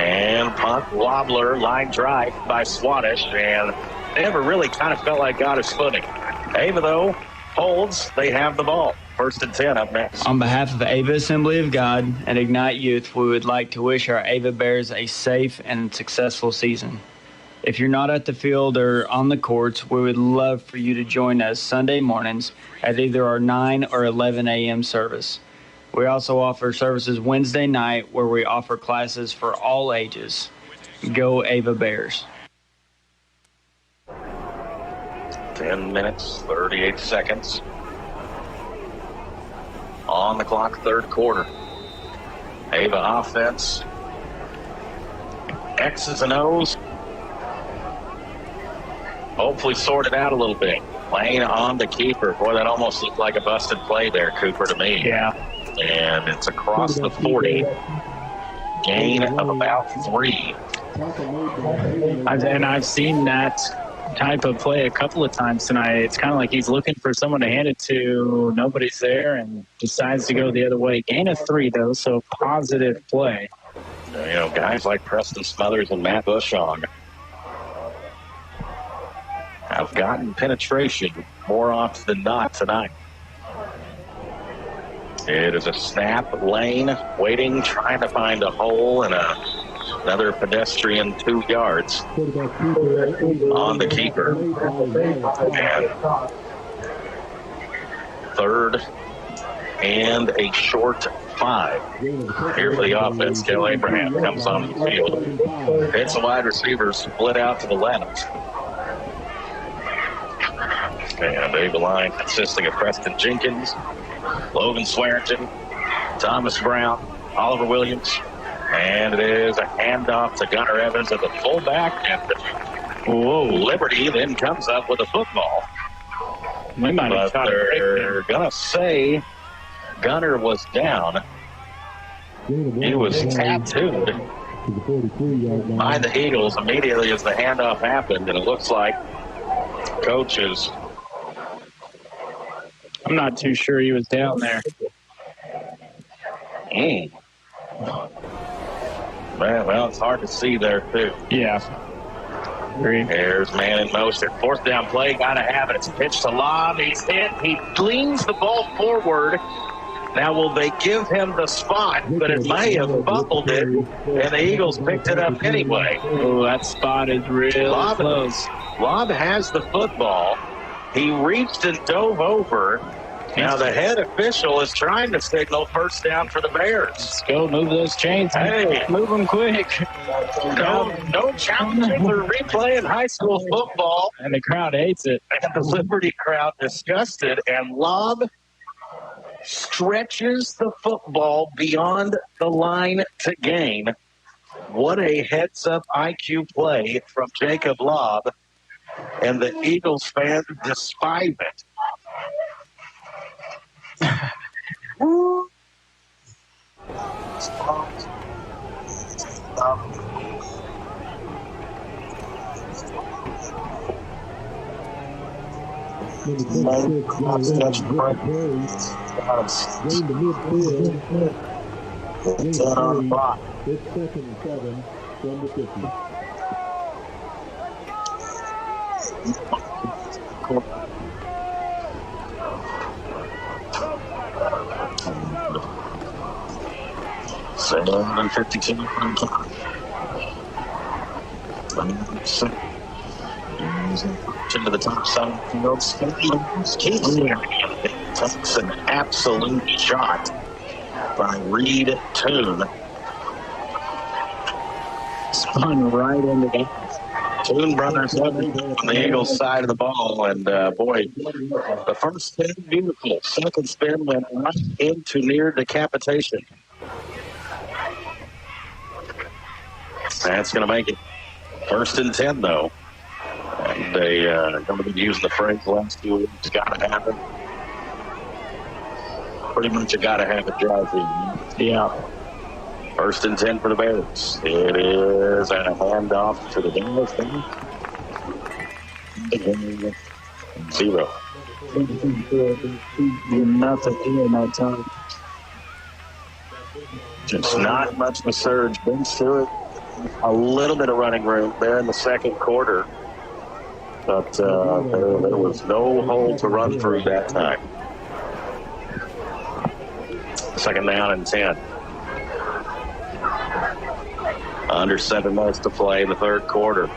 [SPEAKER 3] And punt wobbler, line drive by Swannish, and never really kind of felt like got his footing. Ava, though, holds. They have the ball. 1st and 10 up next.
[SPEAKER 6] On behalf of Ava Assembly of God and Ignite Youth, we would like to wish our Ava Bears a safe and successful season. If you're not at the field or on the courts, we would love for you to join us Sunday mornings at either our 9 or 11 a.m. service. We also offer services Wednesday night where we offer classes for all ages. Go Ava Bears.
[SPEAKER 3] 10 minutes, 38 seconds. On the clock, 3rd quarter. Ava offense. X's and O's. Hopefully sorted out a little bit. Playing on the keeper. Boy, that almost looked like a busted play there, Cooper, to me.
[SPEAKER 11] Yeah.
[SPEAKER 3] And it's across the 40. Gain of about 3.
[SPEAKER 11] And I've seen that type of play a couple of times tonight. It's kind of like he's looking for someone to hand it to. Nobody's there and decides to go the other way. Gain of 3, though, so positive play.
[SPEAKER 3] You know, guys like Preston Smothers and Matt Bushong have gotten penetration more often than not tonight. It is a snap lane, waiting, trying to find a hole, and another pedestrian 2 yards on the keeper. And 3rd and a short 5. Here for the offense, Kel Abraham comes on the field. It's a wide receiver split out to the left. And Ava line consisting of Preston Jenkins, Logan Swearingen, Thomas Brown, Oliver Williams, and it is a handoff to Gunnar Evans at the fullback. And Liberty then comes up with a football. But they're going to say Gunnar was down. He was tattooed by the Eagles immediately as the handoff happened, and it looks like coaches.
[SPEAKER 11] I'm not too sure he was down there.
[SPEAKER 3] Well, it's hard to see there, too.
[SPEAKER 11] Yeah. Agreed.
[SPEAKER 3] There's man in motion. 4th down play, got to have it. It's pitched to Lob. He's hit. He leans the ball forward. Now, will they give him the spot? But it may have fumbled it, and the Eagles picked it up anyway.
[SPEAKER 11] Oh, that spot is real close.
[SPEAKER 3] Lob has the football. He reached and dove over. Now the head official is trying to signal 1st down for the Bears.
[SPEAKER 11] Let's go move those chains.
[SPEAKER 3] Hey,
[SPEAKER 11] move them quick.
[SPEAKER 3] No challenging or replaying high school football.
[SPEAKER 11] And the crowd hates it.
[SPEAKER 3] And the Liberty crowd disgusted. And Lob stretches the football beyond the line to gain. What a heads-up IQ play from Jacob Lob. And the Eagles fans despise it.
[SPEAKER 19] It's 2nd and 7 from the 50.
[SPEAKER 3] And 52 to the top side field. Takes an absolute shot by Reed Toon.
[SPEAKER 11] Spun right into the
[SPEAKER 3] Toon brothers on the Eagles side of the ball, and boy, the first spin beautiful. Second spin went right into near decapitation. That's going to make it 1st and 10, though. And they going to be using the phrase last 2 weeks. Got to have it. Pretty much a got to have it drive in.
[SPEAKER 11] Yeah.
[SPEAKER 3] 1st and 10 for the Bears. It is a handoff to the Dallas team. 0.
[SPEAKER 11] Nothing here in that time.
[SPEAKER 3] Just not much of a surge. Ben Stewart a little bit of running room there in the second quarter. But there was no hole to run through that time. Second down and 10. Under 7 minutes to play in the third quarter.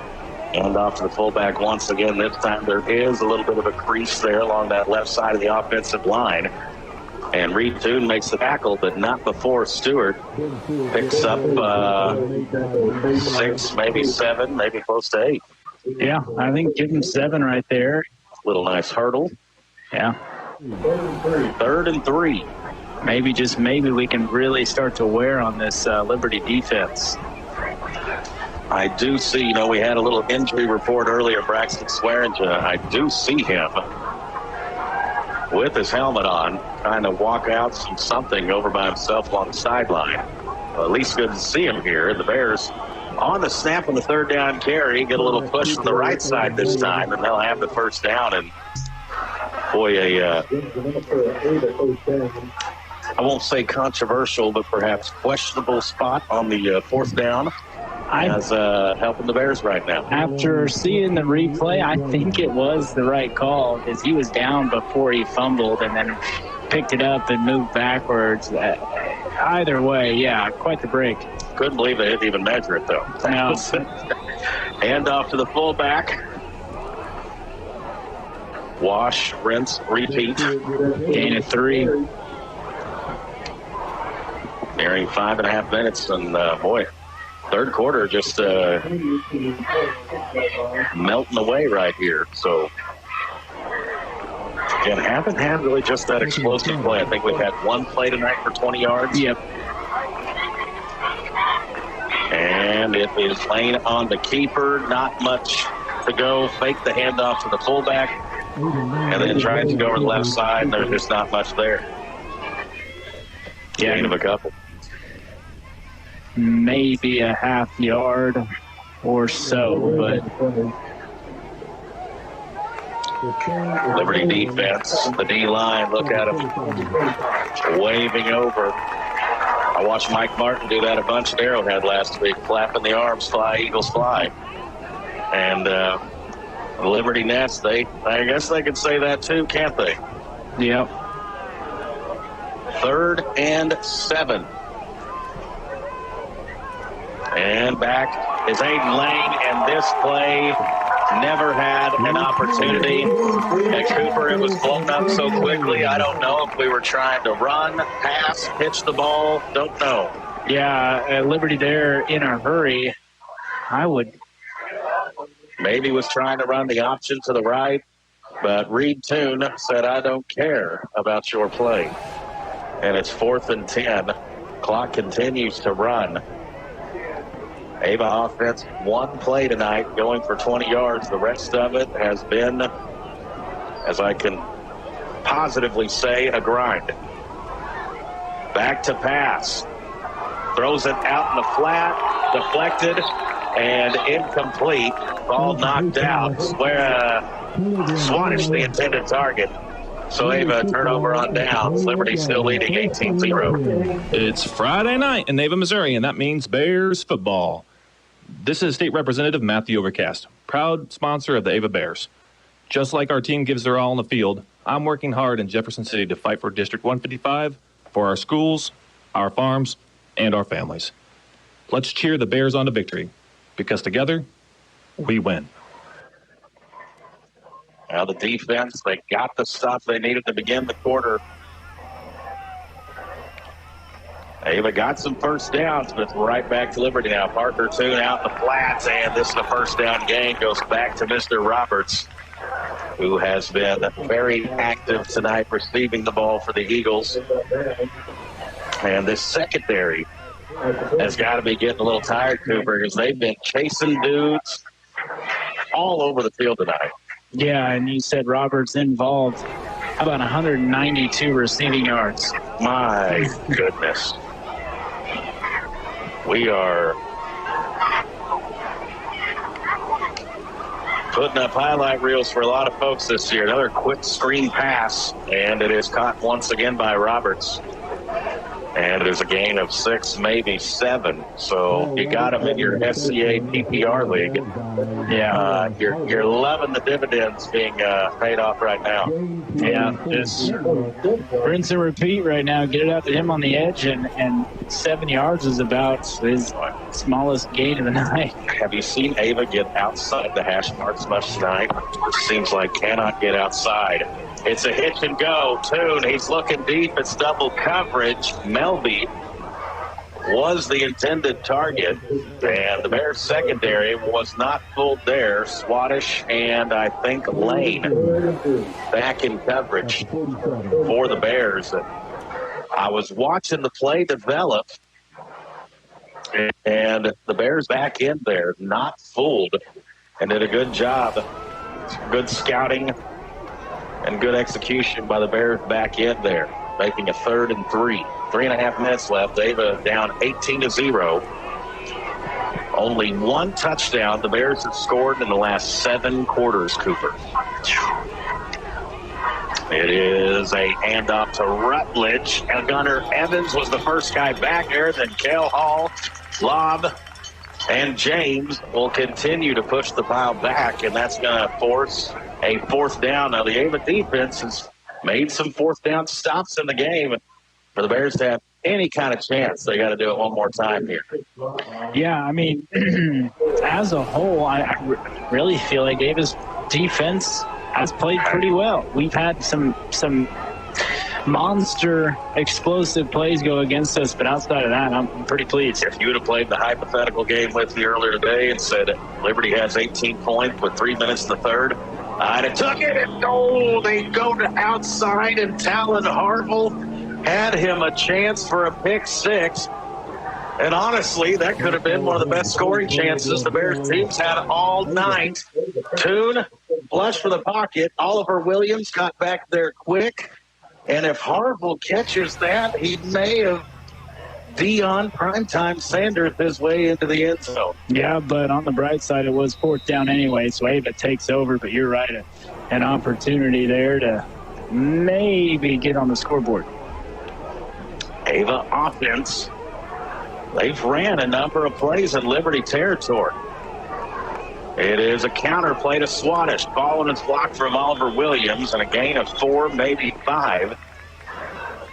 [SPEAKER 3] And off to the fullback once again. This time there is a little bit of a crease there along that left side of the offensive line. And Reed Toon makes the tackle, but not before Stewart picks up 6, maybe 7, maybe close to 8.
[SPEAKER 11] Yeah, I think give him 7 right there.
[SPEAKER 3] Little nice hurdle.
[SPEAKER 11] Yeah.
[SPEAKER 3] 3rd and 3.
[SPEAKER 11] Maybe we can really start to wear on this Liberty defense.
[SPEAKER 3] I do see, we had a little injury report earlier. Braxton Swearingen, I do see him with his helmet on, trying to walk out something over by himself on the sideline. Well, at least good to see him here. The Bears on the snap on the third down carry, get a little push from the right side this time, and they'll have the first down. And boy, I won't say controversial, but perhaps questionable spot on the fourth down. As helping the Bears right now.
[SPEAKER 11] After seeing the replay, I think it was the right call because he was down before he fumbled and then picked it up and moved backwards. Either way, yeah, quite the break.
[SPEAKER 3] Couldn't believe they didn't even measure it, though.
[SPEAKER 11] No.
[SPEAKER 3] Hand off to the fullback. Wash, rinse, repeat.
[SPEAKER 11] Gain of 3.
[SPEAKER 3] Nearing 5.5 minutes, and boy, third quarter just melting away right here. So, again, haven't had really just that explosive play. I think we've had one play tonight for 20 yards.
[SPEAKER 11] Yep.
[SPEAKER 3] And it is lane on the keeper. Not much to go. Fake the handoff to the fullback. And then tries to go over the left side, and there's just not much there. Gain of a couple.
[SPEAKER 11] Maybe a half yard or so, but
[SPEAKER 3] Liberty defense, the D-line, look at him waving over. I watched Mike Martin do that a bunch at Arrowhead last week, flapping the arms, fly, Eagles fly. And the Liberty Nets, I guess they can say that too, can't they?
[SPEAKER 11] Yep.
[SPEAKER 3] 3rd and 7. And back is Aiden Lane, and this play never had an opportunity. At Cooper, it was blown up so quickly. I don't know if we were trying to run, pass, pitch the ball. Don't know.
[SPEAKER 11] Yeah, Liberty there in a hurry. I would.
[SPEAKER 3] Maybe was trying to run the option to the right, but Reed Toon said, I don't care about your play. And it's 4th and 10. Clock continues to run. Ava offense, one play tonight, going for 20 yards. The rest of it has been, as I can positively say, a grind. Back to pass. Throws it out in the flat, deflected, and incomplete. Ball knocked out. Swannish, the intended target. So Ava, turnover on downs. Liberty still leading 18-0.
[SPEAKER 1] It's Friday night in Ava, Missouri, and that means Bears football. This is State Representative Matthew Overcast, proud sponsor of the Ava Bears. Just like our team gives their all on the field, I'm working hard in Jefferson City to fight for District 155, for our schools, our farms, and our families. Let's cheer the Bears on to victory, because together, we win.
[SPEAKER 3] Now the defense, they got the stuff they needed to begin the quarter. Ava got some first downs, but it's right back to Liberty now. Parker Toon out in the flats, and this is the first down gain. Goes back to Mr. Roberts, who has been very active tonight receiving the ball for the Eagles. And this secondary has got to be getting a little tired, Cooper, because they've been chasing dudes all over the field tonight.
[SPEAKER 11] Yeah, and you said Roberts involved. How about 192 receiving yards?
[SPEAKER 3] My goodness. We are putting up highlight reels for a lot of folks this year. Another quick screen pass, and it is caught once again by Roberts. And it is a gain of 6, maybe 7. So you got him in your SCA PPR league.
[SPEAKER 11] Yeah.
[SPEAKER 3] You're loving the dividends being paid off right now.
[SPEAKER 11] Yeah, just rinse and repeat right now. Get it out to him on the edge, and 7 yards is about his smallest gain of the night.
[SPEAKER 3] Have you seen Ava get outside the hash marks much tonight? Seems like cannot get outside. It's a hitch and go. Toon, he's looking deep. It's double coverage. Melby was the intended target, and the Bears secondary was not fooled there. Swaddish and I think Lane back in coverage for the Bears. I was watching the play develop, and the Bears back in there, not fooled, and did a good job. Good scouting and good execution by the Bears back in there, making a 3rd and 3. 3.5 minutes left. Ava down 18-0. Only 1 touchdown the Bears have scored in the last 7 quarters, Cooper. It is a handoff to Rutledge. And Gunnar Evans was the first guy back there. Then Cale Hall, Lob, and James will continue to push the pile back, and that's going to force a 4th down. Now, the Ava defense has made some 4th down stops in the game. For the Bears to have any kind of chance, they got to do it one more time here.
[SPEAKER 11] Yeah, I mean, as a whole, I really feel like Ava's defense has played pretty well. We've had some monster explosive plays go against us, but outside of that, I'm pretty pleased.
[SPEAKER 3] If you would have played the hypothetical game with me earlier today and said Liberty has 18 points with 3 minutes in the third, I'd have took it, and they go to outside, and Talon Harville had him a chance for a pick 6. And honestly, that could have been one of the best scoring chances the Bears team's had all night. Toon, flush for the pocket. Oliver Williams got back there quick. And if Harville catches that, he may have Deion Primetime Sanders his way into the end zone.
[SPEAKER 11] Yeah, but on the bright side, it was 4th down anyway, so Ava takes over. But you're right, an opportunity there to maybe get on the scoreboard.
[SPEAKER 3] Ava offense. They've ran a number of plays in Liberty territory. It is a counter play to Swaddish. Ball and it's blocked from Oliver Williams, and a gain of 4, maybe 5.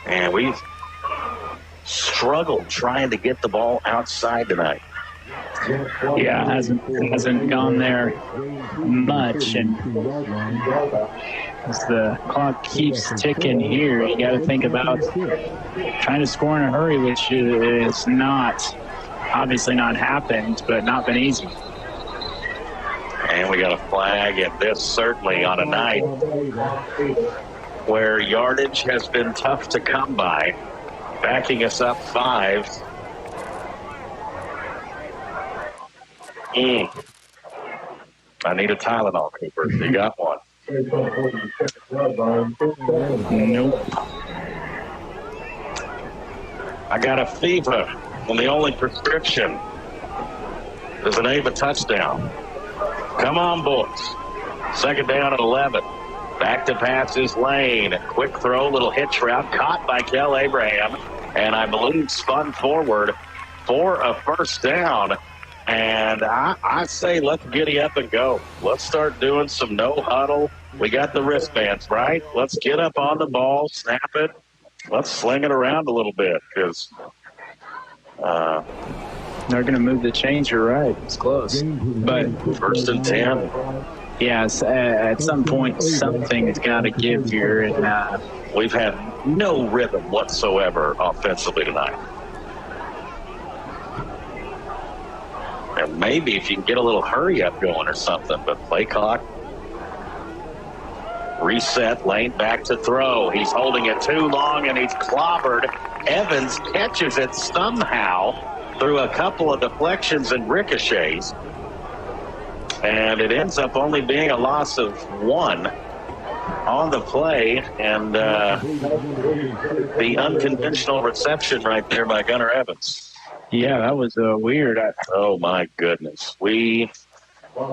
[SPEAKER 3] And we've struggled trying to get the ball outside tonight.
[SPEAKER 11] Yeah, hasn't gone there much, and as the clock keeps ticking here, you got to think about trying to score in a hurry, which is obviously not happened, but not been easy.
[SPEAKER 3] And we got a flag, and this certainly on a night where yardage has been tough to come by, backing us up 5. I need a Tylenol, Cooper. You got one?
[SPEAKER 11] Nope.
[SPEAKER 3] I got a fever, and the only prescription is an Ava touchdown. Come on, boys. 2nd down and 11. Back to pass is Lane. Quick throw, little hitch route, caught by Kel Abraham, and I believe spun forward for a 1st down. And I say let's giddy up and go. Let's start doing some no huddle. We got the wristbands, right? Let's get up on the ball, snap it. Let's sling it around a little bit, because
[SPEAKER 11] they're going to move the change. You're right. It's close. But
[SPEAKER 3] 1st and 10.
[SPEAKER 11] Yes, at some point, something has got to give here. And
[SPEAKER 3] we've had no rhythm whatsoever offensively tonight. And maybe if you can get a little hurry up going or something, but play clock. Reset, Lane back to throw. He's holding it too long, and he's clobbered. Evans catches it somehow through a couple of deflections and ricochets. And it ends up only being a loss of 1 on the play. And the unconventional reception right there by Gunnar Evans.
[SPEAKER 11] Yeah, that was weird.
[SPEAKER 3] Oh, my goodness. We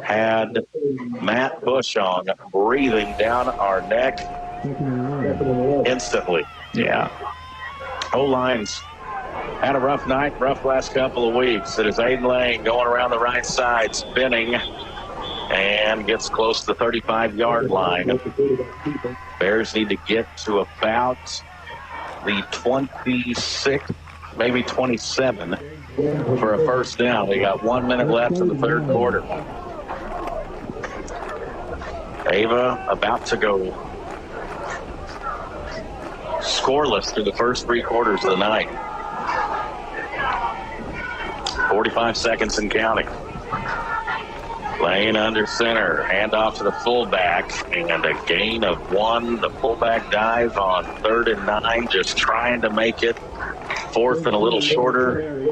[SPEAKER 3] had Matt Bushong breathing down our neck instantly.
[SPEAKER 11] Yeah.
[SPEAKER 3] O-line's had a rough night, rough last couple of weeks. It is Aiden Lane going around the right side, spinning, and gets close to the 35-yard line. Bears need to get to about the 26, maybe 27 for a first down. We got 1 minute left in the third quarter. Ava about to go scoreless through the first 3 quarters of the night. 45 seconds and counting. Lane under center. Hand off to the fullback. And a gain of 1. The fullback dive on 3rd and 9. Just trying to make it 4th and a little shorter.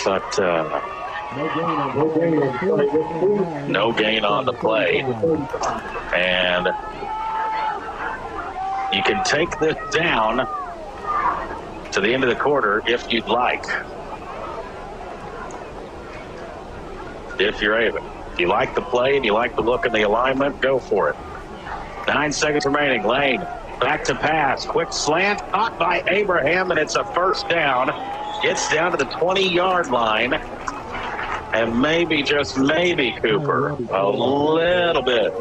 [SPEAKER 3] But no gain on the play. And you can take this down to the end of the quarter if you'd like. If you're able. If you like the play and you like the look and the alignment, go for it. 9 seconds remaining. Lane back to pass. Quick slant caught by Abraham, and it's a first down. Gets down to the 20-yard line. And maybe, just maybe, Cooper, a little bit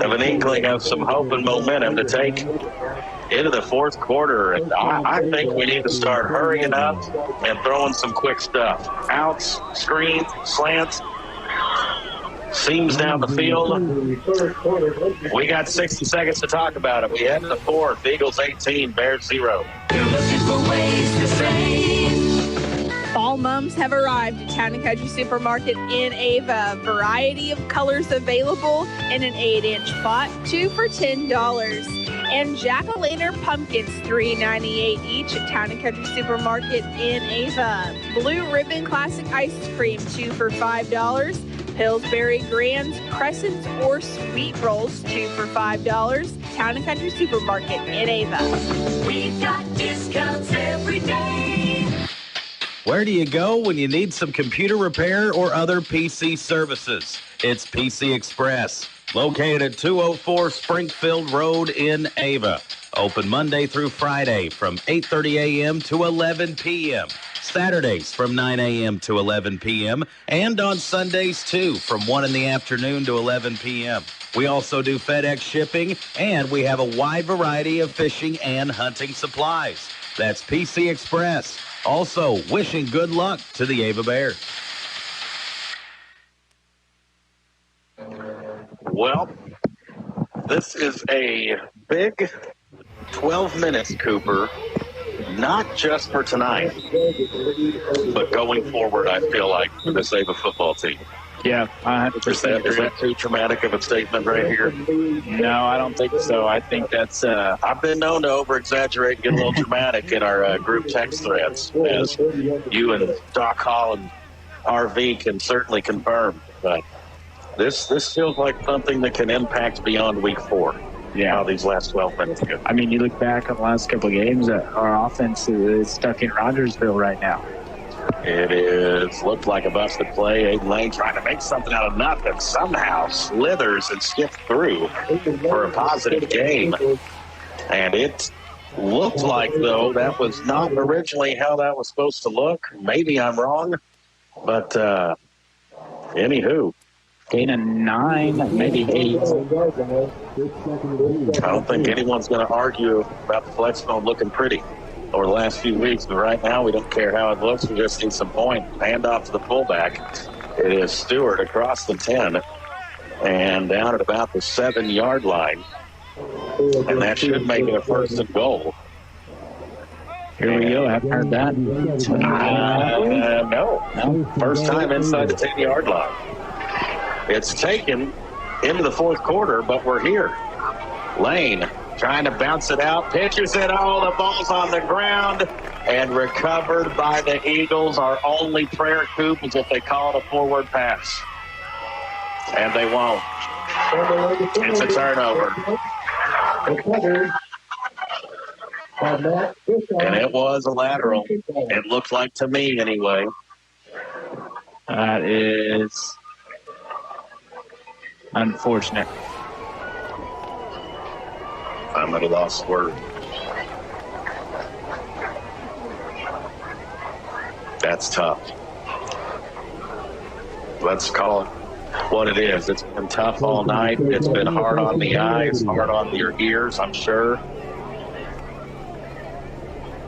[SPEAKER 3] of an inkling of some hope and momentum to take into the fourth quarter. And I think we need to start hurrying up and throwing some quick stuff. Outs, screens, slants, seams down the field. We got 60 seconds to talk about it. We head to the fourth. Eagles 18, Bears 0.
[SPEAKER 5] You're looking for ways to save. Fall mums have arrived at Town & Country Supermarket in Ava. Variety of colors available in an 8-inch pot, 2 for $10. And jack-o'-lantern pumpkins, $3.98 each at Town & Country Supermarket in Ava. Blue Ribbon Classic Ice Cream, 2 for $5. Pillsbury Grands, Crescents, or Sweet Rolls, 2 for $5. Town & Country Supermarket in Ava.
[SPEAKER 2] We've got discounts every day.
[SPEAKER 13] Where do you go when you need some computer repair or other PC services? It's PC Express, located at 204 Springfield Road in Ava. Open Monday through Friday from 8:30 a.m. to 11 p.m. Saturdays from 9 a.m. to 11 p.m. and on Sundays too from 1 in the afternoon to 11 p.m. We also do FedEx shipping, and we have a wide variety of fishing and hunting supplies. That's PC Express. Also, wishing good luck to the Ava Bears.
[SPEAKER 3] Well, this is a big 12 minutes, Cooper. Not just for tonight, but going forward, I feel like, for this Ava football team.
[SPEAKER 11] Yeah, 100%.
[SPEAKER 3] Is that too dramatic of a statement right here?
[SPEAKER 11] No, I don't think so. I think that's...
[SPEAKER 3] I've been known to over-exaggerate and get a little dramatic in our group text threads, as you and Doc Hall and RV can certainly confirm. But this feels like something that can impact beyond week 4. Yeah, how these last 12 minutes go.
[SPEAKER 11] I mean, you look back on the last couple of games, our offense is stuck in Rogersville right now.
[SPEAKER 3] It is looked like a busted play. Aiden Lane trying to make something out of nothing. Somehow slithers and skips through for a positive game. And it looked like, though, that was not originally how that was supposed to look. Maybe I'm wrong. But anywho.
[SPEAKER 11] Gain of 9, maybe 8.
[SPEAKER 3] I don't think anyone's going to argue about the flex phone looking pretty over the last few weeks, but right now we don't care how it looks. We just need some point. Hand off to the fullback. It is Stewart across the 10 and down at about the 7-yard line. And that should make it a 1st and goal.
[SPEAKER 11] Here we go. I haven't heard that.
[SPEAKER 3] No. First time inside the 10-yard line. It's taken into the fourth quarter, but we're here. Lane trying to bounce it out. Pitches it. Oh, the ball's on the ground and recovered by the Eagles. Our only prayer, Coop, is if they call it a forward pass. And they won't. It's a turnover. And it was a lateral. It looked like to me anyway.
[SPEAKER 11] That is unfortunate.
[SPEAKER 3] I'm at a loss for word. That's tough. Let's call it what it is. It's been tough all night. It's been hard on the eyes, hard on your ears, I'm sure.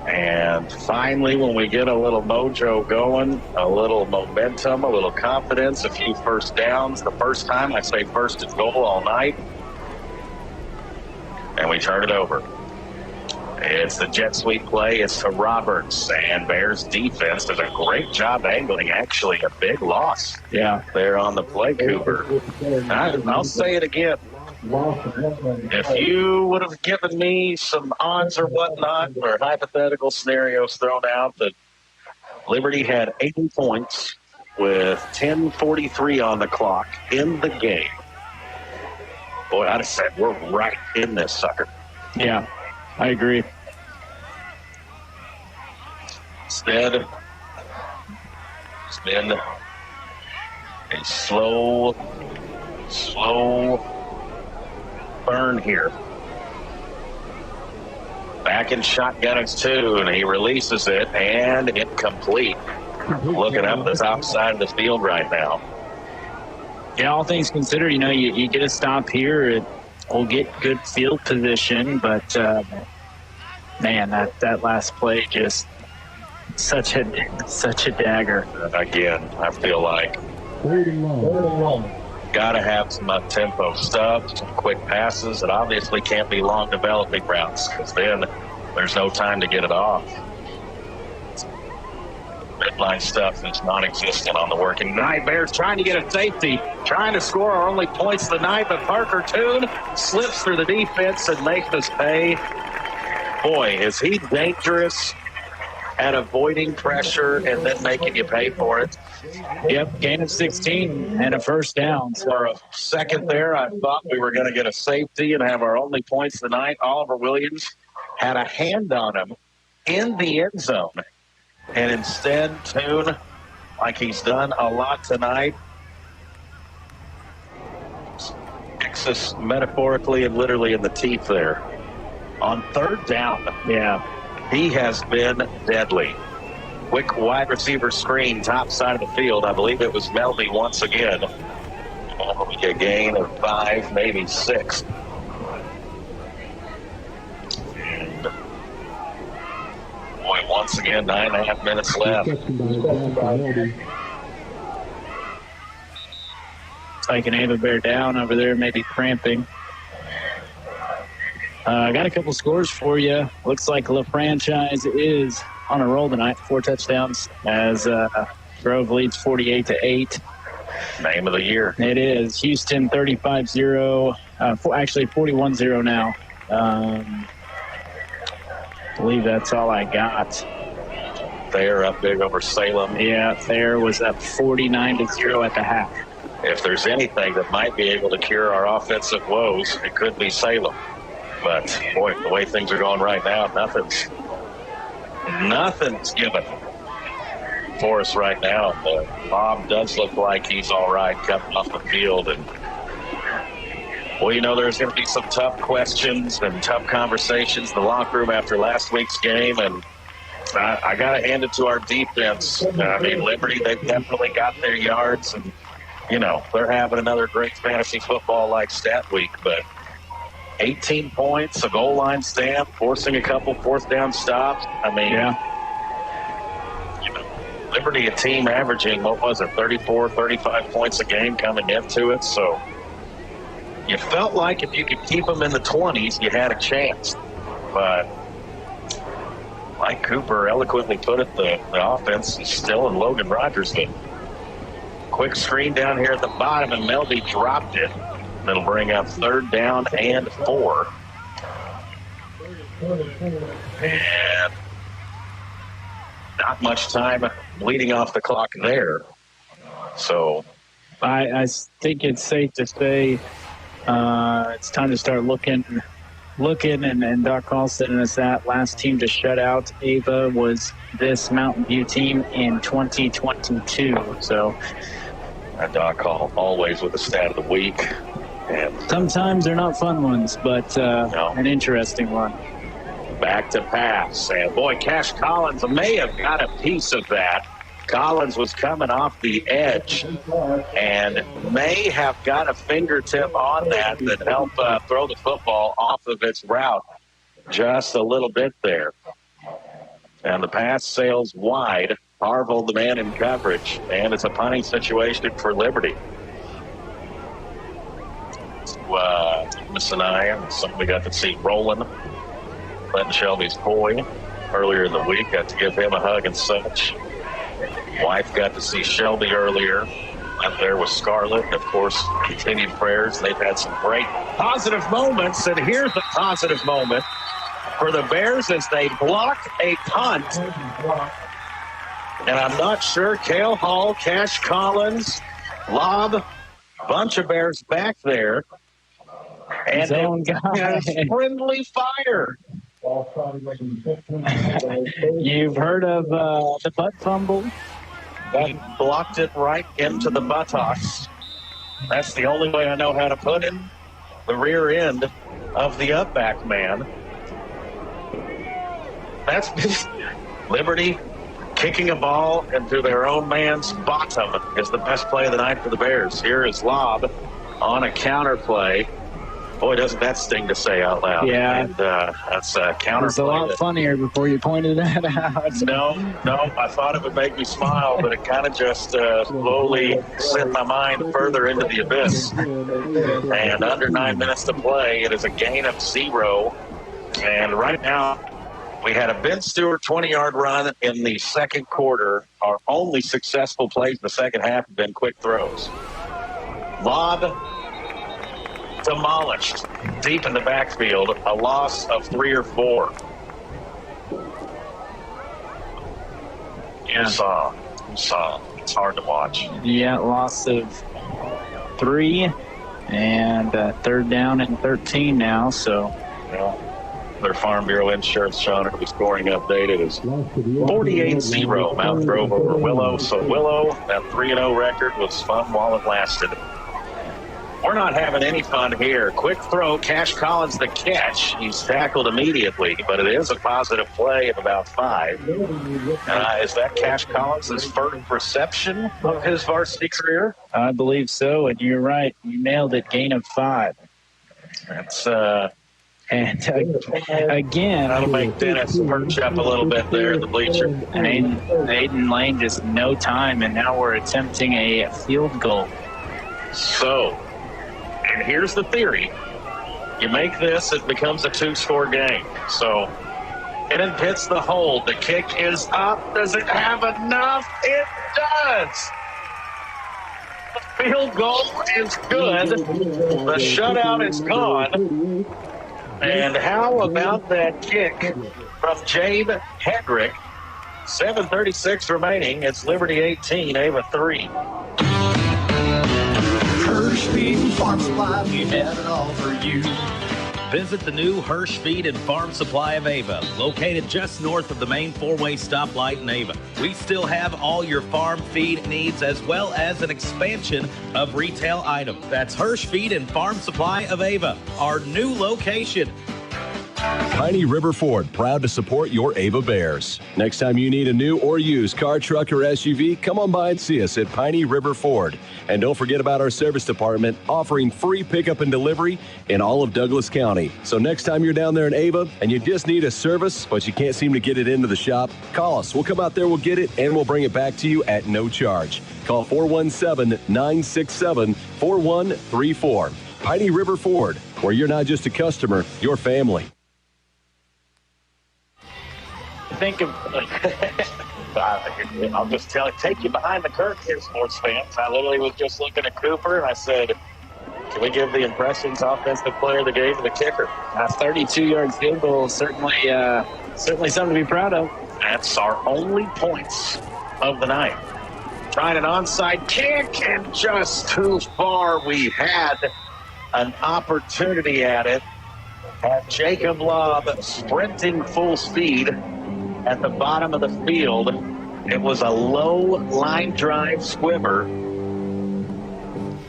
[SPEAKER 3] And finally, when we get a little mojo going, a little momentum, a little confidence, a few first downs. The first time, I say first and goal all night. And we turn it over. It's the jet sweep play. It's to Roberts. And Bears defense does a great job angling. Actually, a big loss.
[SPEAKER 11] Yeah.
[SPEAKER 3] There on the play, Cooper. I'll say it again. If you would have given me some odds or whatnot, or hypothetical scenarios thrown out that Liberty had 80 points with 10:43 on the clock in the game, boy, I'd have said we're right in this sucker.
[SPEAKER 11] Yeah, I agree.
[SPEAKER 3] Instead, it's been a slow burn here. Back in shotgun it's two, and he releases it, and incomplete. Looking up the top side of the field right now.
[SPEAKER 11] Yeah, all things considered, you get a stop here. We'll get good field position, but, man, that last play just such a dagger.
[SPEAKER 3] Again, I feel like got to have some up-tempo stuff, some quick passes. It obviously can't be long developing routes because then there's no time to get it off. Midline stuff is non-existent on the working night. Bears trying to get a safety, trying to score our only points of the night, but Parker Toon slips through the defense and makes us pay. Boy, is he dangerous at avoiding pressure and then making you pay for it.
[SPEAKER 11] Yep, gain of 16 and a first down.
[SPEAKER 3] For a second there, I thought we were going to get a safety and have our only points tonight. Oliver Williams had a hand on him in the end zone. And instead, Toon, like he's done a lot tonight, kicks us metaphorically and literally in the teeth there. On third down, he has been deadly. Quick wide receiver screen, top side of the field. I believe it was Melby once again. A gain of 5, maybe 6. And boy, once again, 9.5 minutes left.
[SPEAKER 11] Taking Ava Bear down over there, maybe cramping. I got a couple scores for you. Looks like La Franchise is on a roll tonight, 4 touchdowns as Grove leads 48-8.
[SPEAKER 3] Name of the year.
[SPEAKER 11] It is. Houston 35-0, actually 41-0 now. I believe that's all I got.
[SPEAKER 3] Thayer up big over Salem.
[SPEAKER 11] Yeah, Thayer was up 49-0 at the half.
[SPEAKER 3] If there's anything that might be able to cure our offensive woes, it could be Salem. But, boy, the way things are going right now, nothing's given for us right now. Bob does look like he's all right coming off the field. And, well, there's going to be some tough questions and tough conversations in the locker room after last week's game. And I got to hand it to our defense. Liberty, they've definitely got their yards. And, they're having another great fantasy football-like stat week. But 18 points, a goal line stand, forcing a couple fourth down stops. Liberty, a team averaging, 34, 35 points a game coming into it. So you felt like if you could keep them in the 20s, you had a chance. But like Cooper eloquently put it, the offense is still in Logan Rogers' game. Quick screen down here at the bottom, and Melby dropped it. That'll bring up 3rd down and 4. And not much time bleeding off the clock there. So
[SPEAKER 11] I think it's safe to say it's time to start looking, and Doc Hall sending us that last team to shut out Ava was this Mountain View team in 2022. So
[SPEAKER 3] Doc Hall always with the stat of the week. And
[SPEAKER 11] sometimes they're not fun ones, but an interesting one.
[SPEAKER 3] Back to pass. And, boy, Cash Collins may have got a piece of that. Collins was coming off the edge and may have got a fingertip on that helped throw the football off of its route just a little bit there. And the pass sails wide. Harville, the man in coverage, and it's a punting situation for Liberty. Miss and I, something we got to see Roland, Clinton Shelby's boy, earlier in the week. Got to give him a hug and such. Wife got to see Shelby earlier out there with Scarlett. And of course, continued prayers. They've had some great positive moments. And here's the positive moment for the Bears as they block a punt. And I'm not sure, Cale Hall, Cash Collins, lob, bunch of Bears back there. And friendly fire.
[SPEAKER 11] You've heard of the butt fumble?
[SPEAKER 3] That blocked it right into the buttocks. That's the only way I know how to put it. The rear end of the up-back man. That's Liberty kicking a ball into their own man's bottom is the best play of the night for the Bears. Here is Lob on a counter play. Boy, doesn't that sting to say out loud.
[SPEAKER 11] Yeah.
[SPEAKER 3] And that's a counter
[SPEAKER 11] It's a
[SPEAKER 3] play.
[SPEAKER 11] lot funnier before you pointed that out.
[SPEAKER 3] No, I thought it would make me smile, but it kind of just slowly sent my mind further into the abyss. And under 9 minutes to play, it is a gain of 0. And right now, we had a Ben Stewart 20-yard run in the second quarter. Our only successful plays in the second half have been quick throws. Lob demolished deep in the backfield, a loss of 3 or 4. Yeah. You saw. It's hard to watch.
[SPEAKER 11] Yeah, loss of 3 and third down and 13 now. So,
[SPEAKER 3] their Farm Bureau insurance, Sean, the scoring updated is 48-0. Mount Grove over Willow. So Willow, that 3-0 record was fun while it lasted. We're not having any fun here. Quick throw, Cash Collins the catch. He's tackled immediately, but it is a positive play of about 5. Is that Cash Collins' first reception of his varsity career?
[SPEAKER 11] I believe so, and you're right. You nailed it, gain of 5.
[SPEAKER 3] That's
[SPEAKER 11] and again,
[SPEAKER 3] that'll make Dennis perch up a little bit there in the bleacher.
[SPEAKER 11] Aiden Lane just no time, and now we're attempting a field goal.
[SPEAKER 3] So, and here's the theory. You make this, it becomes a 2-score game. So, and it hits the hold. The kick is up. Does it have enough? It does. The field goal is good. The shutout is gone. And how about that kick from Jabe Hedrick? 7:36 remaining. It's Liberty 18, Ava 3.
[SPEAKER 9] Hirsch Feed and Farm Supply, we have it all for you. Visit the new Hirsch Feed and Farm Supply of Ava, located just north of the main 4-way stoplight in Ava. We still have all your farm feed needs as well as an expansion of retail items. That's Hirsch Feed and Farm Supply of Ava, our new location.
[SPEAKER 10] Piney River Ford, proud to support your Ava Bears. Next time you need a new or used car, truck, or SUV, come on by and see us at Piney River Ford. And don't forget about our service department offering free pickup and delivery in all of Douglas County. So next time you're down there in Ava and you just need a service, but you can't seem to get it into the shop, call us. We'll come out there, we'll get it, and we'll bring it back to you at no charge. Call 417-967-4134. Piney River Ford, where you're not just a customer, you're family.
[SPEAKER 3] Think of, I'll just take you behind the curtain here, sports fans. I literally was just looking at Cooper and I said, can we give the impressions offensive player of the game to the kicker?
[SPEAKER 11] A 32-yard field goal is certainly something to be proud of.
[SPEAKER 3] That's our only points of the night. Trying an onside kick and just too far. We had an opportunity at it. At Jacob Lobb sprinting full speed at the bottom of the field. It was a low line drive squibber.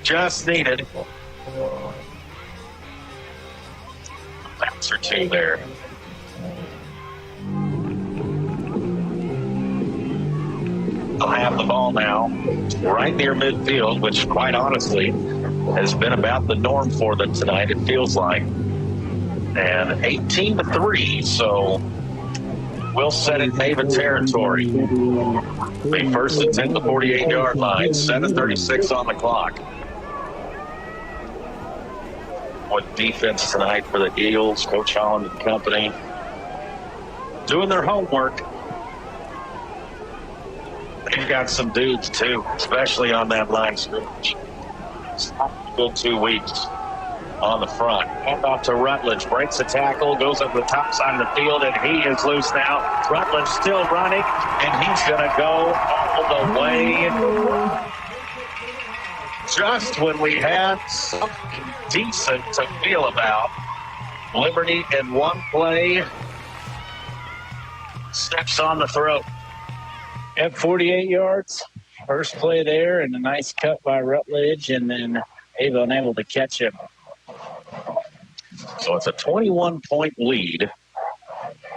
[SPEAKER 3] Just needed a bounce or two there. They'll have the ball now right near midfield, which quite honestly has been about the norm for them tonight, it feels like. And 18-3, so we'll set it in Ava territory. Be first and 10 to the 48-yard line, 7:36 on the clock. What defense tonight for the Eagles, Coach Holland and company doing their homework. They've got some dudes, too, especially on that line scrimmage. Good 2 weeks on the front. Hand off to Rutledge. Breaks the tackle. Goes up the top side of the field, and he is loose now. Rutledge still running, and he's going to go all the way. Just when we had something decent to feel about, Liberty in one play steps on the throat.
[SPEAKER 11] At 48 yards, first play there, and a nice cut by Rutledge, and then Ava unable to catch him.
[SPEAKER 3] So it's a 21-point lead.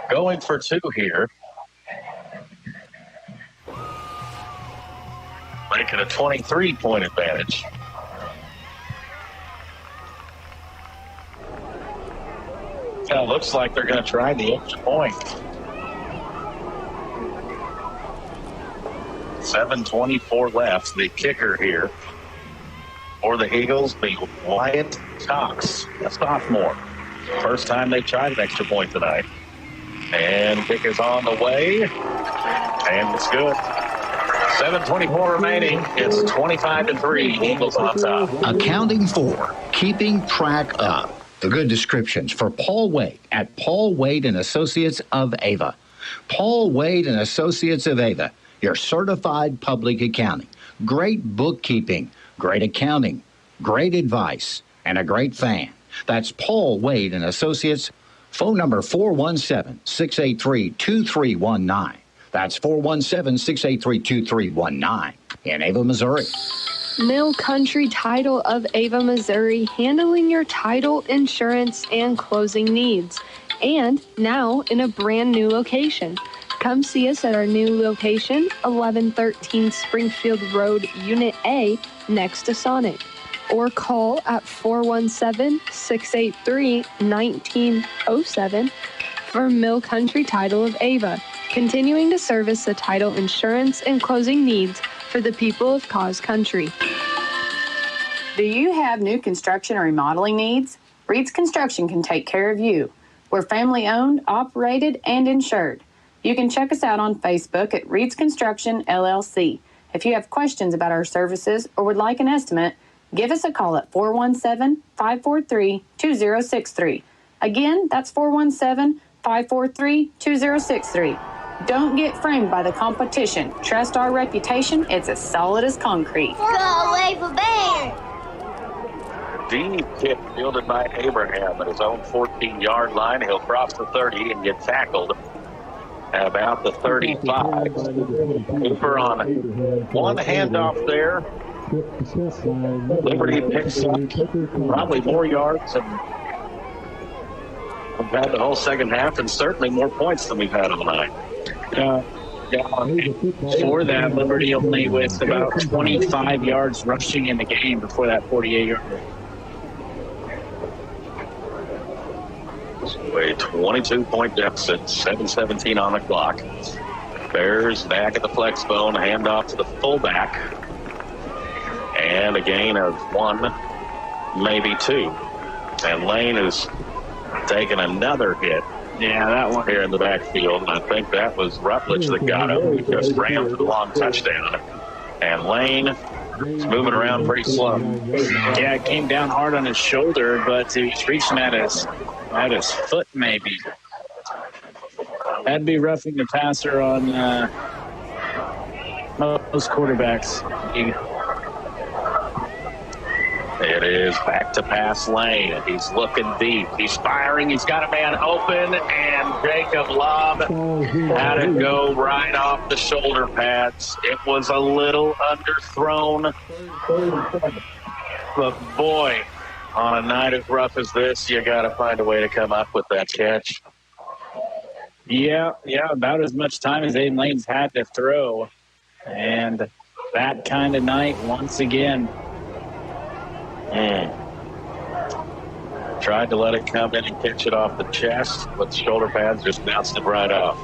[SPEAKER 3] Going for 2 here. Making a 23-point advantage. It looks like they're going to try the extra point. 7:24 left. The kicker here for the Eagles, the Wyatt Cox, a sophomore. First time they tried an extra point tonight. And kick is on the way. And it's good. 7:24 remaining. It's 25-3. Eagles on top.
[SPEAKER 27] Accounting for, keeping track of. The good descriptions for Paul Wade at Paul Wade and Associates of Ava. Paul Wade and Associates of Ava, your certified public accounting. Great bookkeeping, great accounting, great advice, and a great fan. That's Paul Wade and Associates. Phone number 417-683-2319. That's 417-683-2319 in Ava, Missouri.
[SPEAKER 14] Mill Country Title of Ava, Missouri, handling your title, insurance, and closing needs. And now in a brand new location. Come see us at our new location, 1113 Springfield Road, Unit A, next to Sonic. Or call at 417-683-1907 for Mill Country Title of Ava, continuing to service the title, insurance, and closing needs for the people of Cause Country.
[SPEAKER 20] Do you have new construction or remodeling needs? Reed's Construction can take care of you. We're family owned, operated, and insured. You can check us out on Facebook at Reed's Construction LLC. If you have questions about our services or would like an estimate, give us a call at 417-543-2063. Again, that's 417-543-2063. Don't get framed by the competition. Trust our reputation. It's as solid as concrete.
[SPEAKER 2] Go Ava Bears!
[SPEAKER 3] Deep kick fielded by Abraham at his own 14-yard line. He'll cross the 30 and get tackled at about the 35. Cooper on one handoff there. Liberty picks up probably more yards and we've had the whole second half, and certainly more points than we've had all night.
[SPEAKER 11] For that, Liberty only with about 25 yards rushing in the game before that 48-yard.
[SPEAKER 3] A 22-point deficit, 7:17 on the clock. Bears back at the flex bone, handoff to the fullback. And a gain of 1, maybe 2. And Lane is taking another hit.
[SPEAKER 11] Yeah, that one
[SPEAKER 3] here in the backfield. And I think that was Rutledge that got him. He just ran for the long touchdown. And Lane is moving around pretty slow.
[SPEAKER 11] Yeah, it came down hard on his shoulder, but he's reaching at his foot maybe. That'd be roughing the passer on most quarterbacks.
[SPEAKER 3] It is back to pass lane. He's looking deep. He's firing. He's got a man open, and Jacob Lobb had to go right off the shoulder pads. It was a little underthrown. But boy, on a night as rough as this, you got to find a way to come up with that catch.
[SPEAKER 11] Yeah, about as much time as Aiden Lane's had to throw. And that kind of night once again.
[SPEAKER 3] Tried to let it come in and catch it off the chest, but the shoulder pads just bounced it right off.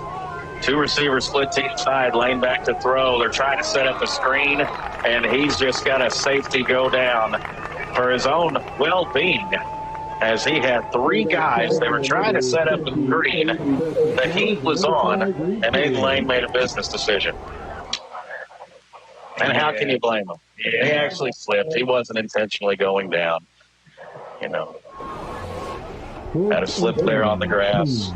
[SPEAKER 3] Two receivers split team side, lane back to throw. They're trying to set up a screen, and he's just got a safety go down for his own well-being, as he had three guys. They were trying to set up a screen. The heat was on, and Aiden Lane made a business decision. And how can you blame him? He actually slipped. He wasn't intentionally going down. You know, had a slip there on the grass.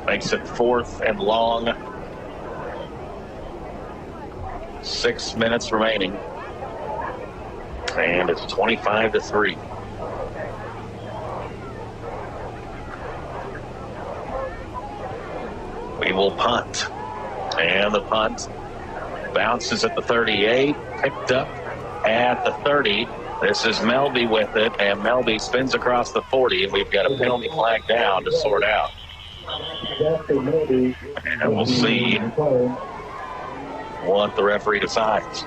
[SPEAKER 3] Makes it 4th and long. 6 minutes remaining. And it's 25-3. We will punt. And the punt bounces at the 38, picked up at the 30. This is Melby with it, and Melby spins across the 40, and we've got a penalty flag down to sort out. And we'll see what the referee decides.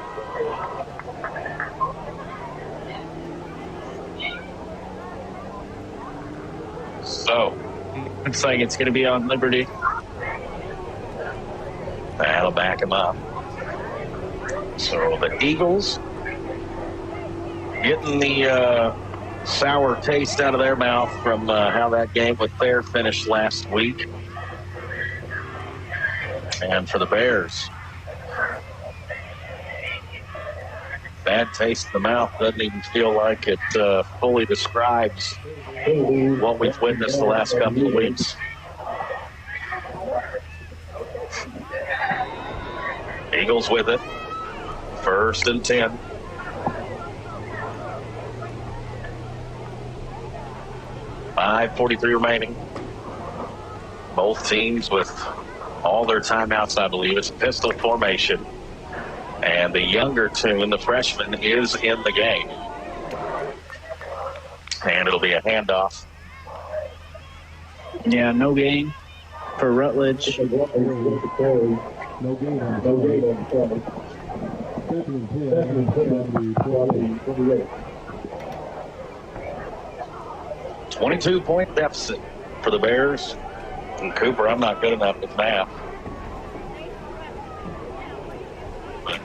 [SPEAKER 3] So,
[SPEAKER 11] looks like it's going to be on Liberty.
[SPEAKER 3] That'll back him up. So the Eagles getting the sour taste out of their mouth from how that game with Fair finished last week. And for the Bears, bad taste in the mouth doesn't even feel like it fully describes what we've witnessed the last couple of weeks. Eagles with it. 1st and 10. .5:43 remaining. Both teams with all their timeouts, I believe. It's pistol formation. And the younger tune, the freshman, is in the game. And it'll be a handoff.
[SPEAKER 11] Yeah, no gain for Rutledge.
[SPEAKER 19] No gain on the play.
[SPEAKER 3] 22-point deficit for the Bears. And Cooper, I'm not good enough with math. But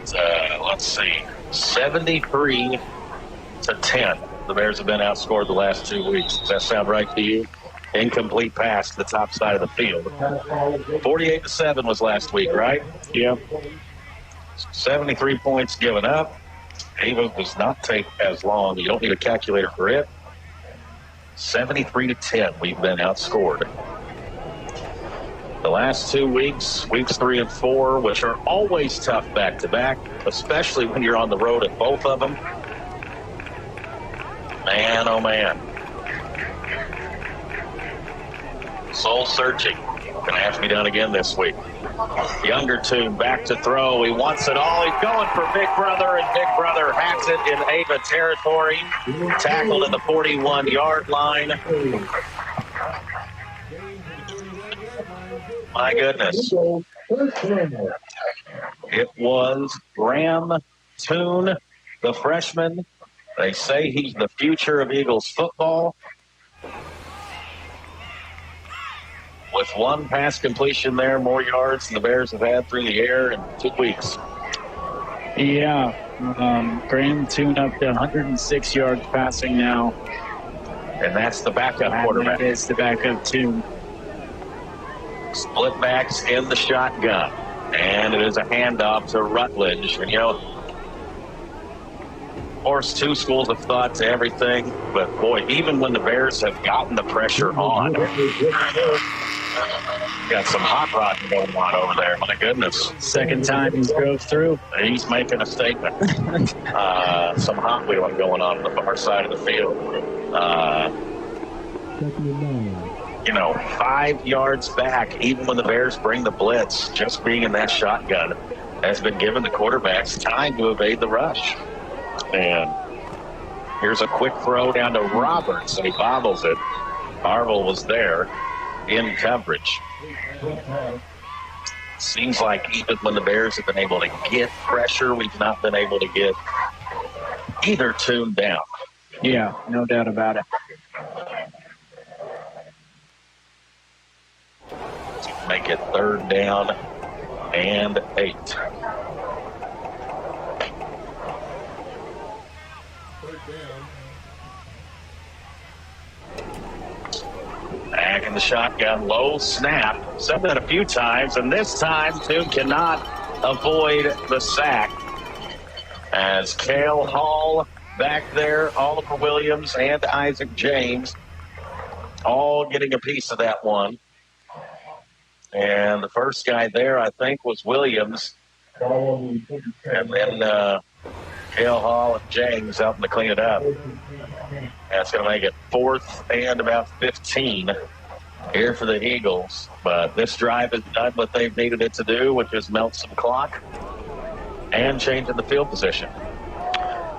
[SPEAKER 3] let's see. 73-10. The Bears have been outscored the last 2 weeks. Does that sound right to you? Incomplete pass to the top side of the field. 48-7 was last week, right?
[SPEAKER 11] Yep.
[SPEAKER 3] 73 points given up. Ava does not take as long. You don't need a calculator for it. 73-10, we've been outscored. The last 2 weeks, weeks 3 and 4, which are always tough back-to-back, especially when you're on the road at both of them. Man, oh man. Soul searching. Going to have to be done again this week. Younger tune back to throw. He wants it all. He's going for Big Brother, and Big Brother has it in Ava territory. Tackled at the 41-yard line. My goodness. It was Graham Toon, the freshman. They say he's the future of Eagles football. With one pass completion there, more yards than the Bears have had through the air in 2 weeks.
[SPEAKER 11] Yeah. Graham Toon up to 106 yards passing now.
[SPEAKER 3] And that's the backup quarterback.
[SPEAKER 11] That is the backup Toon.
[SPEAKER 3] Split backs in the shotgun. And it is a handoff to Rutledge. And, you know, of course, two schools of thought to everything. But, boy, even when the Bears have gotten the pressure on, got some hot rodding going on over there. My goodness.
[SPEAKER 11] Second time he's drove through.
[SPEAKER 3] He's making a statement. Some hot wheeling going on the far side of the field. 5 yards back, even when the Bears bring the blitz, just being in that shotgun has been giving the quarterbacks time to evade the rush. And here's a quick throw down to Roberts, and he bobbles it. Harville was there in coverage. Seems like even when the Bears have been able to get pressure, we've not been able to get either tune down.
[SPEAKER 11] Yeah, no doubt about it.
[SPEAKER 3] Make it 3rd down and 8. Back in the shotgun, low snap. Said that a few times, and this time Tune cannot avoid the sack. As Cale Hall back there, Oliver Williams and Isaac James all getting a piece of that one. And the first guy there, I think, was Williams. And then Cale Hall and James helping to clean it up. That's going to make it 4th and about 15 here for the Eagles. But this drive has done what they've needed it to do, which is melt some clock and changing the field position.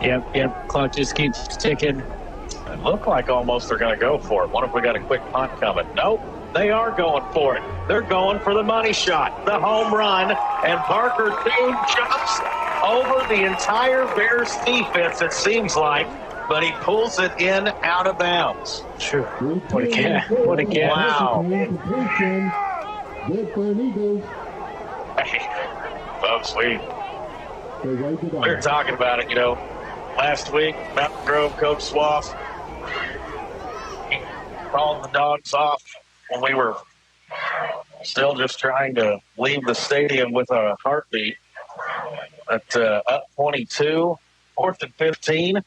[SPEAKER 11] Yep. Clock just keeps ticking.
[SPEAKER 3] It looked like almost they're going to go for it. What if we got a quick punt coming? Nope. They are going for it. They're going for the money shot, the home run, and Parker Tune jumps over the entire Bears defense, it seems like, but he pulls it in out of bounds.
[SPEAKER 11] Sure. What a catch.
[SPEAKER 3] Wow.
[SPEAKER 19] Good for an Eagles.
[SPEAKER 3] Hey, folks, we were talking about it, last week, Mountain Grove Coach Swaff calling the dogs off when we were still just trying to leave the stadium with a heartbeat. At up 22, 4th and 15.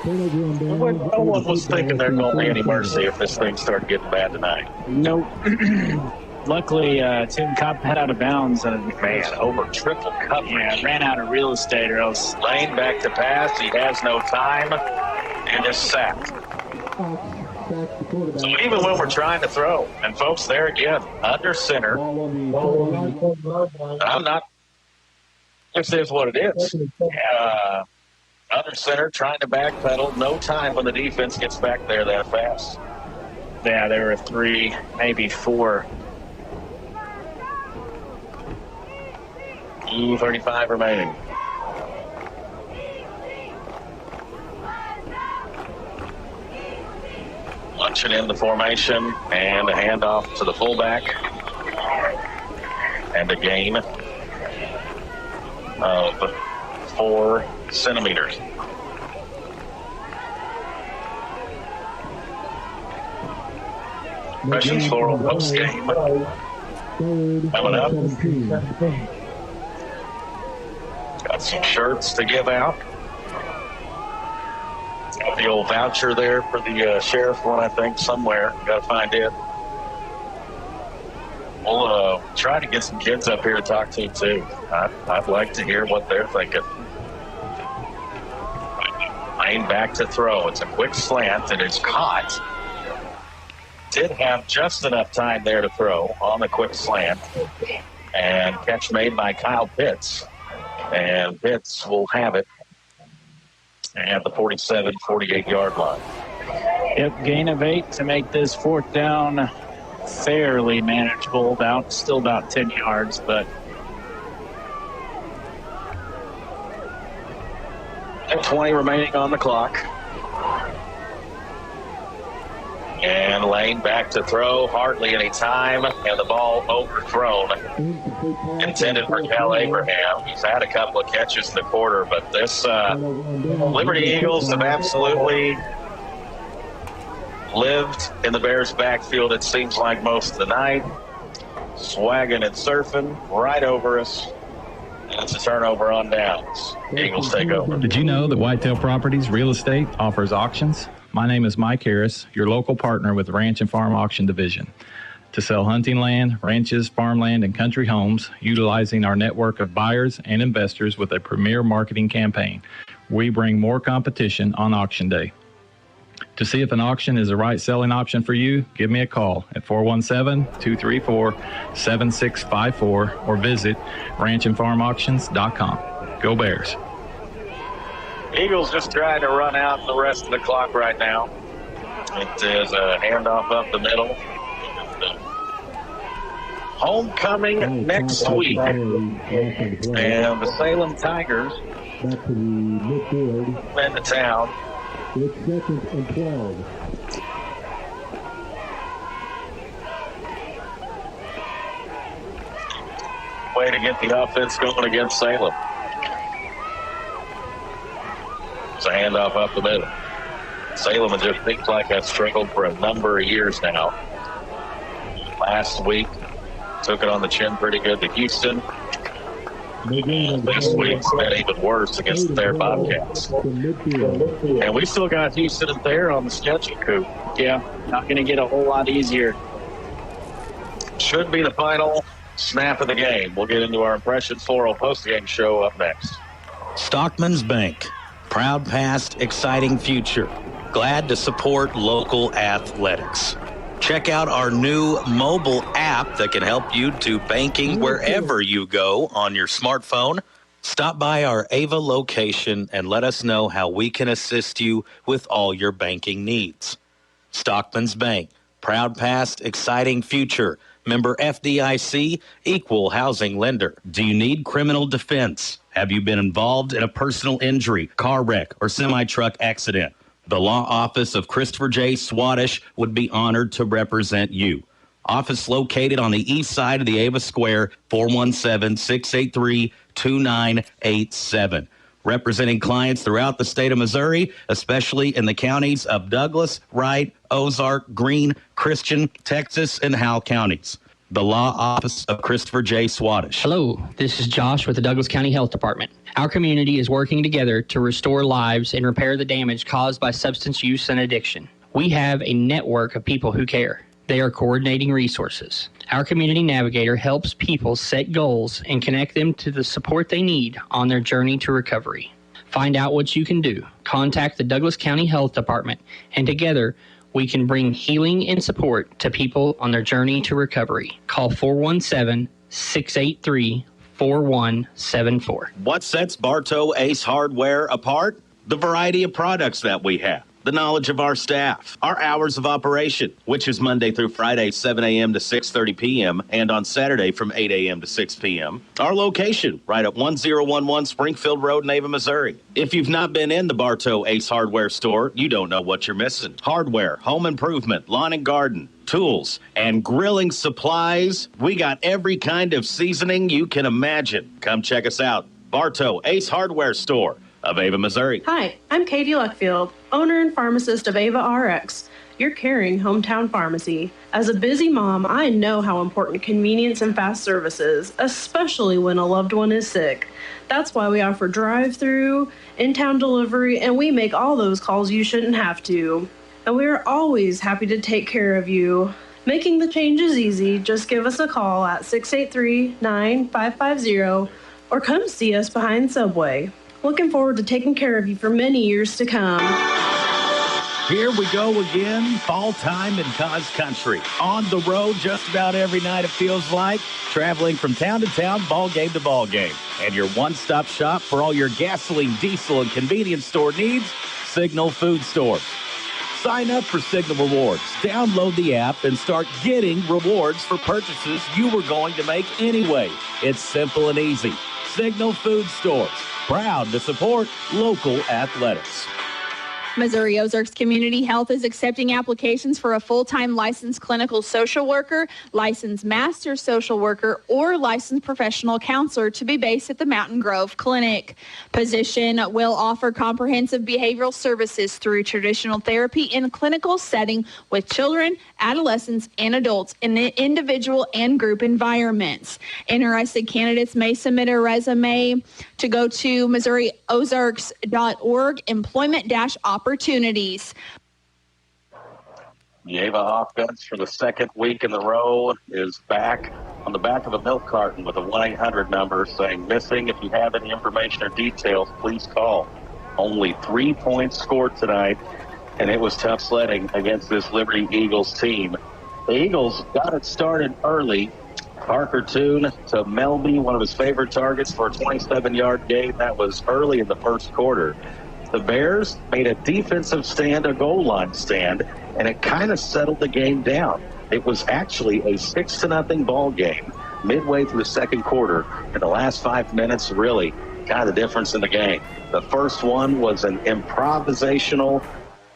[SPEAKER 3] No one was thinking there'd not be any mercy if this thing started getting bad tonight.
[SPEAKER 11] Nope. Luckily, Tim Cup had out of bounds.
[SPEAKER 3] Man, over triple coverage.
[SPEAKER 11] Yeah, ran out of real estate or else.
[SPEAKER 3] Lane back to pass. He has no time and is sacked. So even when we're trying to throw, and folks, there again, under center. I'm not. This is what it is. Under center, trying to backpedal. No time when the defense gets back there that fast.
[SPEAKER 11] Yeah, there were 3, maybe 4.
[SPEAKER 3] 2:35 remaining. Lunching in the formation and a handoff to the fullback. And a gain of 4 centimeters. Questions for a post game. Coming up. Got some shirts to give out. Got the old voucher there for the sheriff one, I think, somewhere. Got to find it. We'll try to get some kids up here to talk to, too. I'd like to hear what they're thinking. Lane back to throw. It's a quick slant. It is caught. Did have just enough time there to throw on the quick slant. And catch made by Kyle Pitts. And Pitts will have it at the 47, 48-yard line.
[SPEAKER 11] Yep, gain of 8 to make this 4th down fairly manageable. Still about 10 yards, but.
[SPEAKER 3] And 20 remaining on the clock. And Lane back to throw. Hardly any time. And the ball overthrown. Intended for Cal Abraham. He's had a couple of catches in the quarter, but this Liberty Eagles have absolutely lived in the Bears' backfield, it seems like, most of the night. Swagging and surfing right over us. And it's a turnover on downs. Eagles take over.
[SPEAKER 1] Did you know that Whitetail Properties Real Estate offers auctions? My name is Mike Harris, your local partner with the Ranch and Farm Auction Division. To sell hunting land, ranches, farmland, and country homes, utilizing our network of buyers and investors with a premier marketing campaign, we bring more competition on auction day. To see if an auction is the right selling option for you, give me a call at 417-234-7654 or visit ranchandfarmauctions.com. Go Bears.
[SPEAKER 3] Eagles just trying to run out the rest of the clock right now. It is a handoff up the middle. Homecoming next week. And the Salem Tigers
[SPEAKER 19] Back to the midfield.
[SPEAKER 3] in the town.
[SPEAKER 19] It's 2nd and 12.
[SPEAKER 3] Way to get the offense going against Salem. It's a handoff up the middle. Salem has just seems like that's struggled for a number of years now. Last week, took it on the chin pretty good to Houston. This week's been even worse against their Bobcats. And we still got Houston and Thayer on the schedule, Coop.
[SPEAKER 11] Yeah, not going to get a whole lot easier.
[SPEAKER 3] Should be the final snap of the game. We'll get into our Impressions 4-0 post-game show up next.
[SPEAKER 9] Stockman's Bank. Proud past, exciting future. Glad to support local athletics. Check out our new mobile app that can help you do banking wherever you go on your smartphone. Stop by our Ava location and let us know how we can assist you with all your banking needs. Stockman's Bank. Proud past, exciting future. Member FDIC, equal housing lender. Do you need criminal defense? Have you been involved in a personal injury, car wreck, or semi-truck accident? The law office of Christopher J. Swadesh would be honored to represent you. Office located on the east side of the Ava Square, 417-683-2987. Representing clients throughout the state of Missouri, especially in the counties of Douglas, Wright, Ozark, Greene, Christian, Texas, and Howell counties. The law office of Christopher J. Swadesh.
[SPEAKER 12] Hello, this is Josh with the Douglas County Health Department. Our community is working together to restore lives and repair the damage caused by substance use and addiction. We have a network of people who care. They are coordinating resources. Our community navigator helps people set goals and connect them to the support they need on their journey to recovery. Find out what you can do. Contact the Douglas County Health Department, and together we can bring healing and support to people on their journey to recovery. Call 417-683-4174.
[SPEAKER 13] What sets Bartow Ace Hardware apart? The variety of products that we have. The knowledge of our staff, our hours of operation, which is Monday through Friday, 7 a.m. to 6:30 p.m., and on Saturday from 8 a.m. to 6 p.m. Our location, right at 1011 Springfield Road in Ava, Missouri. If you've not been in the Bartow Ace Hardware store, you don't know what you're missing. Hardware, home improvement, lawn and garden, tools, and grilling supplies. We got every kind of seasoning you can imagine. Come check us out. Bartow Ace Hardware Store of Ava, Missouri.
[SPEAKER 16] Hi, I'm Katie Luckfield, owner and pharmacist of Ava RX, your caring hometown pharmacy. As a busy mom, I know how important convenience and fast service is, especially when a loved one is sick. That's why we offer drive-through, in-town delivery, and we make all those calls you shouldn't have to. And we are always happy to take care of you. Making the change is easy. Just give us a call at 683-9550 or come see us behind Subway. Looking forward to taking care of you for many years to come.
[SPEAKER 13] Here we go again, fall time in Cause Country. On the road just about every night, it feels like, traveling from town to town, ball game to ball game. And your one-stop shop for all your gasoline, diesel, and convenience store needs, Signal Food Stores. Sign up for Signal Rewards. Download the app and start getting rewards for purchases you were going to make anyway. It's simple and easy. Signal Food Stores. Proud to support local athletics.
[SPEAKER 5] Missouri Ozarks Community Health is accepting applications for a full-time licensed clinical social worker, licensed master social worker, or licensed professional counselor to be based at the Mountain Grove Clinic. Position will offer comprehensive behavioral services through traditional therapy in a clinical setting with children, adolescents, and adults in individual and group environments. Interested candidates may submit a resume to go to MissouriOzarks.org, employment-opportunities.
[SPEAKER 3] The Ava offense for the second week in the row is back on the back of a milk carton with a 1-800 number saying missing. If you have any information or details, please call. Only 3 points scored tonight, and it was tough sledding against this Liberty Eagles team. The Eagles got it started early. Parker Toon to Melby, one of his favorite targets for a 27-yard gain. That was early in the first quarter. The Bears made a defensive stand, a goal line stand, and it kind of settled the game down. It was actually a 6-0 ball game midway through the second quarter. In the last 5 minutes, really kind of the difference in the game. The first one was an improvisational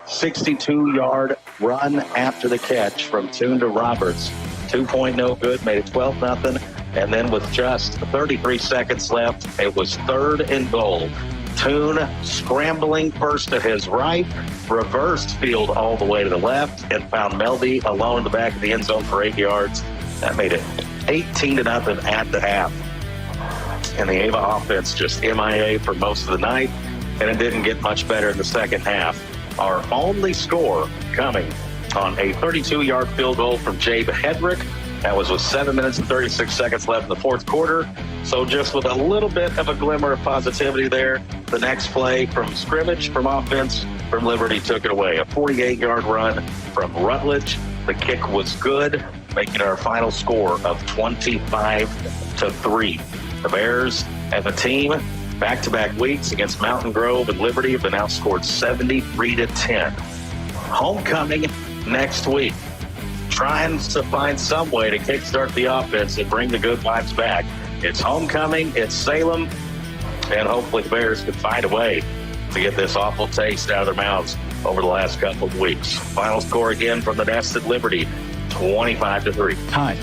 [SPEAKER 3] 62-yard run after the catch from Toon to Roberts. 2-point no good, made it 12-0. And then with just 33 seconds left, it was 3rd and goal. Toon scrambling first to his right, reversed field all the way to the left, and found Melby alone in the back of the end zone for 8 yards. That made it 18-0 at the half. And the Ava offense just MIA for most of the night, and it didn't get much better in the second half. Our only score coming on a 32-yard field goal from Jabe Hedrick. That was with 7 minutes and 36 seconds left in the fourth quarter. So just with a little bit of a glimmer of positivity there, the next play from scrimmage from offense from Liberty took it away. A 48-yard run from Rutledge. The kick was good, making our final score of 25-3. The Bears as a team, back-to-back weeks against Mountain Grove and Liberty, have been outscored 73-10. Homecoming next week. Trying to find some way to kickstart the offense and bring the good vibes back. It's homecoming, it's Salem, and hopefully the Bears can find a way to get this awful taste out of their mouths over the last couple of weeks. Final score again from the Nest at Liberty, 25-3.
[SPEAKER 4] Hi,